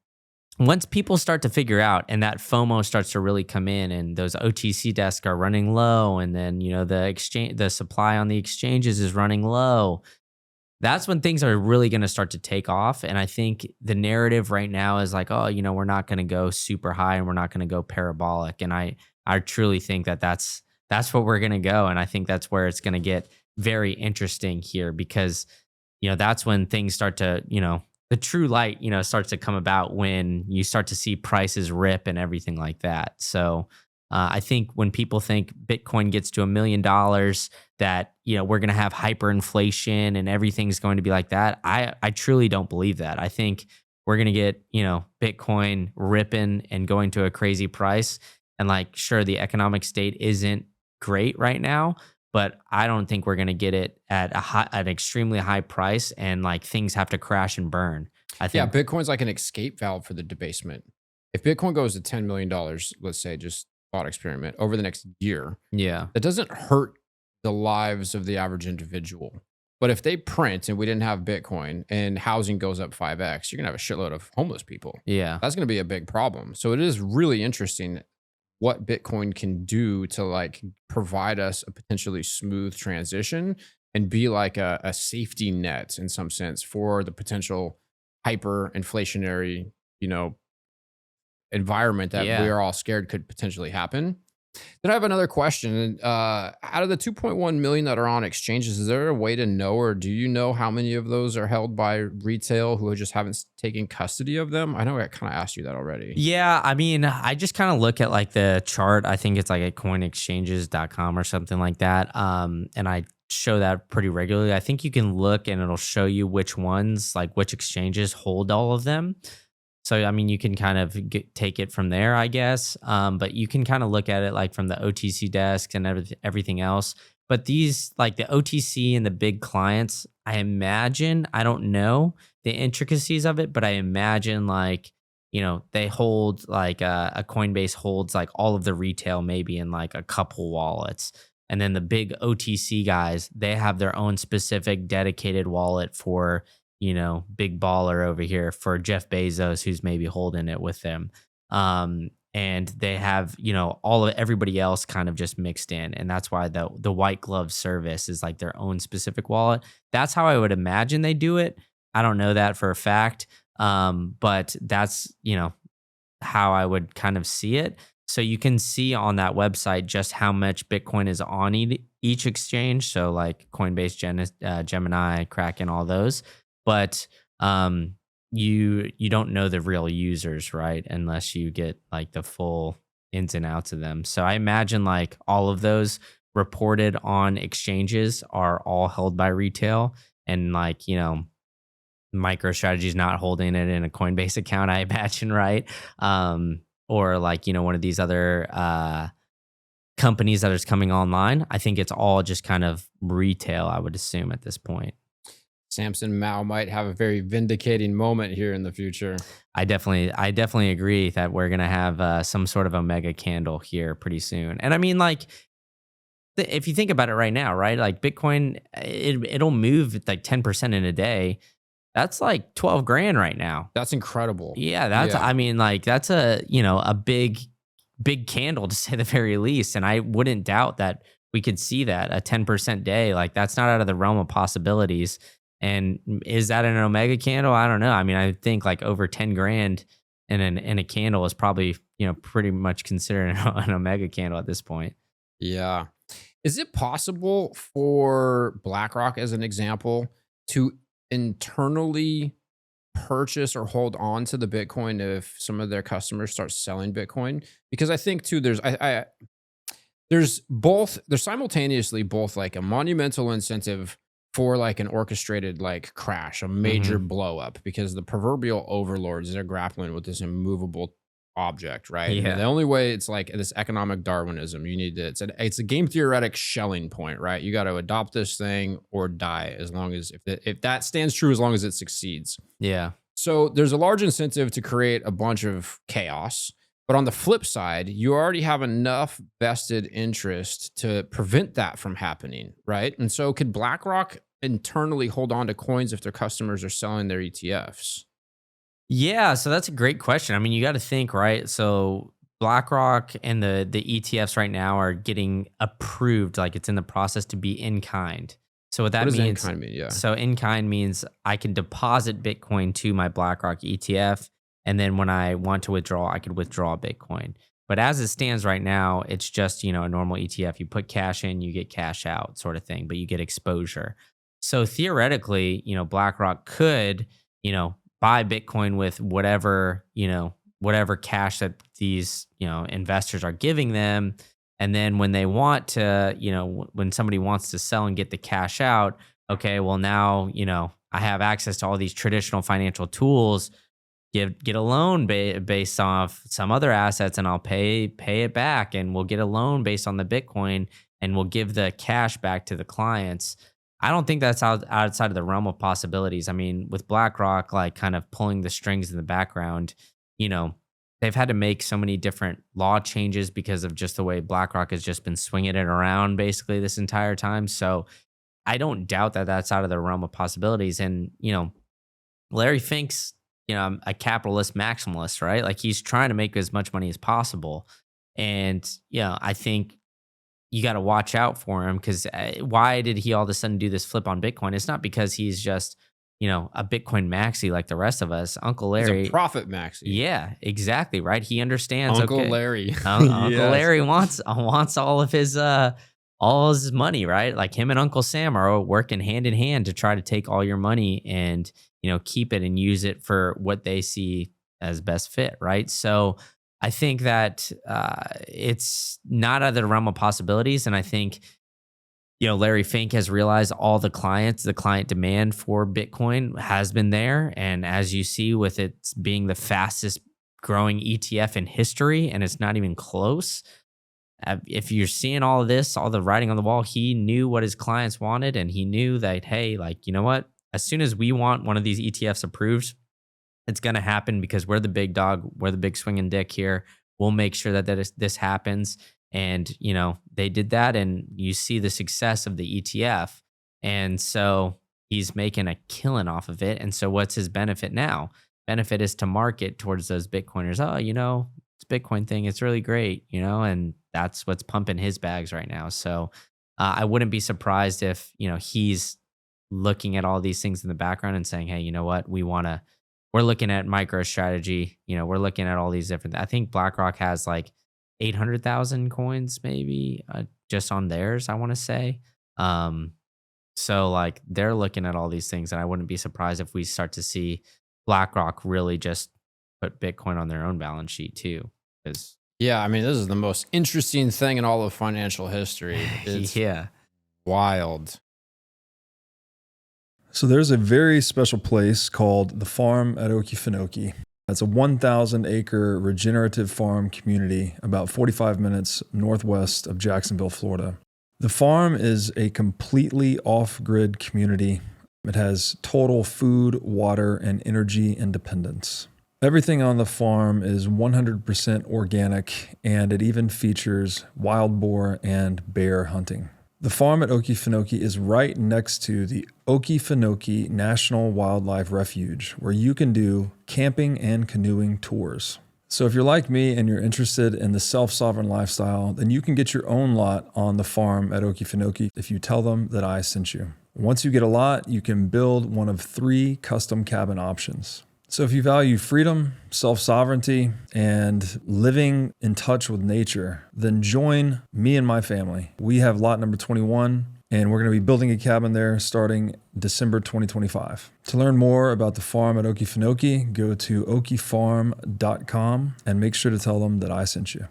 once people start to figure out and that FOMO starts to really come in and those OTC desks are running low, and then, you know, the supply on the exchanges is running low, that's when things are really going to start to take off. And I think the narrative right now is like, oh, you know, we're not going to go super high and we're not going to go parabolic. And I truly think that that's what we're going to go. And I think that's where it's going to get very interesting here, because, you know, that's when things start to, you know, the true light, you know, starts to come about when you start to see prices rip and everything like that. So I think when people think Bitcoin gets to $1 million, that, you know, we're going to have hyperinflation and everything's going to be like that. I truly don't believe that. I think we're going to get, you know, Bitcoin ripping and going to a crazy price. And like, sure, the economic state isn't great right now, but I don't think we're going to get it at an extremely high price and like things have to crash and burn. I think Bitcoin's like an escape valve for the debasement. If Bitcoin goes to $10 million, let's say, just thought experiment, over the next year, that doesn't hurt the lives of the average individual. But if they print and we didn't have Bitcoin and housing goes up 5x, you're going to have a shitload of homeless people. Yeah. That's going to be a big problem. So it is really interesting what Bitcoin can do to like provide us a potentially smooth transition and be like a safety net in some sense for the potential hyperinflationary, environment that we are all scared could potentially happen. Then I have another question. Out of the 2.1 million that are on exchanges, is there a way to know, or do you know how many of those are held by retail who just haven't taken custody of them? I know I kind of asked you that already. Yeah, I mean, I just kind of look at like the chart. I think it's like at coinexchanges.com or something like that. And I show that pretty regularly. I think you can look and it'll show you which ones, like which exchanges hold all of them. So, I mean, you can kind of take it from there, I guess. But you can kind of look at it like from the OTC desks and everything else. But these, like the OTC and the big clients, I imagine, I don't know the intricacies of it, but I imagine like, they hold like a Coinbase holds like all of the retail maybe in like a couple wallets. And then the big OTC guys, they have their own specific dedicated wallet for, big baller over here, for Jeff Bezos, who's maybe holding it with them. And they have, all of everybody else kind of just mixed in. And that's why the white glove service is like their own specific wallet. That's how I would imagine they do it. I don't know that for a fact. But that's, how I would kind of see it. So you can see on that website just how much Bitcoin is on each exchange. So like Coinbase, Gemini, Kraken, all those. But you don't know the real users, right? Unless you get like the full ins and outs of them. So I imagine like all of those reported on exchanges are all held by retail, and like, MicroStrategy is not holding it in a Coinbase account, I imagine, right? Or like, one of these other companies that is coming online. I think it's all just kind of retail, I would assume at this point. Samson Mao might have a very vindicating moment here in the future. I definitely agree that we're going to have some sort of a mega candle here pretty soon. And I mean, like, if you think about it right now, right? Like Bitcoin, it'll move like 10% in a day. That's like 12 grand right now. That's incredible. Yeah, I mean, like that's a big candle to say the very least. And I wouldn't doubt that we could see that a 10% day. Like that's not out of the realm of possibilities. And is that an omega candle? I don't know. I mean, I think like over 10 grand in a candle is probably, pretty much considered an omega candle at this point. Yeah. Is it possible for BlackRock, as an example, to internally purchase or hold on to the Bitcoin if some of their customers start selling Bitcoin? Because I think too, there's simultaneously both like a monumental incentive for like an orchestrated like crash, a major blow up, because the proverbial overlords, they're grappling with this immovable object, right? Yeah. And the only way, it's like this economic Darwinism. You need to, it's a game theoretic Schelling point, right? You got to adopt this thing or die, as long as if that stands true, as long as it succeeds. Yeah. So there's a large incentive to create a bunch of chaos. But on the flip side, you already have enough vested interest to prevent that from happening, right? And so could BlackRock internally hold on to coins if their customers are selling their ETFs? Yeah, so that's a great question. I mean, you got to think, right? So BlackRock and the ETFs right now are getting approved, like it's in the process to be in kind. So what that means, in kind mean? Yeah. So in kind means I can deposit Bitcoin to my BlackRock ETF, and then when I want to withdraw, I could withdraw Bitcoin. But as it stands right now, it's just, a normal ETF. You put cash in, you get cash out sort of thing, but you get exposure. So theoretically, BlackRock could, buy Bitcoin with whatever cash that these, investors are giving them. And then when they want to, when somebody wants to sell and get the cash out, okay, well now, I have access to all these traditional financial tools, get a loan based off some other assets, and I'll pay it back, and we'll get a loan based on the Bitcoin, and we'll give the cash back to the clients. I don't think that's outside of the realm of possibilities. I mean, with BlackRock, like kind of pulling the strings in the background, they've had to make so many different law changes because of just the way BlackRock has just been swinging it around basically this entire time. So I don't doubt that that's out of the realm of possibilities. And, Larry Fink's, a capitalist maximalist, right? Like he's trying to make as much money as possible. And, I think you got to watch out for him, because why did he all of a sudden do this flip on Bitcoin? It's not because he's just a Bitcoin maxi like the rest of us. Uncle He's Larry, a profit maxi. yeah, exactly, right. He understands. Uncle okay, Larry. Uncle Yes. Larry wants all of his money, right? Like him and Uncle Sam are working hand in hand to try to take all your money and keep it and use it for what they see as best fit, right? So I think that it's not out of the realm of possibilities, and I think Larry Fink has realized all the client demand for Bitcoin has been there. And as you see, with it being the fastest growing ETF in history, and it's not even close. If you're seeing all of this, all the writing on the wall, he knew what his clients wanted. And he knew that, hey, like, you know what? As soon as we want one of these ETFs approved, it's going to happen because we're the big dog. We're the big swinging dick here. We'll make sure that this happens. And, they did that, and you see the success of the ETF. And so he's making a killing off of it. And so what's his benefit now? Benefit is to market towards those Bitcoiners. Oh, it's Bitcoin thing. It's really great, and that's what's pumping his bags right now. So I wouldn't be surprised if, he's looking at all these things in the background and saying, hey, you know what? We're looking at MicroStrategy. We're looking at all these different, I think BlackRock has like 800,000 coins maybe just on theirs, I want to say. So like they're looking at all these things, and I wouldn't be surprised if we start to see BlackRock really just put Bitcoin on their own balance sheet too. Because Yeah, I mean, this is the most interesting thing in all of financial history. It's yeah, wild. So there's a very special place called the Farm at Okefenokee. It's a 1,000-acre regenerative farm community about 45 minutes northwest of Jacksonville, Florida. The farm is a completely off-grid community. It has total food, water, and energy independence. Everything on the farm is 100% organic, and it even features wild boar and bear hunting. The farm at Okefenokee is right next to the Okefenokee National Wildlife Refuge, where you can do camping and canoeing tours. So if you're like me and you're interested in the self-sovereign lifestyle, then you can get your own lot on the farm at Okefenokee if you tell them that I sent you. Once you get a lot, you can build one of 3 custom cabin options. So if you value freedom, self-sovereignty, and living in touch with nature, then join me and my family. We have lot number 21, and we're going to be building a cabin there starting December 2025. To learn more about the farm at Okefenokee, go to okefarm.com and make sure to tell them that I sent you.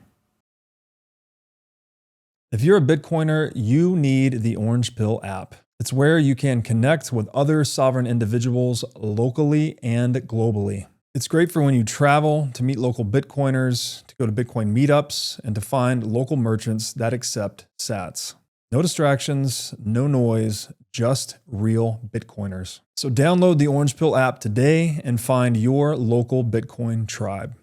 If you're a Bitcoiner, you need the Orange Pill app. It's where you can connect with other sovereign individuals locally and globally. It's great for when you travel, to meet local Bitcoiners, to go to Bitcoin meetups, and to find local merchants that accept sats. No distractions, no noise, just real Bitcoiners. So download the Orange Pill app today and find your local Bitcoin tribe.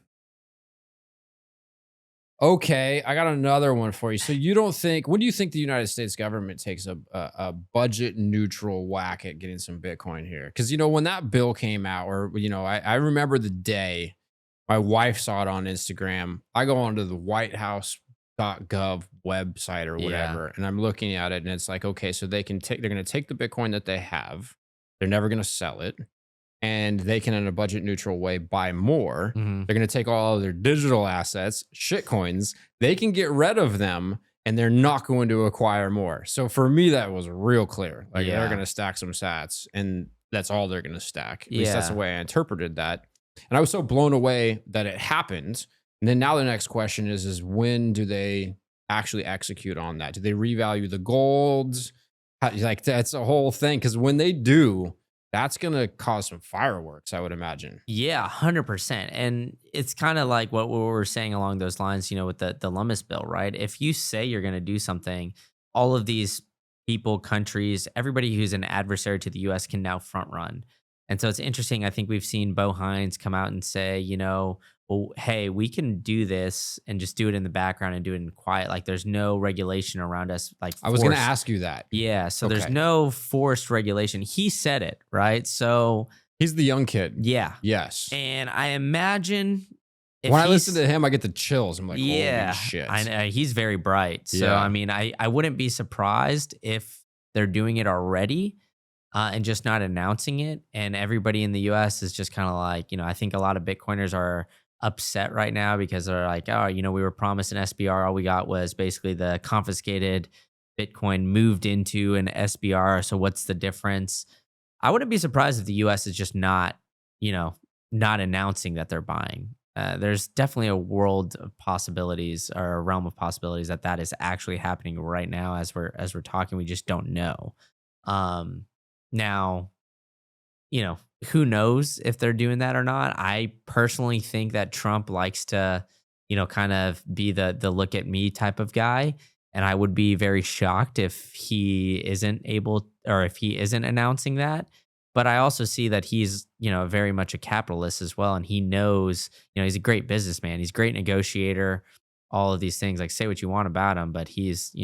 Okay, I got another one for you. So when do you think the United States government takes a budget neutral whack at getting some Bitcoin here? Because, when that bill came out, or, I remember the day my wife saw it on Instagram. I go onto the whitehouse.gov website or whatever, and I'm looking at it, and it's like, okay, so they're going to take the Bitcoin that they have. They're never going to sell it. And they can, in a budget neutral way, buy more. Mm-hmm. They're going to take all of their digital assets, shitcoins. They can get rid of them, and they're not going to acquire more. So for me, that was real clear. Like they're going to stack some sats, and that's all they're going to stack. At least that's the way I interpreted that. And I was so blown away that it happened. And then now the next question is when do they actually execute on that? Do they revalue the golds? Like that's a whole thing. Because when they do, that's going to cause some fireworks, I would imagine. Yeah, 100%. And it's kind of like what we were saying along those lines, with the Lummis bill, right? If you say you're going to do something, all of these people, countries, everybody who's an adversary to the U.S. can now front run. And so it's interesting. I think we've seen Bo Hines come out and say, well, hey, we can do this and just do it in the background and do it in quiet. Like there's no regulation around us. Like I was going to ask you that. Yeah. So there's no forced regulation. He said it, right? So he's the young kid. Yeah. Yes. And I imagine when I listen to him, I get the chills. I'm like, yeah, holy shit. I know, he's very bright. So, I mean, I wouldn't be surprised if they're doing it already. and just not announcing it. And everybody in the US is just kind of like, I think a lot of Bitcoiners are upset right now because they're like, oh, we were promised an SBR. All we got was basically the confiscated Bitcoin moved into an SBR. So what's the difference? I wouldn't be surprised if the US is just not, not announcing that they're buying. There's definitely a world of possibilities or a realm of possibilities that is actually happening right now as we're talking. We just don't know. Now, who knows if they're doing that or not? I personally think that Trump likes to, kind of be the look at me type of guy. And I would be very shocked if he isn't able or if he isn't announcing that. But I also see that he's, very much a capitalist as well. And he knows, he's a great businessman. He's a great negotiator, all of these things. Like, say what you want about him, but he's,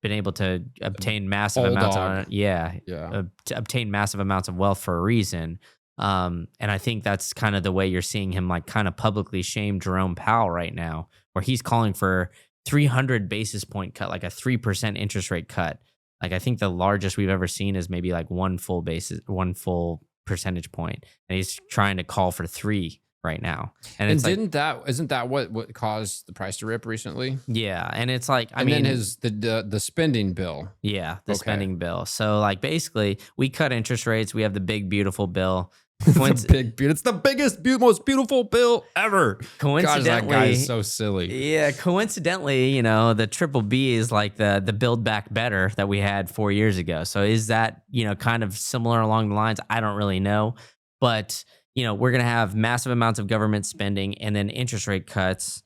been able to obtain massive amounts of to obtain massive amounts of wealth for a reason. And I think that's kind of the way you're seeing him like kind of publicly shame Jerome Powell right now, where he's calling for 300 basis point cut, like a 3% interest rate cut. Like I think the largest we've ever seen is maybe like one full percentage point, and he's trying to call for 3 right now. And it's isn't that what caused the price to rip recently? Yeah, and it's like then the spending bill. Yeah, the spending bill. So like basically, we cut interest rates. We have the big beautiful bill. It's the biggest, most beautiful bill ever. Coincidentally, gosh, that guy is so silly. Yeah, coincidentally, the triple B is like the Build Back Better that we had 4 years ago. So is that kind of similar along the lines? I don't really know, but we're gonna have massive amounts of government spending and then interest rate cuts.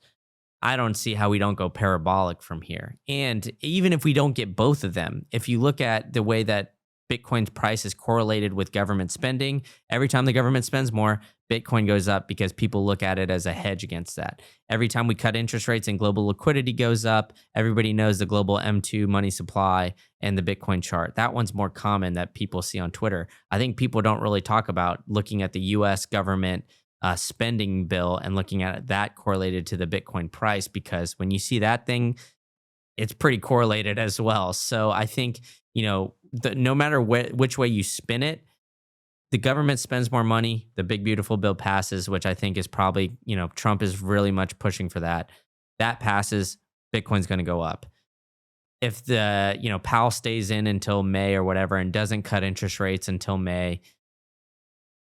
I don't see how we don't go parabolic from here. And even if we don't get both of them, if you look at the way that Bitcoin's price is correlated with government spending. Every time the government spends more, Bitcoin goes up because people look at it as a hedge against that. Every time we cut interest rates and global liquidity goes up, everybody knows the global M2 money supply and the Bitcoin chart. That one's more common that people see on Twitter. I think people don't really talk about looking at the US government spending bill and looking at that correlated to the Bitcoin price, because when you see that thing, it's pretty correlated as well. So I think, no matter which way you spin it, the government spends more money, the big beautiful bill passes, which I think is probably, Trump is really much pushing for that. That passes, Bitcoin's going to go up. If the, Powell stays in until May or whatever and doesn't cut interest rates until May,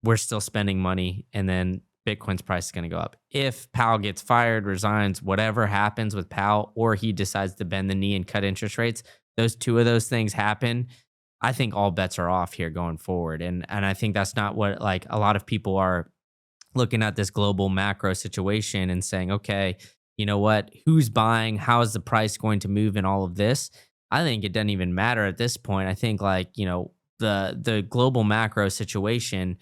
we're still spending money, and then Bitcoin's price is going to go up. If Powell gets fired, resigns, whatever happens with Powell, or he decides to bend the knee and cut interest rates, those two of those things happen, I think all bets are off here going forward. And I think that's not what, like, a lot of people are looking at this global macro situation and saying, okay, you know what, who's buying? How is the price going to move in all of this? I think it doesn't even matter at this point. I think the global macro situation,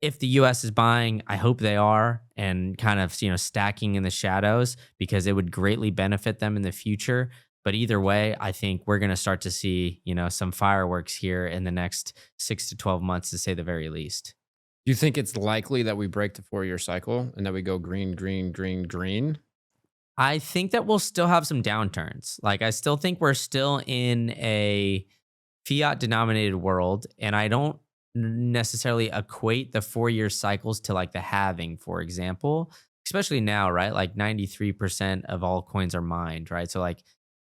if the US is buying, I hope they are, and kind of, stacking in the shadows, because it would greatly benefit them in the future. But either way, I think we're going to start to see, some fireworks here in the next 6 to 12 months, to say the very least. Do you think it's likely that we break the 4-year cycle and that we go green, green, green, green? I think that we'll still have some downturns. Like, I still think we're still in a fiat denominated world, and I don't necessarily equate the 4-year cycles to like the halving, for example, especially now, right? Like 93% of all coins are mined, right? So like,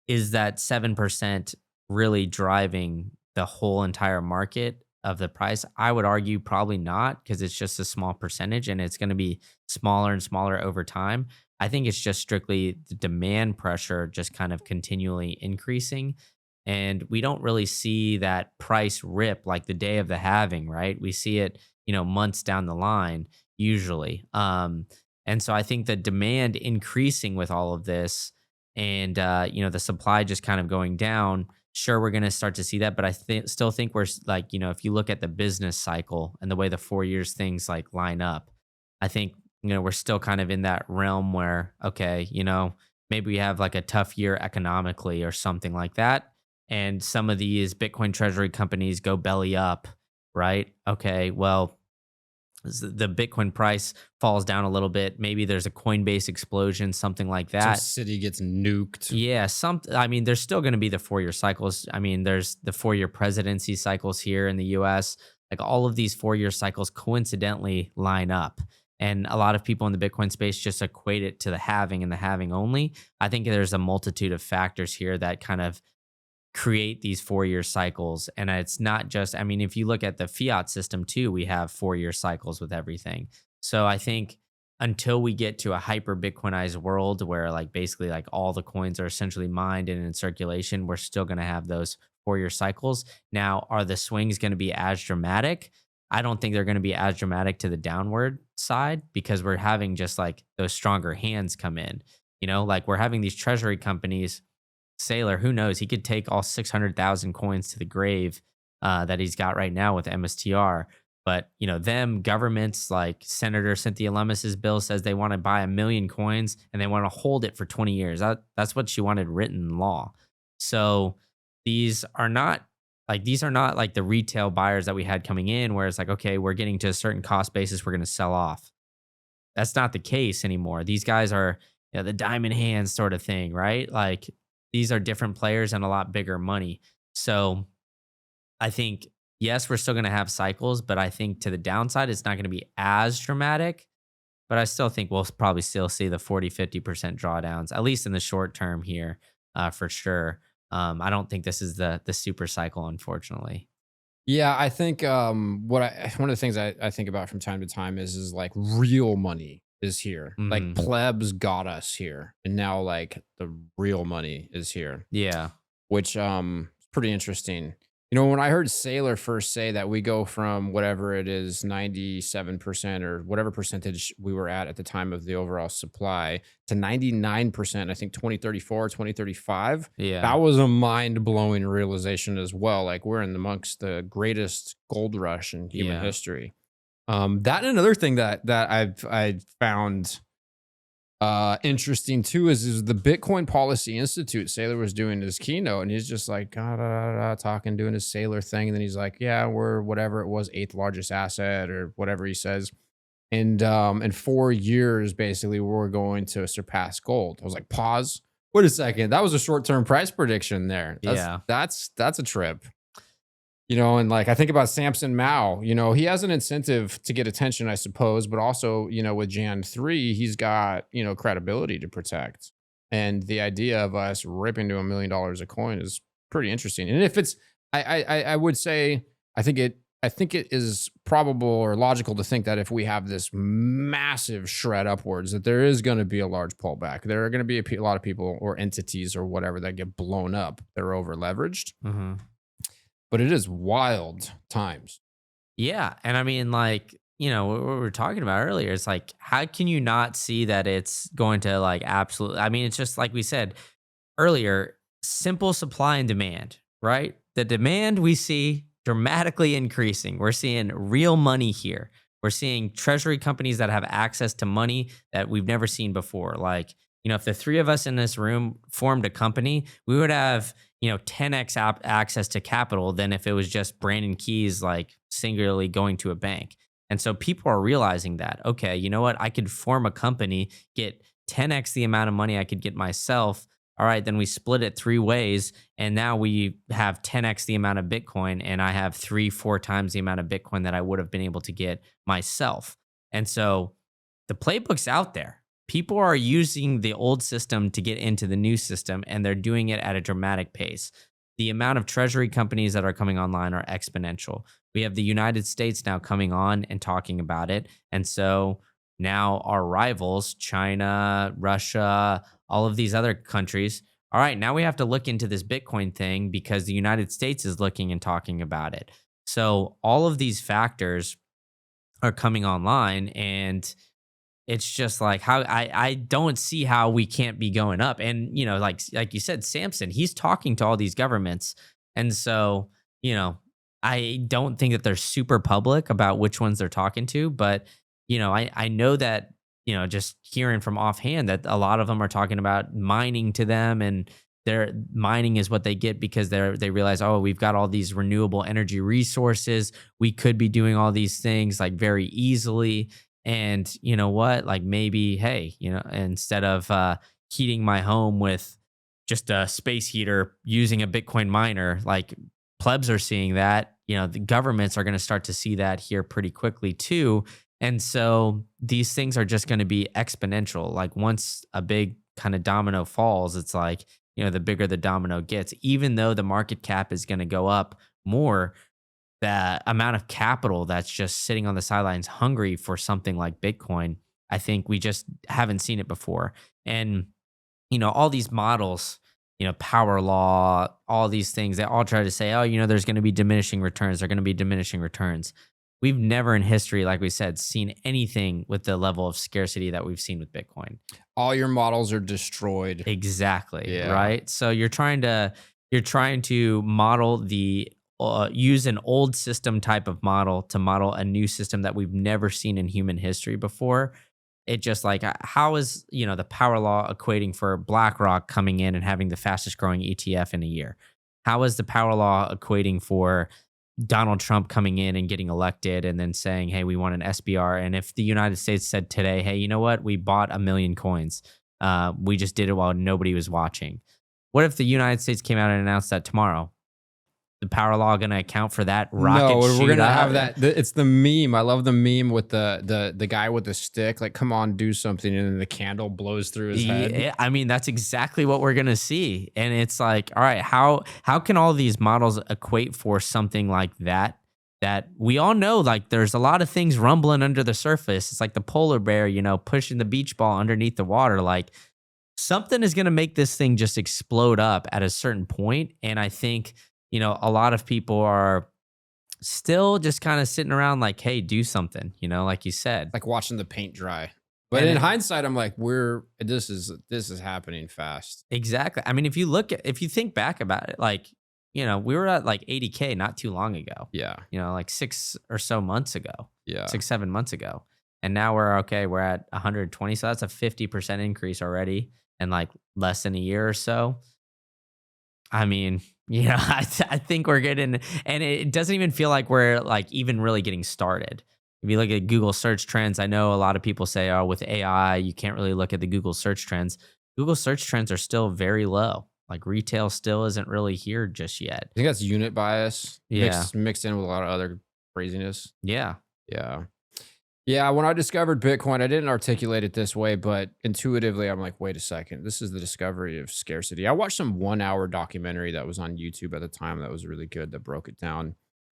is that 7% really driving the whole entire market of the price? I would argue probably not, because it's just a small percentage and it's going to be smaller and smaller over time. I think it's just strictly the demand pressure just kind of continually increasing. And we don't really see that price rip like the day of the halving, right? We see it, months down the line usually. And so I think the demand increasing with all of this, and the supply just kind of going down. Sure, we're going to start to see that, but I still think we're like, if you look at the business cycle and the way the 4 years things like line up, I think we're still kind of in that realm where, okay, maybe we have like a tough year economically or something like that, and some of these Bitcoin treasury companies go belly up, right? Okay, well, the Bitcoin price falls down a little bit. Maybe there's a Coinbase explosion, something like that. Some city gets nuked. Yeah, I mean, there's still going to be the 4-year cycles. I mean, there's the 4-year presidency cycles here in the US. Like all of these 4-year cycles coincidentally line up. And a lot of people in the Bitcoin space just equate it to the halving and the halving only. I think there's a multitude of factors here that kind of create these 4-year cycles. And it's not just, I mean, if you look at the fiat system too, we have 4-year cycles with everything. So I think until we get to a hyper Bitcoinized world where like basically like all the coins are essentially mined and in circulation, we're still going to have those 4-year cycles. Now, are the swings going to be as dramatic? I don't think they're going to be as dramatic to the downward side because we're having just like those stronger hands come in. You know, like we're having these treasury companies. Saylor, who knows? He could take all 600,000 coins to the grave that he's got right now with MSTR. But, you know, them governments like Senator Cynthia Lummis's bill says they want to buy 1 million coins and they want to hold it for 20 years. That's what she wanted written in law. So these are not like the retail buyers that we had coming in where it's like, okay, we're getting to a certain cost basis, we're going to sell off. That's not the case anymore. These guys are, you know, the diamond hands sort of thing, right? Like these are different players and a lot bigger money. So I think, yes, we're still going to have cycles, but I think to the downside, it's not going to be as dramatic. But I still think we'll probably still see the 40-50% drawdowns, at least in the short term here, for sure. I don't think this is the super cycle, unfortunately. Yeah, I think one of the things I think about from time to time is like real money is here. Like plebs got us here, and now like the real money is here. Yeah, which is pretty interesting. You know, when I heard Saylor first say that we go from whatever it is, 97% or whatever percentage we were at the time of the overall supply to 99%, I think 2034, 2035. yeah, That was a mind-blowing realization as well. Like we're in amongst the greatest gold rush in human history. That and another thing that I found interesting too is the Bitcoin Policy Institute. Saylor was doing his keynote and he's just like talking, doing his Saylor thing, and then he's like, yeah, we're whatever it was, 8th largest asset or whatever he says, and in 4 years basically we're going to surpass gold. I was like, pause, wait a second, that was a short-term price prediction there. That's a trip. You know, and like I think about Samson Mao, you know, he has an incentive to get attention, I suppose, but also, you know, with Jan 3, he's got, you know, credibility to protect. And the idea of us ripping to $1 million a coin is pretty interesting. And if it's, I would say, I think it is probable or logical to think that if we have this massive shred upwards, that there is going to be a large pullback. There are going to be a lot of people or entities or whatever that get blown up. They're over leveraged. But it is wild times. Yeah. And I mean, like, you know, what we were talking about earlier, it's like, how can you not see that it's going to like absolutely, I mean, it's just like we said earlier, simple supply and demand, right? The demand we see dramatically increasing. We're seeing real money here. We're seeing treasury companies that have access to money that we've never seen before. Like, you know, if the three of us in this room formed a company, we would have, you know, 10x access to capital than if it was just Brandon Keys, like singularly going to a bank. And so people are realizing that, okay, you know what? I could form a company, get 10x the amount of money I could get myself. All right, then we split it 3 ways. And now we have 10x the amount of Bitcoin, and I have 3-4 times the amount of Bitcoin that I would have been able to get myself. And so the playbook's out there. People are using the old system to get into the new system, and they're doing it at a dramatic pace. The amount of treasury companies that are coming online are exponential. We have the United States now coming on and talking about it. And so now our rivals, China, Russia, all of these other countries, all right, now we have to look into this Bitcoin thing because the United States is looking and talking about it. So all of these factors are coming online, and it's just like how I don't see how we can't be going up. And, you know, like you said, Samson, he's talking to all these governments. And so, you know, I don't think that they're super public about which ones they're talking to. But, you know, I know that, you know, just hearing from offhand that a lot of them are talking about mining to them and, their mining is what they get because they realize, oh, we've got all these renewable energy resources. We could be doing all these things like very easily. And you know what? Like maybe, hey, instead of heating my home with just a space heater using a Bitcoin miner, like plebs are seeing that, the governments are going to start to see that here pretty quickly too. And so these things are just going to be exponential. Like once a big kind of domino falls, it's like, the bigger the domino gets, even though the market cap is going to go up more, the amount of capital that's just sitting on the sidelines hungry for something like Bitcoin, I think we just haven't seen it before. And, all these models, power law, all these things, they all try to say, oh, there's going to be diminishing returns. They're going to be diminishing returns. We've never in history, like we said, seen anything with the level of scarcity that we've seen with Bitcoin. All your models are destroyed. Exactly. Yeah. Right. So you're trying to model use an old system type of model to model a new system that we've never seen in human history before. It just like, how is, the power law equating for BlackRock coming in and having the fastest growing ETF in a year? How is the power law equating for Donald Trump coming in and getting elected and then saying, hey, we want an SBR? And if the United States said today, hey, you know what? We bought 1 million coins. We just did it while nobody was watching. What if the United States came out and announced that tomorrow? The power law going to account for that rocket? No, we're going to shootout? have that. It's the meme. I love the meme with the guy with the stick. Like, come on, do something. And then the candle blows through his head. Yeah, I mean, that's exactly what we're going to see. And it's like, all right, how can all these models equate for something like that we all know, like there's a lot of things rumbling under the surface. It's like the polar bear, pushing the beach ball underneath the water. Like something is going to make this thing just explode up at a certain point. And I think, a lot of people are still just kind of sitting around like, hey, do something, like you said. Like watching the paint dry. But in hindsight, I'm like, this is happening fast. Exactly. I mean, if you think back about it, like, we were at like 80K not too long ago. Yeah. Like 6 or so months ago. Yeah. 6-7 months ago. And now we're at 120. So that's a 50% increase already in like less than a year or so. I mean, I think we're getting, and it doesn't even feel like we're like even really getting started. If you look at Google search trends, I know a lot of people say, oh, with AI, you can't really look at the Google search trends. Google search trends are still very low. Like retail still isn't really here just yet. I think that's unit bias. Yeah. Mixed in with a lot of other craziness. Yeah. Yeah. Yeah, when I discovered Bitcoin, I didn't articulate it this way, but intuitively, I'm like, wait a second. This is the discovery of scarcity. I watched some 1-hour documentary that was on YouTube at the time that was really good, that broke it down.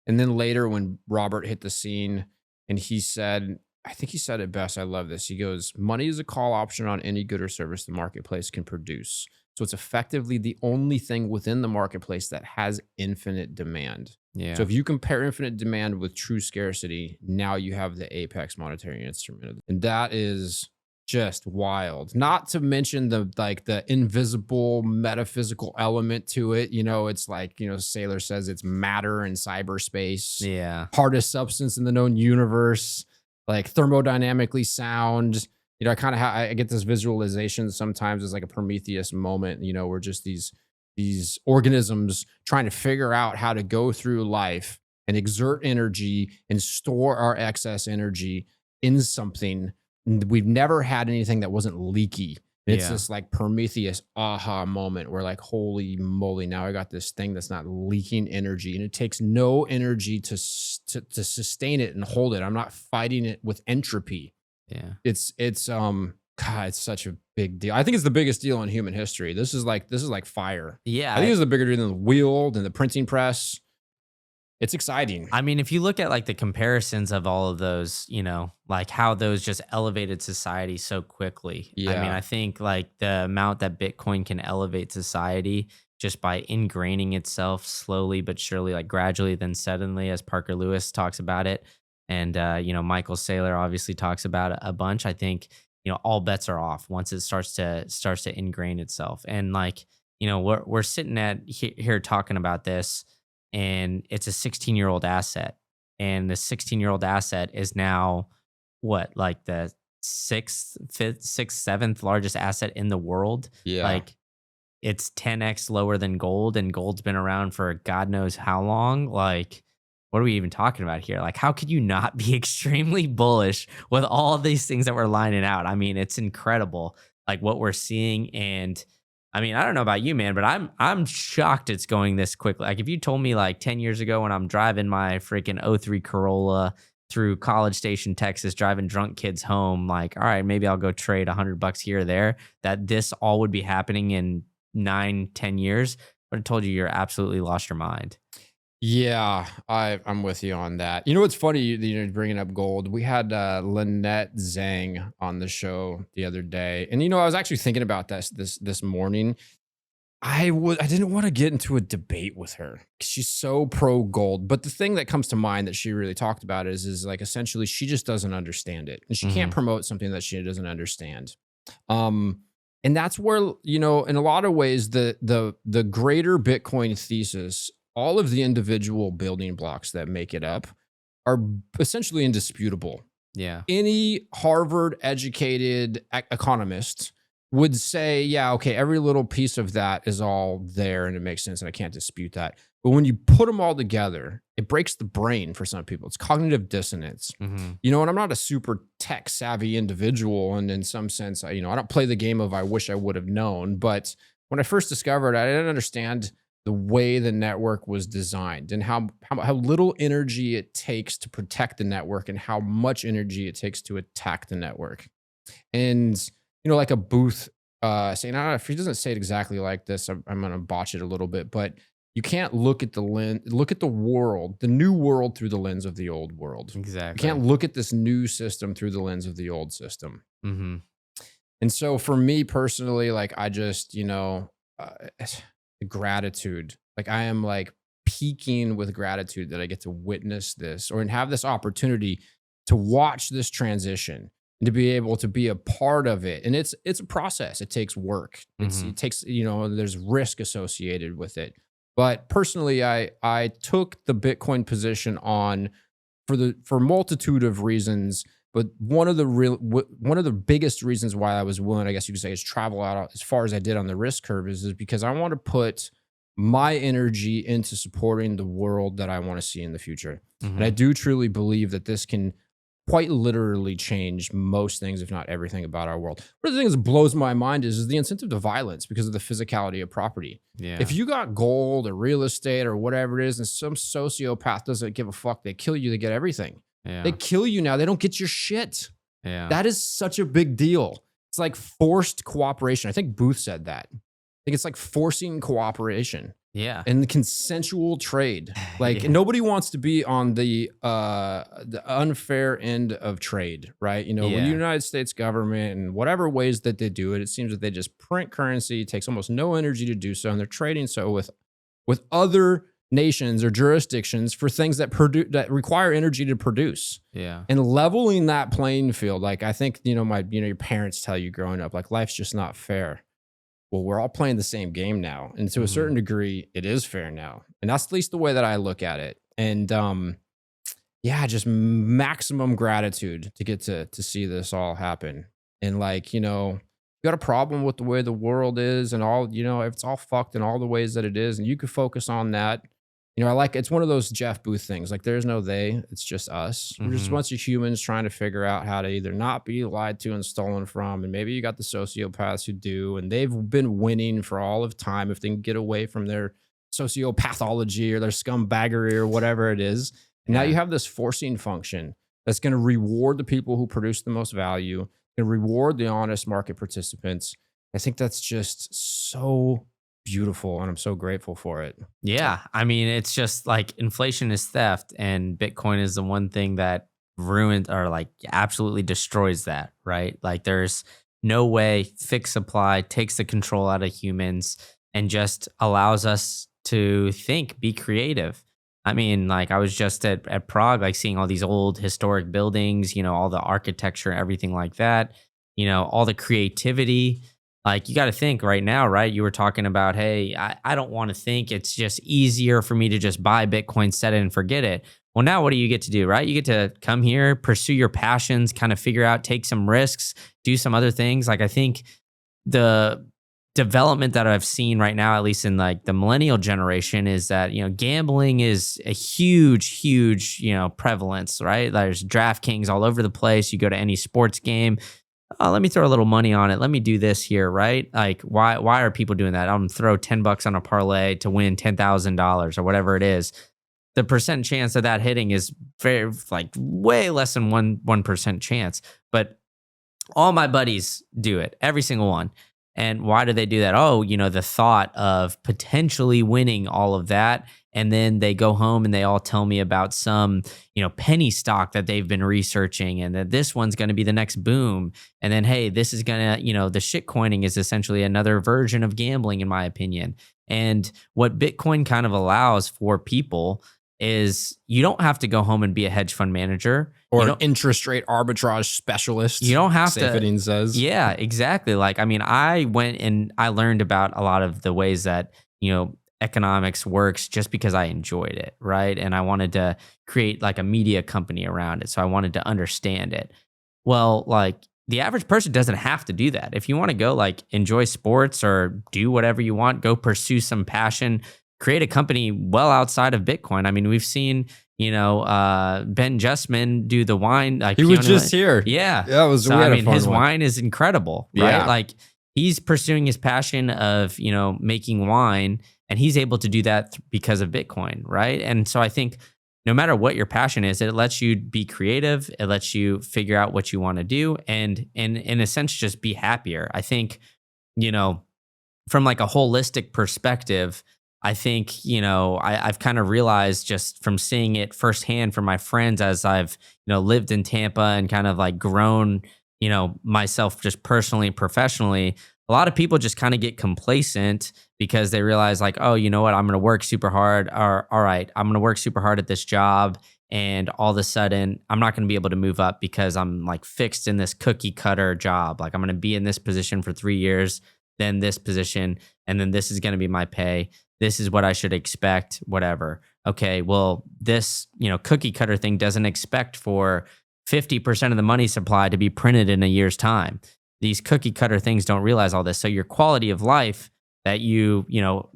And then later when Robert hit the scene and he said, I think he said it best. I love this. He goes, money is a call option on any good or service the marketplace can produce. So it's effectively the only thing within the marketplace that has infinite demand. Yeah. So if you compare infinite demand with true scarcity, now you have the apex monetary instrument. And that is just wild. Not to mention the invisible metaphysical element to it. It's like, Saylor says it's matter in cyberspace. Yeah. Hardest substance in the known universe, like thermodynamically sound. I kind of I get this visualization sometimes as like a Prometheus moment, where just these organisms trying to figure out how to go through life and exert energy and store our excess energy in something. We've never had anything that wasn't leaky. It's this like Prometheus aha moment where like, holy moly, now I got this thing that's not leaking energy, and it takes no energy to sustain it and hold it. I'm not fighting it with entropy. Yeah. It's God, it's such a big deal. I think it's the biggest deal in human history. This is like fire. Yeah. I think it's a bigger deal than the wheel, than the printing press. It's exciting. I mean, if you look at like the comparisons of all of those, like how those just elevated society so quickly. Yeah. I mean, I think like the amount that Bitcoin can elevate society just by ingraining itself slowly but surely, like gradually, then suddenly, as Parker Lewis talks about it. And, Michael Saylor obviously talks about it a bunch. I think, all bets are off once it starts to ingrain itself. And like, we're sitting here talking about this, and it's a 16-year-old asset. And the 16-year-old asset is now what, like the 6th, 7th largest asset in the world. Yeah. Like it's 10x lower than gold, and gold's been around for God knows how long. Like, what are we even talking about here? Like, how could you not be extremely bullish with all these things that we're lining out? I mean, it's incredible, like what we're seeing. And I mean, I don't know about you, man, but I'm shocked it's going this quickly. Like, if you told me like 10 years ago when I'm driving my freaking '03 Corolla through College Station, Texas, driving drunk kids home, like, all right, maybe I'll go trade $100 here or there, that this all would be happening in 9-10 years, but I told you you're absolutely lost your mind. Yeah, I'm with you on that. You know what's funny? You know, bringing up gold. We had Lynette Zhang on the show the other day, and you know, I was actually thinking about this morning. I didn't want to get into a debate with her. She's so pro gold, but the thing that comes to mind that she really talked about is like essentially she just doesn't understand it, and she can't promote something that she doesn't understand. And that's where, you know, in a lot of ways, the greater Bitcoin thesis, all of the individual building blocks that make it up are essentially indisputable. Yeah. Any Harvard educated economist would say, yeah, okay, every little piece of that is all there and it makes sense and I can't dispute that. But when you put them all together, it breaks the brain for some people. It's cognitive dissonance. You know, and I'm not a super tech savvy individual. And in some sense, I don't play the game of I wish I would have known. But when I first discovered it, I didn't understand the way the network was designed and how little energy it takes to protect the network and how much energy it takes to attack the network. And, you know, like a Booth saying, I don't know if he doesn't say it exactly like this, I'm going to botch it a little bit, but you can't look at the world, the new world through the lens of the old world. Exactly. You can't look at this new system through the lens of the old system. And so for me personally, like I just, you know, gratitude, like I am like peaking with gratitude that I get to witness this or and have this opportunity to watch this transition and to be able to be a part of it. And it's a process. It takes work. It takes, you know, there's risk associated with it. But personally, I took the Bitcoin position on for a multitude of reasons. But one of the biggest reasons why I was willing, I guess you could say, is travel out as far as I did on the risk curve is because I want to put my energy into supporting the world that I want to see in the future. And I do truly believe that this can quite literally change most things, if not everything about our world. One of the things that blows my mind is the incentive to violence because of the physicality of property. Yeah. If you got gold or real estate or whatever it is, and some sociopath doesn't give a fuck, they kill you, they get everything. Yeah. They kill you now. They don't get your shit. Yeah. That is such a big deal. It's like forced cooperation. I think Booth said that. I think it's like forcing cooperation. Yeah. And consensual trade. Like nobody wants to be on the unfair end of trade, right? You know, when the United States government and whatever ways that they do it, it seems that they just print currency. It takes almost no energy to do so, and they're trading so with other nations or jurisdictions for things that require energy to produce. Yeah. And leveling that playing field, like I think, you know, your parents tell you growing up, like life's just not fair. Well, we're all playing the same game now. And to a certain degree, it is fair now. And that's at least the way that I look at it. And just maximum gratitude to get to see this all happen. And like, you know, you got a problem with the way the world is and all, you know, it's all fucked in all the ways that it is. And you could focus on that. You know, it's one of those Jeff Booth things. Like there's no they, it's just us. We're just a bunch of humans trying to figure out how to either not be lied to and stolen from. And maybe you got the sociopaths who do, and they've been winning for all of time if they can get away from their sociopathology or their scumbaggery or whatever it is. And now you have this forcing function that's going to reward the people who produce the most value and reward the honest market participants. I think that's just so beautiful, and I'm so grateful for it. Yeah. I mean, it's just like inflation is theft, and Bitcoin is the one thing that ruins or like absolutely destroys that, right? Like there's no way fixed supply takes the control out of humans and just allows us to think, be creative. I mean, like I was just at Prague, like seeing all these old historic buildings, you know, all the architecture, everything like that, you know, all the creativity. Like you got to think right now, right? You were talking about, hey, I don't want to think. It's just easier for me to just buy Bitcoin, set it and forget it. Well, now what do you get to do, right? You get to come here, pursue your passions, kind of figure out, take some risks, do some other things. Like I think the development that I've seen right now, at least in like the millennial generation, is that, gambling is a huge, prevalence, right? There's DraftKings all over the place. You go to any sports game. Oh, let me throw a little money on it. Let me do this here, right? Like, why are people doing that? I'm gonna throw $10 on a parlay to win $10,000 or whatever it is. The percent chance of that hitting is very, like, way less than 1% chance. But all my buddies do it, every single one. And why do they do that? Oh, the thought of potentially winning all of that. And then they go home and they all tell me about some, penny stock that they've been researching, and that this one's going to be the next boom. And then, hey, this is going to, the shit coining is essentially another version of gambling, in my opinion. And what Bitcoin kind of allows for people is you don't have to go home and be a hedge fund manager or an interest rate arbitrage specialist. You don't have to. Safedin says. Yeah, exactly. Like, I went and I learned about a lot of the ways that, economics works just because I enjoyed it, right? And I wanted to create like a media company around it. So I wanted to understand it. Well, like, the average person doesn't have to do that. If you want to go like enjoy sports or do whatever you want, go pursue some passion, create a company well outside of Bitcoin. I mean, we've seen, Ben Justman do the wine. Like, he was just here. Yeah. Yeah, it was. So, his wine is incredible, right? Yeah. Like, he's pursuing his passion of, making wine, and he's able to do that because of Bitcoin, right? And so I think no matter what your passion is, it lets you be creative. It lets you figure out what you want to do, and in a sense, just be happier. I think, from like a holistic perspective, I think, I've kind of realized just from seeing it firsthand from my friends as I've, lived in Tampa and kind of like grown, myself just personally and professionally. A lot of people just kind of get complacent because they realize like, oh, you know what? I'm going to work super hard. Or, all right, I'm going to work super hard at this job. And all of a sudden, I'm not going to be able to move up because I'm like fixed in this cookie cutter job. Like, I'm going to be in this position for 3 years, then this position, and then this is going to be my pay. This is what I should expect, whatever. Okay, well, this, cookie cutter thing doesn't expect for 50% of the money supply to be printed in a year's time. These cookie cutter things don't realize all this. So your quality of life that you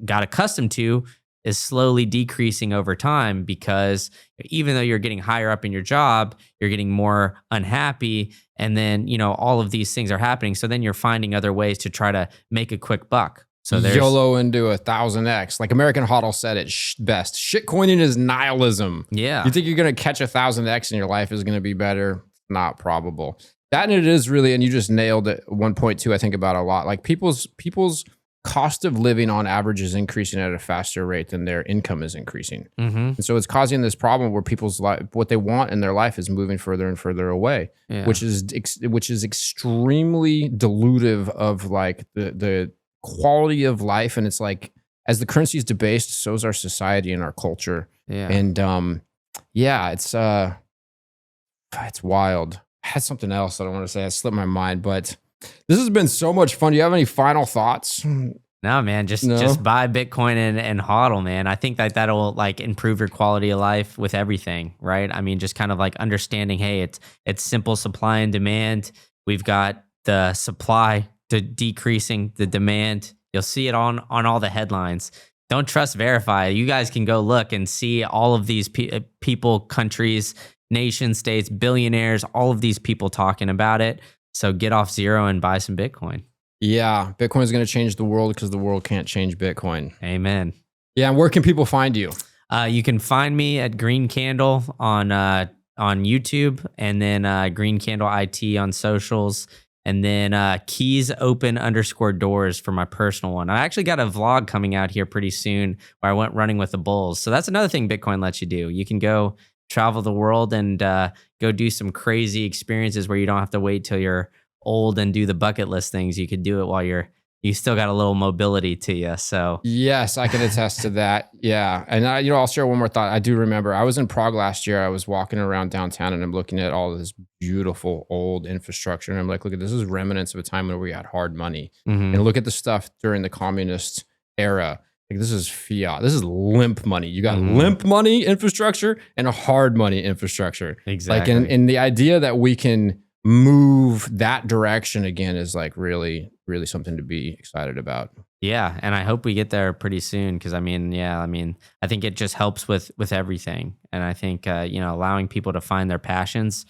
got accustomed to is slowly decreasing over time, because even though you're getting higher up in your job, you're getting more unhappy. And then, all of these things are happening. So then you're finding other ways to try to make a quick buck. So there's YOLO into 1000x. Like American Hodl said it best. Shitcoining is nihilism. Yeah. You think you're going to catch 1000x and your life is going to be better? Not probable. That, and it is really, and you just nailed it. 1.2, I think about a lot. Like people's cost of living on average is increasing at a faster rate than their income is increasing. Mm-hmm. And so it's causing this problem where people's life, what they want in their life is moving further and further away, which is extremely dilutive of like the quality of life. And it's like, as the currency is debased, so is our society and our culture. Yeah. And it's wild. I had something else that I want to say. I slipped my mind, but this has been so much fun. Do you have any final thoughts? No, man, just buy Bitcoin and hodl, man. I think that that'll like improve your quality of life with everything, right? I mean, just kind of like understanding, hey, it's simple supply and demand. We've got the supply decreasing the demand. You'll see it on all the headlines. Don't trust verify. You guys can go look and see all of these people, countries, nation states, billionaires, all of these people talking about it. So get off zero and buy some Bitcoin. Yeah, Bitcoin is going to change the world because the world can't change Bitcoin. Amen. Yeah, and where can people find you? You can find me at Green Candle on YouTube, and then Green Candle IT on socials, and then keys_open_doors for my personal one. I actually got a vlog coming out here pretty soon where I went running with the bulls. So that's another thing Bitcoin lets you do. You can go travel the world and go do some crazy experiences where you don't have to wait till you're old and do the bucket list things. You could do it while you still got a little mobility to you. So yes, I can attest to that. Yeah. And I'll share one more thought. I do remember I was in Prague last year. I was walking around downtown and I'm looking at all of this beautiful old infrastructure. And I'm like, look this is remnants of a time when we had hard money. Mm-hmm. And look at the stuff during the communist era. Like, this is fiat. This is limp money. You got limp money infrastructure and a hard money infrastructure. Exactly. Like, and the idea that we can move that direction again is like really, really something to be excited about. Yeah, and I hope we get there pretty soon because I mean, I think it just helps with everything, and I think allowing people to find their passions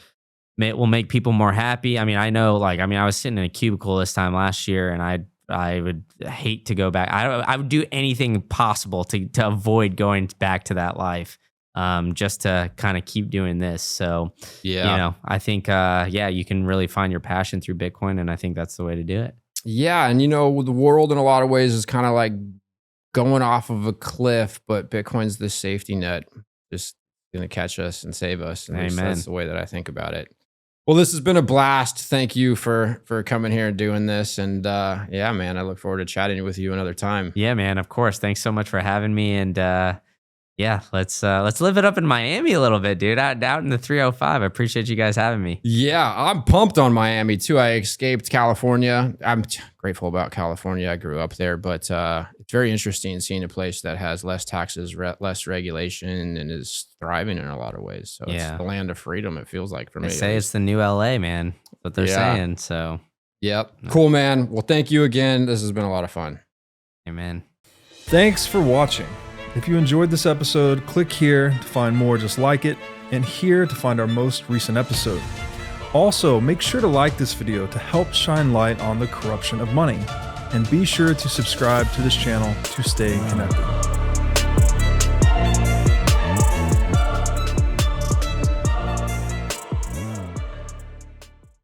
will make people more happy. I mean, I know, like, I was sitting in a cubicle this time last year, and I would hate to go back. I would do anything possible to avoid going back to that life, just to kind of keep doing this. So, I think, you can really find your passion through Bitcoin, and I think that's the way to do it. Yeah, and the world in a lot of ways is kind of like going off of a cliff, but Bitcoin's the safety net, just going to catch us and save us. And Amen. That's the way that I think about it. Well, this has been a blast. Thank you for coming here and doing this. And yeah, man, I look forward to chatting with you another time. Yeah, man, of course. Thanks so much for having me. And yeah, let's live it up in Miami a little bit, dude. Out in the 305. I appreciate you guys having me. Yeah, I'm pumped on Miami too. I escaped California. I'm grateful about California. I grew up there, but it's very interesting seeing a place that has less taxes, less regulation, and is thriving in a lot of ways. So it's the land of freedom, it feels like for me. They say it's the new LA, man. That's what they're saying. So yep. Cool, man. Well, thank you again. This has been a lot of fun. Amen. Thanks for watching. If you enjoyed this episode, click here to find more just like it, and here to find our most recent episode. Also, make sure to like this video to help shine light on the corruption of money, and be sure to subscribe to this channel to stay connected.